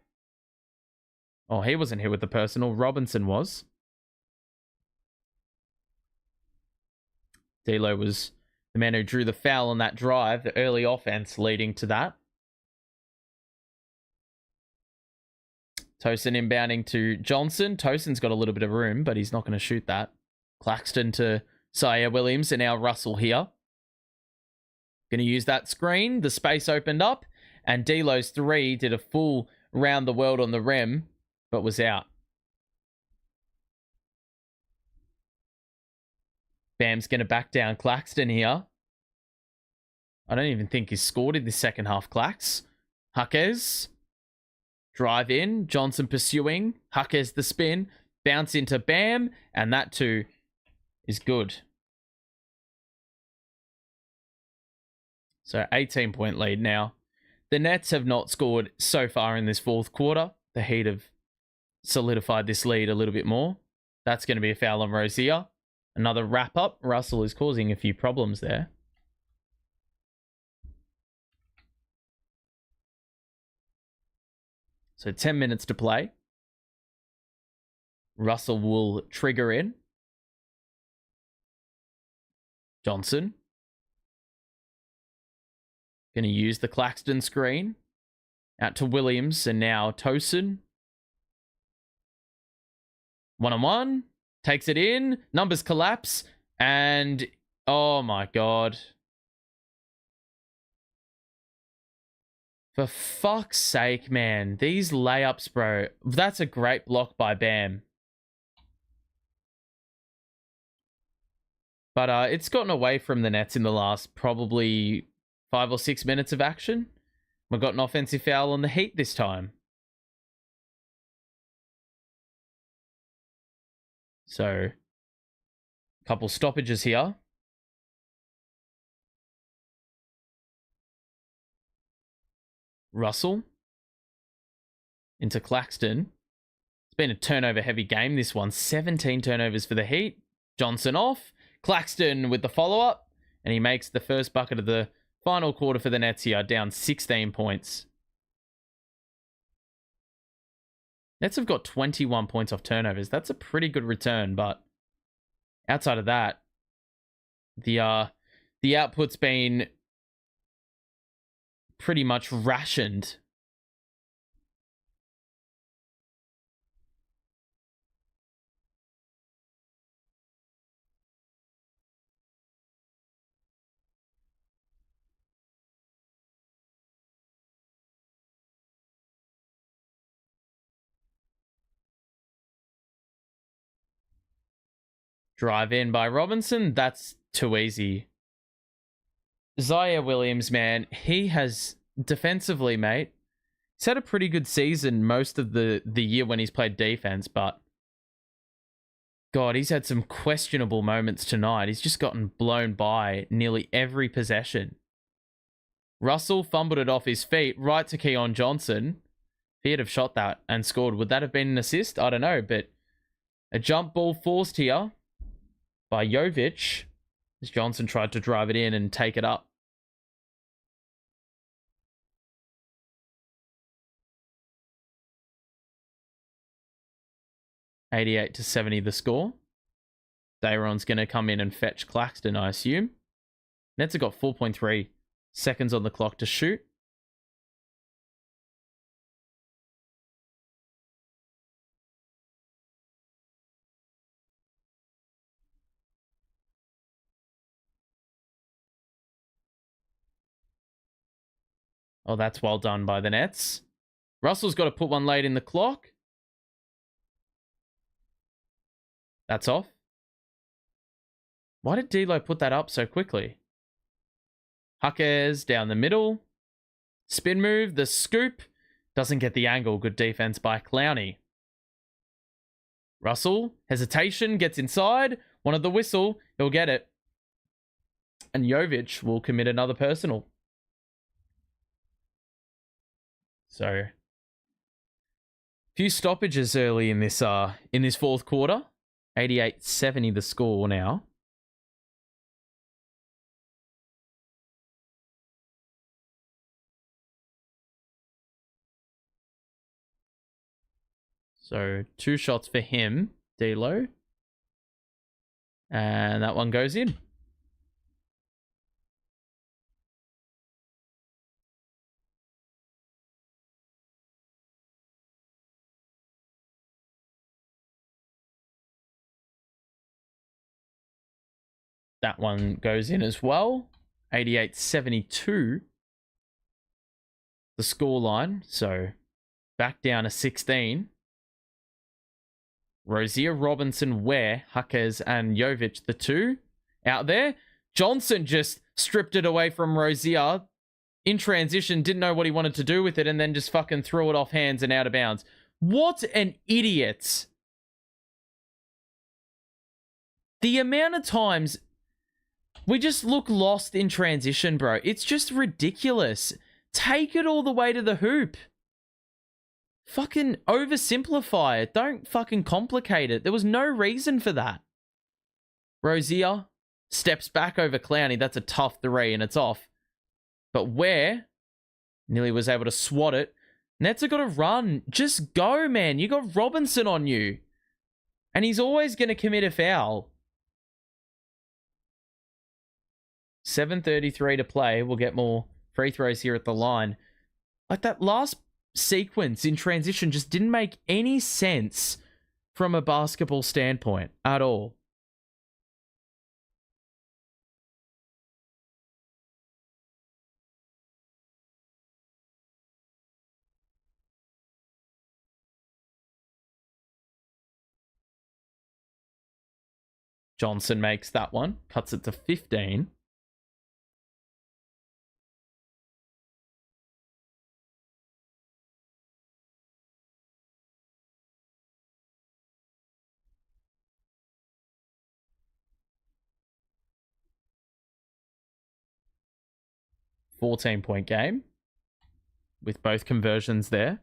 Oh, he wasn't hit with the personal. Robinson was. D'Lo was the man who drew the foul on that drive, the early offense leading to that. Tosin inbounding to Johnson. Tosin's got a little bit of room, but he's not going to shoot that. Claxton to Zaire Williams, and now Russell here. Going to use that screen. The space opened up, and D'Lo's 3 did a full round the world on the rim, but was out. Bam's going to back down Claxton here. I don't even think he's scored in the second half, Clax. Jaquez. Drive in. Johnson pursuing. Jaquez the spin. Bounce into Bam. And that too is good. So 18-point lead now. The Nets have not scored so far in this fourth quarter. The Heat have solidified this lead a little bit more. That's going to be a foul on Rozier. Another wrap up. Russell is causing a few problems there. So 10 minutes to play. Russell will trigger in. Johnson. Going to use the Claxton screen. Out to Williams, and now Tosin. 1-on-1. Takes it in. Numbers collapse. And, oh my God. For fuck's sake, man. These layups, bro. That's a great block by Bam. But it's gotten away from the Nets in the last probably 5 or 6 minutes of action. We got an offensive foul on the Heat this time. So, a couple stoppages here. Russell into Claxton. It's been a turnover-heavy game, this one. 17 turnovers for the Heat. Johnson off. Claxton with the follow-up. And he makes the first bucket of the final quarter for the Nets here, down 16 points. Nets have got 21 points off turnovers. That's a pretty good return, but outside of that, the output's been pretty much rationed. Drive in by Robinson. That's too easy. Zaire Williams, man, he has defensively, mate. He's had a pretty good season most of the year when he's played defense, but God, he's had some questionable moments tonight. He's just gotten blown by nearly every possession. Russell fumbled it off his feet right to Keon Johnson. If he had have shot that and scored, would that have been an assist? I don't know, but a jump ball forced here by Jovic, as Johnson tried to drive it in and take it up. $88-70 the score. Dayron's going to come in and fetch Claxton, I assume. Nets have got 4.3 seconds on the clock to shoot. Oh, that's well done by the Nets. Russell's got to put one late in the clock. That's off. Why did D'Lo put that up so quickly? Jaquez down the middle. Spin move, the scoop. Doesn't get the angle. Good defense by Clowney. Russell, hesitation, gets inside. Wanted the whistle. He'll get it. And Jovic will commit another personal. So, few stoppages early in this fourth quarter. 88-70 the score now. So 2 shots for him, D'Lo. And that one goes in. That one goes in as well. 88-72. The scoreline. So back down to 16. Rozier, Robinson, Ware, Huckers, and Jovic, the 2 out there. Johnson just stripped it away from Rozier in transition, didn't know what he wanted to do with it, and then just fucking threw it off hands and out of bounds. What an idiot. The amount of times we just look lost in transition, bro. It's just ridiculous. Take it all the way to the hoop. Fucking oversimplify it. Don't fucking complicate it. There was no reason for that. Rozier steps back over Clowney. That's a tough 3 and it's off. But Ware nearly was able to swat it. Nets have got to run. Just go, man. You got Robinson on you. And he's always going to commit a foul. 7:33 to play. We'll get more free throws here at the line. Like that last sequence in transition just didn't make any sense from a basketball standpoint at all. Johnson makes that one, cuts it to 15. $14-point game with both conversions there.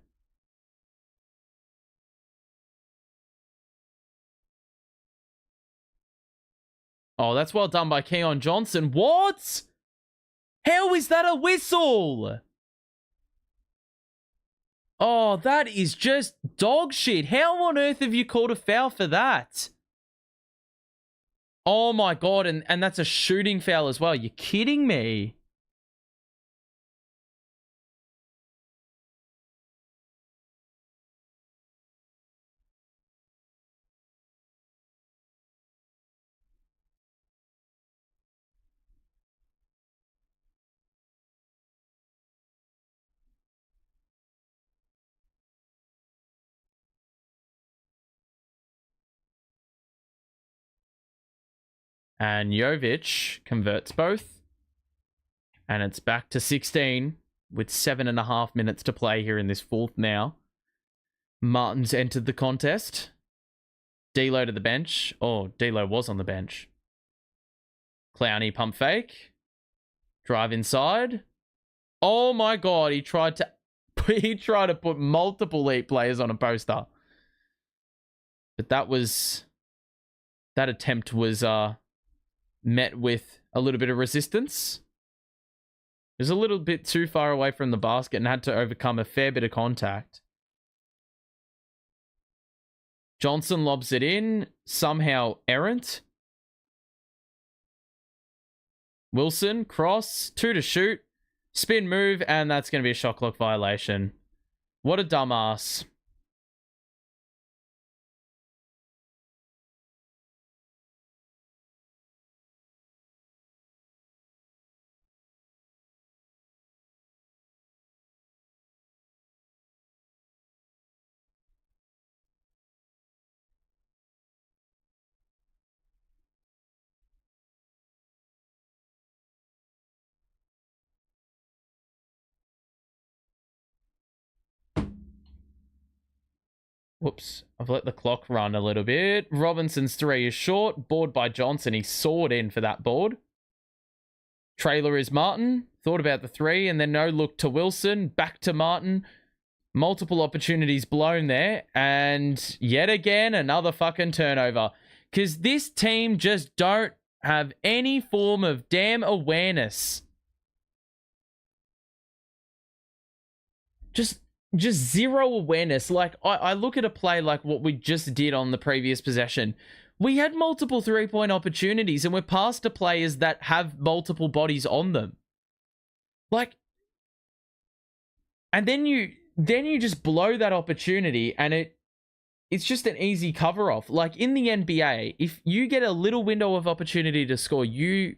Oh, that's well done by Keon Johnson. What? How is that a whistle? Oh, that is just dog shit. How on earth have you called a foul for that? Oh my God, and that's a shooting foul as well. You're kidding me. And Jovic converts both. And it's back to 16 with 7.5 minutes to play here in this fourth now. Martin's entered the contest. D'Lo to the bench. Oh, D'Lo was on the bench. Clowney pump fake. Drive inside. Oh my God, he tried to put multiple elite players on a poster. But that attempt was met with a little bit of resistance. It was a little bit too far away from the basket and had to overcome a fair bit of contact. Johnson lobs it in, somehow errant. Wilson, cross, 2 to shoot, spin move, and that's going to be a shot clock violation. What a dumbass. Whoops. I've let the clock run a little bit. Robinson's 3 is short. Board by Johnson. He soared in for that board. Trailer is Martin. Thought about the 3 and then no look to Wilson. Back to Martin. Multiple opportunities blown there. And yet again, another fucking turnover. Because this team just don't have any form of damn awareness. Just zero awareness. Like, I look at a play like what we just did on the previous possession. We had multiple 3-point opportunities and we're past to players that have multiple bodies on them. Like, and then you just blow that opportunity and it's just an easy cover off. Like in the NBA, if you get a little window of opportunity to score, you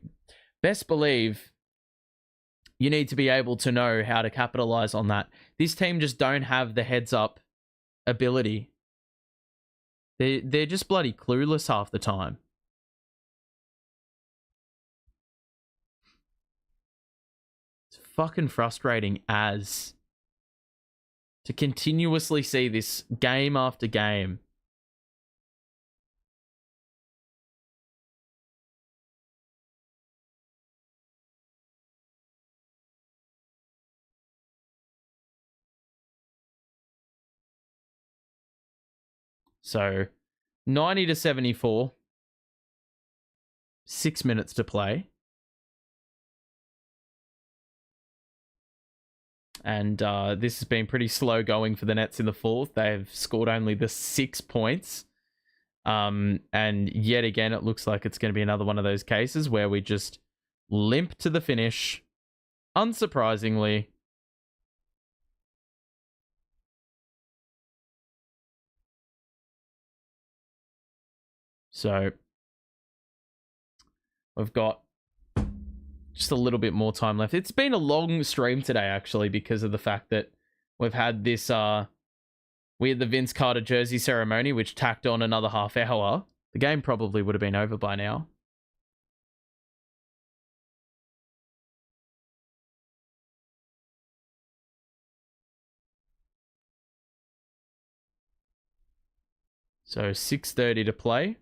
best believe you need to be able to know how to capitalize on that. This team just don't have the heads up ability. They're just bloody clueless half the time. It's fucking frustrating as to continuously see this game after game. So 90 to 74. 6 minutes to play. And this has been pretty slow going for the Nets in the fourth. They've scored only the 6 points. And yet again, it looks like it's going to be another one of those cases where we just limp to the finish. Unsurprisingly. So we've got just a little bit more time left. It's been a long stream today, actually, because of the fact that we've had this, we had the Vince Carter jersey ceremony, which tacked on another half hour. The game probably would have been over by now. So 6:30 to play.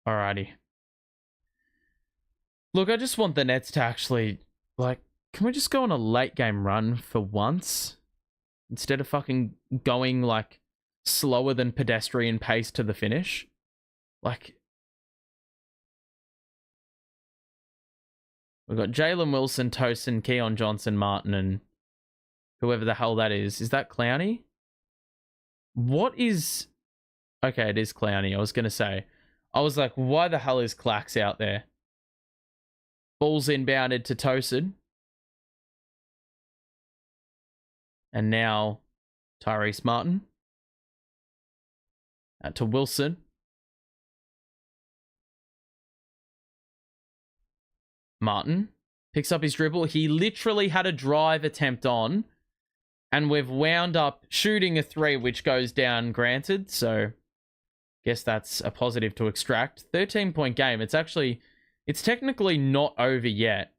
Alrighty. Look, I just want the Nets to actually, like, can we just go on a late game run for once? Instead of fucking going, like, slower than pedestrian pace to the finish? Like, we've got Jalen Wilson, Tosin, Keon Johnson, Martin, and whoever the hell that is. Is that Clowney? What is... Okay, it is Clowney. I was going to say. I was like, why the hell is Clax out there? Ball's inbounded to Tosin. And now Tyrese Martin. To Wilson. Martin picks up his dribble. He literally had a drive attempt on. And we've wound up shooting a 3, which goes down, granted. So, guess that's a positive to extract. 13-point game. It's technically not over yet.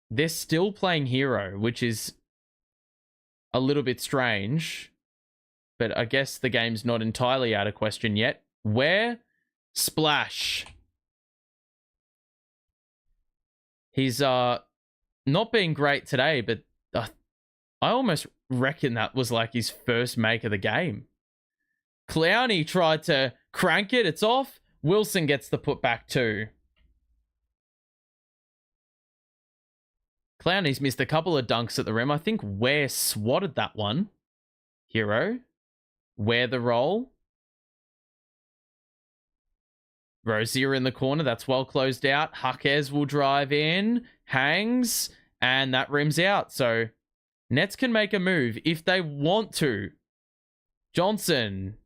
They're still playing Herro, which is a little bit strange. But I guess the game's not entirely out of question yet. Where? Splash. He's not been great today, but I almost reckon that was like his first make of the game. Clowney tried to crank it. It's off. Wilson gets the putback too. Clowney's missed a couple of dunks at the rim. I think Ware swatted that one. Herro. Ware the roll. Rozier in the corner. That's well closed out. Jaquez will drive in. Hangs. And that rims out. So Nets can make a move if they want to. Johnson.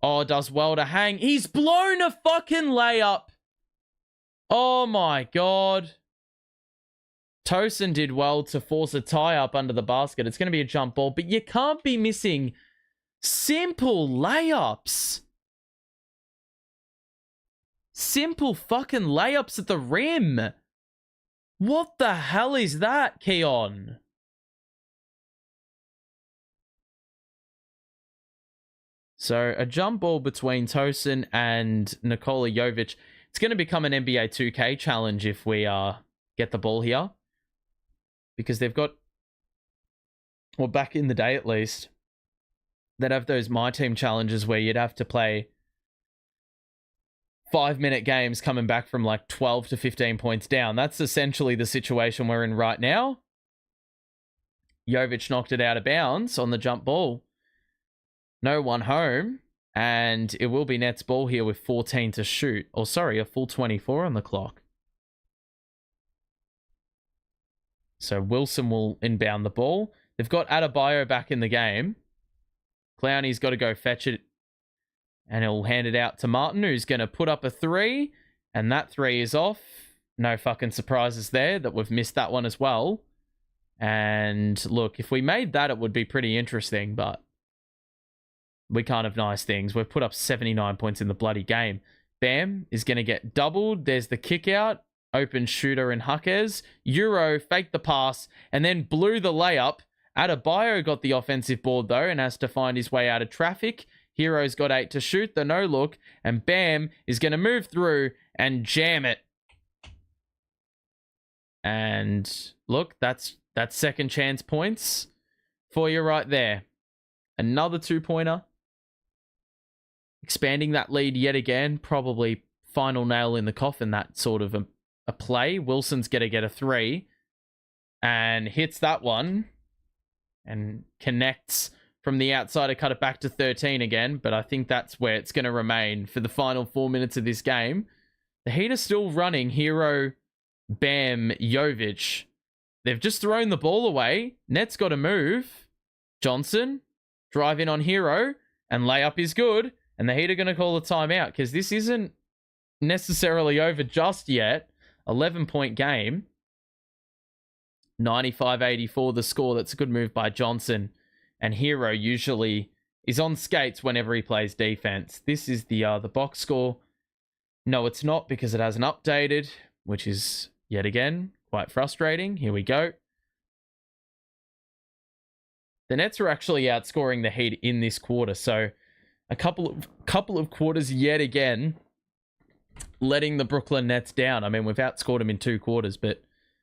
Oh, does well to hang. He's blown a fucking layup. Oh my God. Tosin did well to force a tie up under the basket. It's going to be a jump ball, but you can't be missing simple layups. Simple fucking layups at the rim. What the hell is that, Keon? So a jump ball between Tosin and Nikola Jovic. It's going to become an NBA 2K challenge if we get the ball here. Because they've got, well, back in the day at least, they'd have those My Team challenges where you'd have to play 5-minute games coming back from like 12 to 15 points down. That's essentially the situation we're in right now. Jovic knocked it out of bounds on the jump ball. No one home. And it will be Nets ball here with 14 to shoot. Or sorry, a full 24 on the clock. So Wilson will inbound the ball. They've got Adebayo back in the game. Clowney's got to go fetch it. And he'll hand it out to Martin, who's going to put up a 3. And that 3 is off. No fucking surprises there that we've missed that one as well. And look, if we made that, it would be pretty interesting. But we can't have nice things. We've put up 79 points in the bloody game. Bam is going to get doubled. There's the kick out. Open shooter in Huckers. Euro faked the pass and then blew the layup. Adebayo got the offensive board though and has to find his way out of traffic. Hero's got 8 to shoot, the no look, and Bam is going to move through and jam it. And look, that's second chance points for you right there. Another 2-pointer. Expanding that lead yet again. Probably final nail in the coffin, that sort of a play. Wilson's going to get a 3 and hits that one and connects from the outside to cut it back to 13 again. But I think that's where it's going to remain for the final 4 minutes of this game. The Heat are still running Herro, Bam, Jovic. They've just thrown the ball away. Nets got to move. Johnson, drive in on Herro, and layup is good. And the Heat are going to call a timeout because this isn't necessarily over just yet. 11-point game. 95-84 the score. That's a good move by Johnson. And Herro usually is on skates whenever he plays defense. This is the box score. No, it's not because it hasn't updated, which is, yet again, quite frustrating. Here we go. The Nets are actually outscoring the Heat in this quarter. So a couple of quarters yet again letting the Brooklyn Nets down. I mean, we've outscored them in 2 quarters, but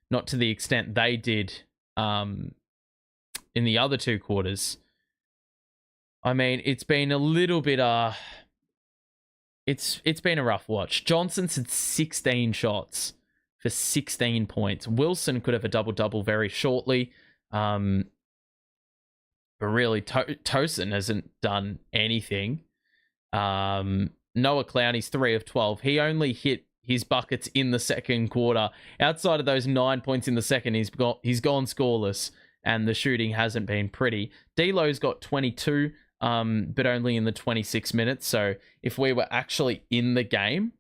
not to the extent they did in the other 2 quarters. I mean, it's been a little bit it's been a rough watch. Johnson's had 16 shots for 16 points. Wilson could have a double-double very shortly. But really, Tosin hasn't done anything. Noah Clowney's 3 of 12. He only hit his buckets in the second quarter. Outside of those 9 points in the second, he's gone scoreless, and the shooting hasn't been pretty. D'Lo's got 22, but only in the 26 minutes. So if we were actually in the game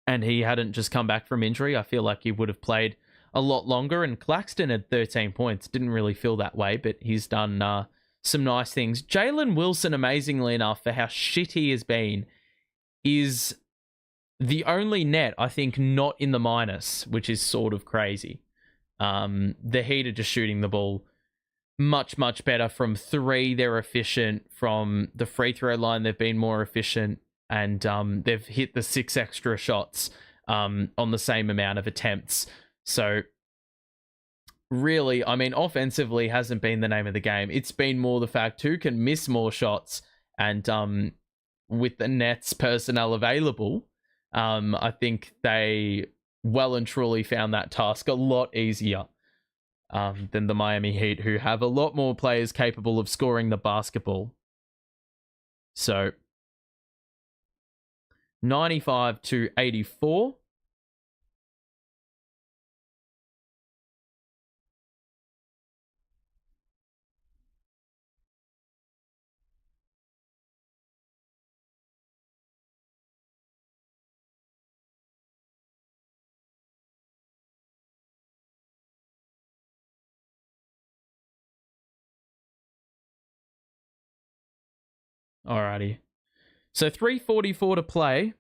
and he hadn't just come back from injury, I feel like he would have played a lot longer. And Claxton had 13 points. Didn't really feel that way, but he's done some nice things. Jalen Wilson, amazingly enough, for how shit he has been, is the only net, I think, not in the minus, which is sort of crazy. The Heat are just shooting the ball much, much better. From 3, they're efficient. From the free throw line, they've been more efficient. And they've hit the 6 extra shots on the same amount of attempts. So really, I mean, offensively hasn't been the name of the game. It's been more the fact who can miss more shots. And with the Nets personnel available, I think they well and truly found that task a lot easier than the Miami Heat, who have a lot more players capable of scoring the basketball. So 95-84. Alrighty. So 3:44 to play.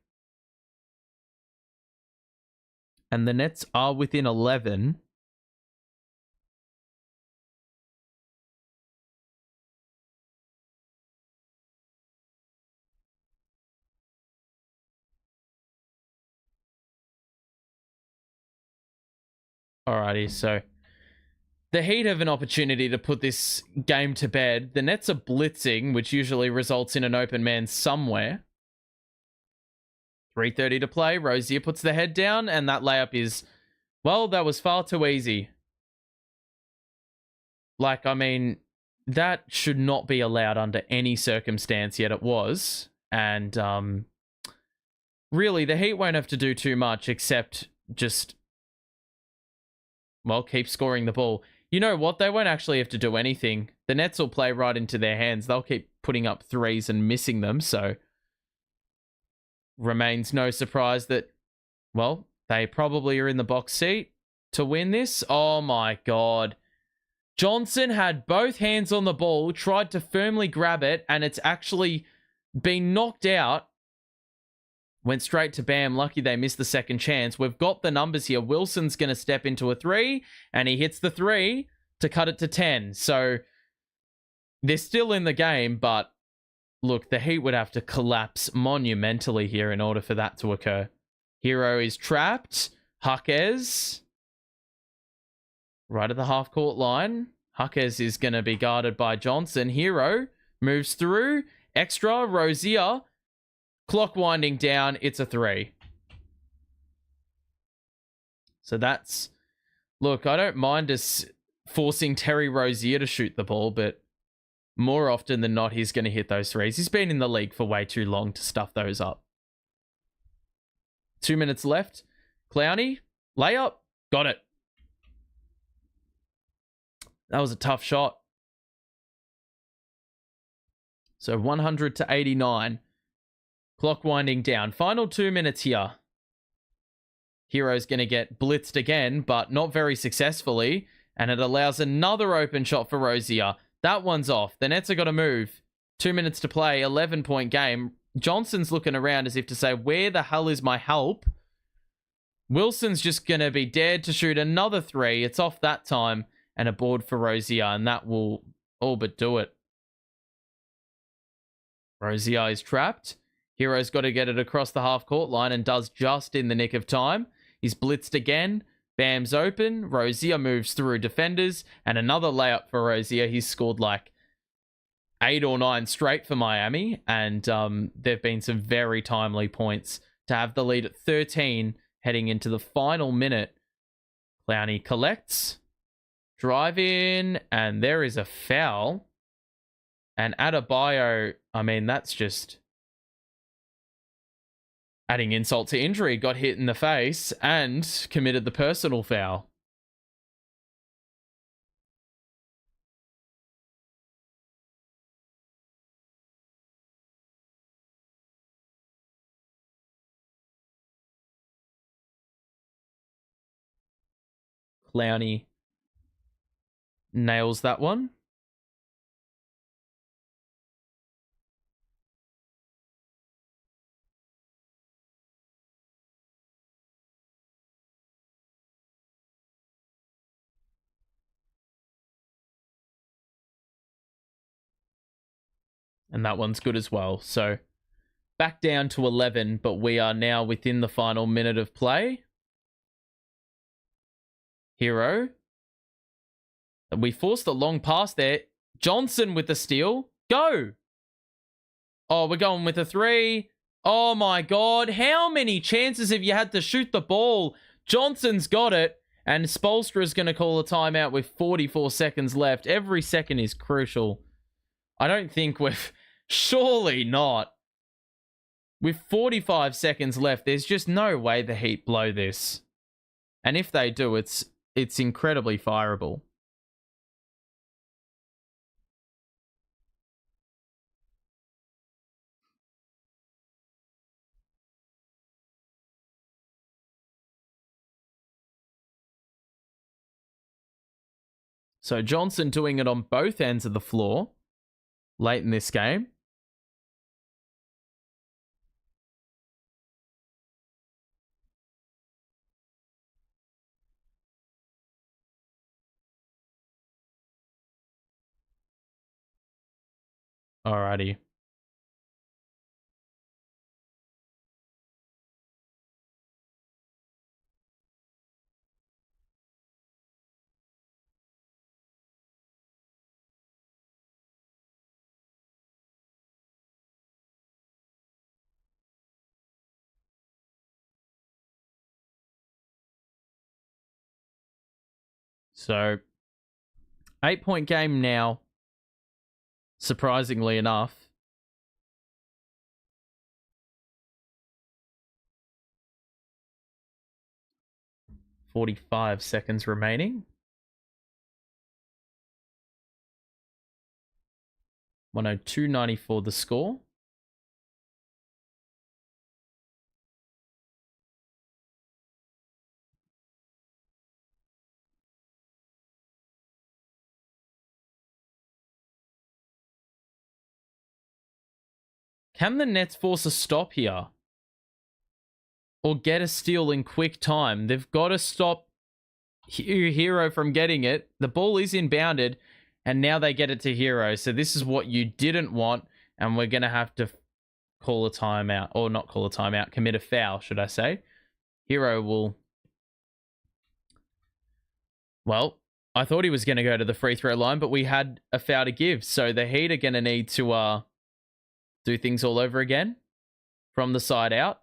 And the Nets are within 11. Alrighty, so the Heat have an opportunity to put this game to bed. The Nets are blitzing, which usually results in an open man somewhere. 3:30 to play. Rozier puts the head down, and that layup is, well, that was far too easy. Like, I mean, that should not be allowed under any circumstance, yet it was. And really, the Heat won't have to do too much except just, well, keep scoring the ball. You know what? They won't actually have to do anything. The Nets will play right into their hands. They'll keep putting up threes and missing them, so remains no surprise that, well, they probably are in the box seat to win this. Oh my God. Johnson had both hands on the ball, tried to firmly grab it, and it's actually been knocked out. Went straight to Bam. Lucky they missed the second chance. We've got the numbers here. Wilson's going to step into a three, and he hits the three to cut it to 10. So they're still in the game, but look, the Heat would have to collapse monumentally here in order for that to occur. Herro is trapped. Jaquez, right at the half-court line. Jaquez is going to be guarded by Johnson. Herro moves through. Extra. Rozier. Clock winding down. It's a three. So that's... Look, I don't mind us forcing Terry Rozier to shoot the ball, but more often than not, he's going to hit those threes. He's been in the league for way too long to stuff those up. 2 minutes left. Clowney, layup, got it. That was a tough shot. So 100 to 89. Clock winding down. Final 2 minutes here. Herro's going to get blitzed again, but not very successfully. And it allows another open shot for Rozier. That one's off. The Nets are going to move. 2 minutes to play. 11-point game. Johnson's looking around as if to say, where the hell is my help? Wilson's just going to be dared to shoot another three. It's off that time. And a board for Rozier. And that will all but do it. Rozier is trapped. Herro's got to get it across the half-court line and does just in the nick of time. He's blitzed again. Bam's open. Rozier moves through defenders. And another layup for Rozier. He's scored like 8 or 9 straight for Miami. And there have been some very timely points to have the lead at 13 heading into the final minute. Clowney collects. Drive in. And there is a foul. And Adebayo, I mean, that's just adding insult to injury. Got hit in the face and committed the personal foul. Clowney nails that one. And that one's good as well. So back down to 11, but we are now within the final minute of play. Herro. We forced a long pass there. Johnson with the steal. Go! Oh, we're going with a three. Oh my God. How many chances have you had to shoot the ball? Johnson's got it. And Spoelstra's going to call a timeout with 44 seconds left. Every second is crucial. I don't think we've... Surely not. With 45 seconds left, there's just no way the Heat blow this. And if they do, it's incredibly fireable. So Johnson doing it on both ends of the floor late in this game. Alrighty. So, 8-point game now. Surprisingly enough. $45 remaining. 102.94 the score. Can the Nets force a stop here? Or get a steal in quick time? They've got to stop Herro from getting it. The ball is inbounded, and now they get it to Herro. So this is what you didn't want, and we're going to have to call a timeout. Or not call a timeout, commit a foul, should I say. Herro will... Well, I thought he was going to go to the free throw line, but we had a foul to give. So the Heat are going to need to do things all over again from the side out.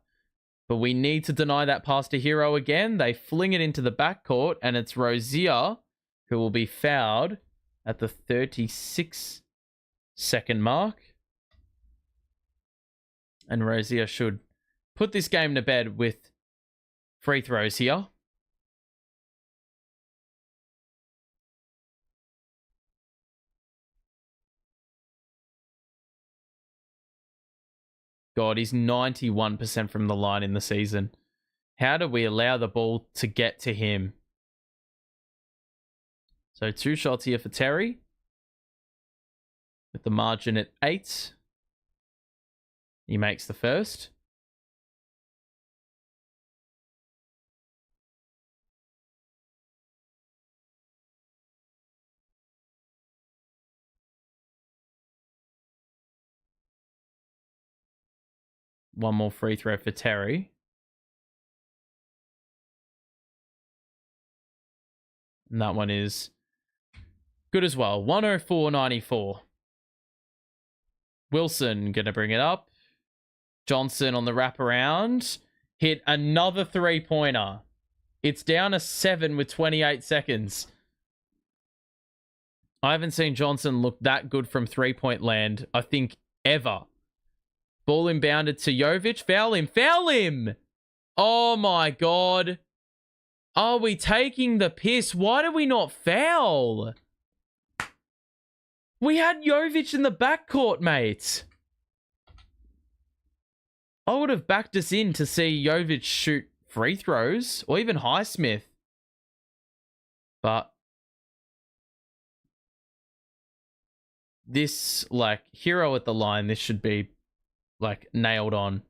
But we need to deny that pass to Herro again. They fling it into the backcourt, and it's Rozier who will be fouled at the 36-second mark. And Rozier should put this game to bed with free throws here. God, he's 91% from the line in the season. How do we allow the ball to get to him? So 2 shots here for Terry. With the margin at 8. He makes the first. One more free throw for Terry. And that one is good as well. 104.94. Wilson going to bring it up. Johnson on the wraparound. Hit another 3-pointer. It's down to 7 with 28 seconds. I haven't seen Johnson look that good from 3-point land, I think, ever. Ball inbounded to Jovic. Foul him. Foul him! Oh my God. Are we taking the piss? Why did we not foul? We had Jovic in the backcourt, mate. I would have backed us in to see Jovic shoot free throws, or even Highsmith. But this, like, Herro at the line, this should be, like, nailed on.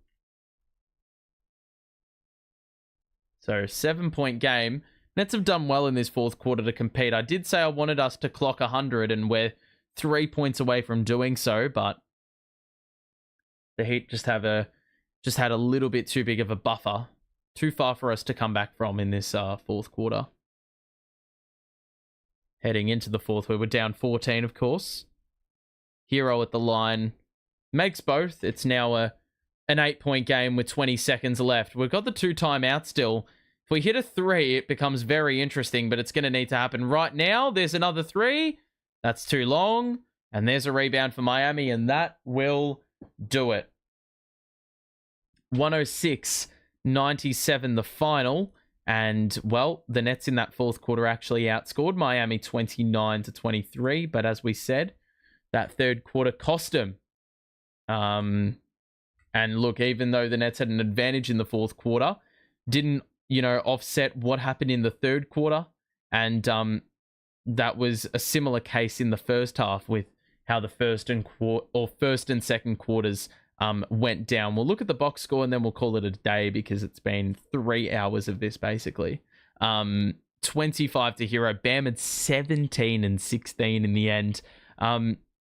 So, 7-point game. Nets have done well in this fourth quarter to compete. I did say I wanted us to clock 100, and we're 3 points away from doing so, but the Heat just had a little bit too big of a buffer. Too far for us to come back from in this fourth quarter. Heading into the fourth, where we're down 14, of course. Herro at the line makes both. It's now an 8-point game with 20 seconds left. We've got the 2 timeouts still. If we hit a 3, it becomes very interesting, but it's going to need to happen right now. There's another 3. That's too long. And there's a rebound for Miami, and that will do it. 106-97 the final. And, well, the Nets in that fourth quarter actually outscored Miami 29-23. But as we said, that third quarter cost them. And look, even though the Nets had an advantage in the fourth quarter, didn't, offset what happened in the third quarter. And that was a similar case in the first half with how the first and second quarters went down. We'll look at the box score and then we'll call it a day because it's been 3 hours of this basically. 25 to Herro. Bam had 17 and 16 in the end.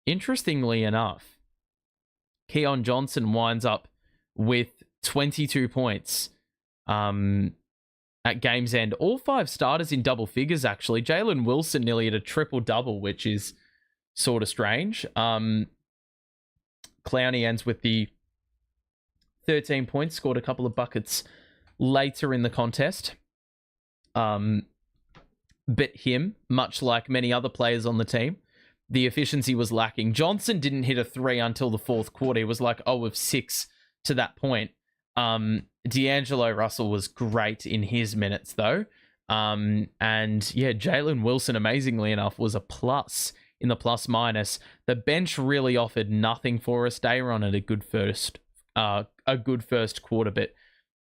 Interestingly enough, Keon Johnson winds up with 22 points at game's end. All 5 starters in double figures, actually. Jalen Wilson nearly at a triple-double, which is sort of strange. Clowney ends with the 13 points, scored a couple of buckets later in the contest. But him, much like many other players on the team, the efficiency was lacking. Johnson didn't hit a 3 until the 4th quarter. He was like 0 of 6 to that point. D'Angelo Russell was great in his minutes, though. And yeah, Jalen Wilson, amazingly enough, was a plus in the plus-minus. The bench really offered nothing for us. They were on at a good first quarter, but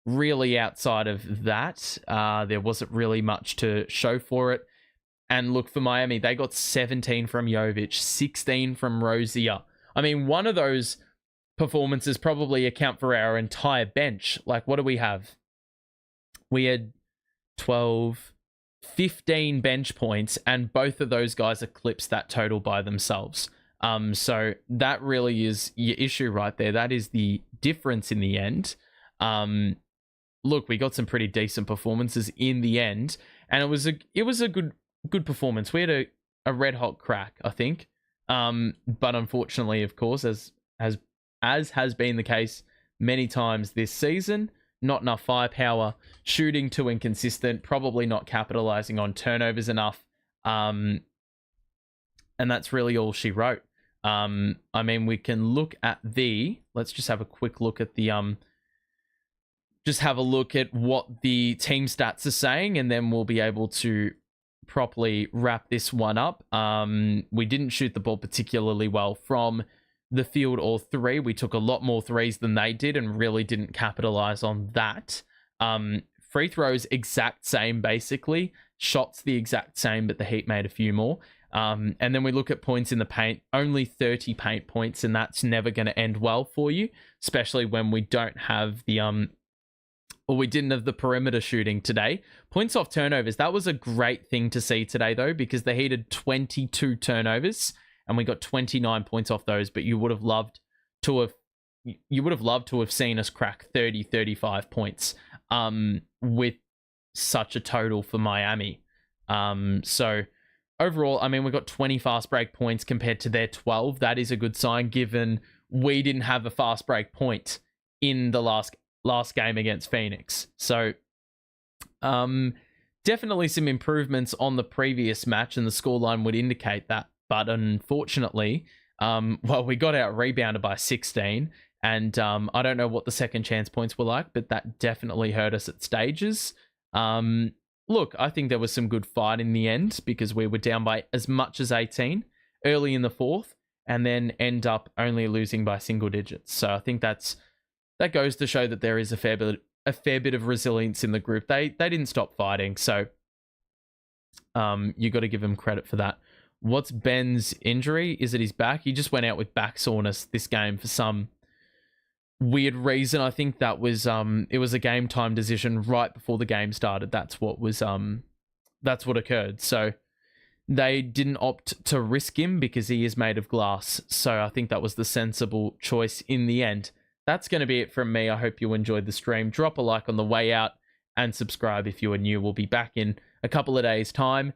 really outside of that, there wasn't really much to show for it. And look, for Miami, they got 17 from Jovic, 16 from Rozier. I mean, one of those performances probably account for our entire bench. Like, what do we have? We had 12, 15 bench points, and both of those guys eclipsed that total by themselves. So that really is your issue right there. That is the difference in the end. Look, we got some pretty decent performances in the end, and it was a good performance. We had a red hot crack, I think. But unfortunately, of course, as has been the case many times this season, not enough firepower, shooting too inconsistent, probably not capitalizing on turnovers enough. And that's really all she wrote. I mean, we can look at let's just have a quick look at what the team stats are saying, and then we'll be able to properly wrap this one up. We didn't shoot the ball particularly well from the field or 3. We took a lot more 3s than they did and really didn't capitalize on that. Free throws, exact same, basically. Shots, the exact same, but the Heat made a few more. And then we look at points in the paint, only 30 paint points, and that's never going to end well for you, especially when we don't have we didn't have the perimeter shooting today. Points off turnovers, that was a great thing to see today, though, because the Heat had 22 turnovers, and we got 29 points off those, but you would have loved to have seen us crack 30, 35 points with such a total for Miami. So overall, I mean, we got 20 fast break points compared to their 12. That is a good sign, given we didn't have a fast break point in the last game against Phoenix. So definitely some improvements on the previous match, and the scoreline would indicate that. But unfortunately, we got out rebounded by 16, and I don't know what the second chance points were like, but that definitely hurt us at stages. Look, I think there was some good fight in the end, because we were down by as much as 18 early in the 4th, and then end up only losing by single digits. So I think that goes to show that there is a fair bit of resilience in the group. They didn't stop fighting, so you got to give them credit for that. What's Ben's injury? Is it his back? He just went out with back soreness this game for some weird reason. I think that was it was a game time decision right before the game started. That's what occurred. So they didn't opt to risk him because he is made of glass. So I think that was the sensible choice in the end. That's going to be it from me. I hope you enjoyed the stream. Drop a like on the way out and subscribe if you are new. We'll be back in a couple of days' time.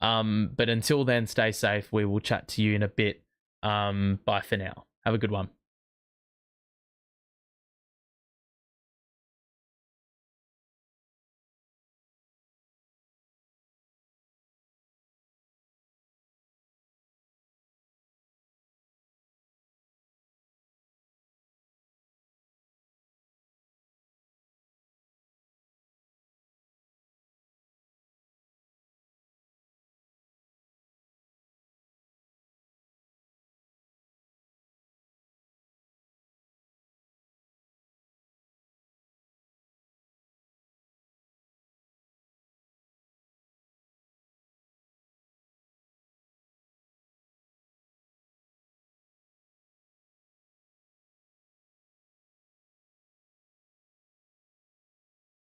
But until then, stay safe. We will chat to you in a bit. Bye for now. Have a good one.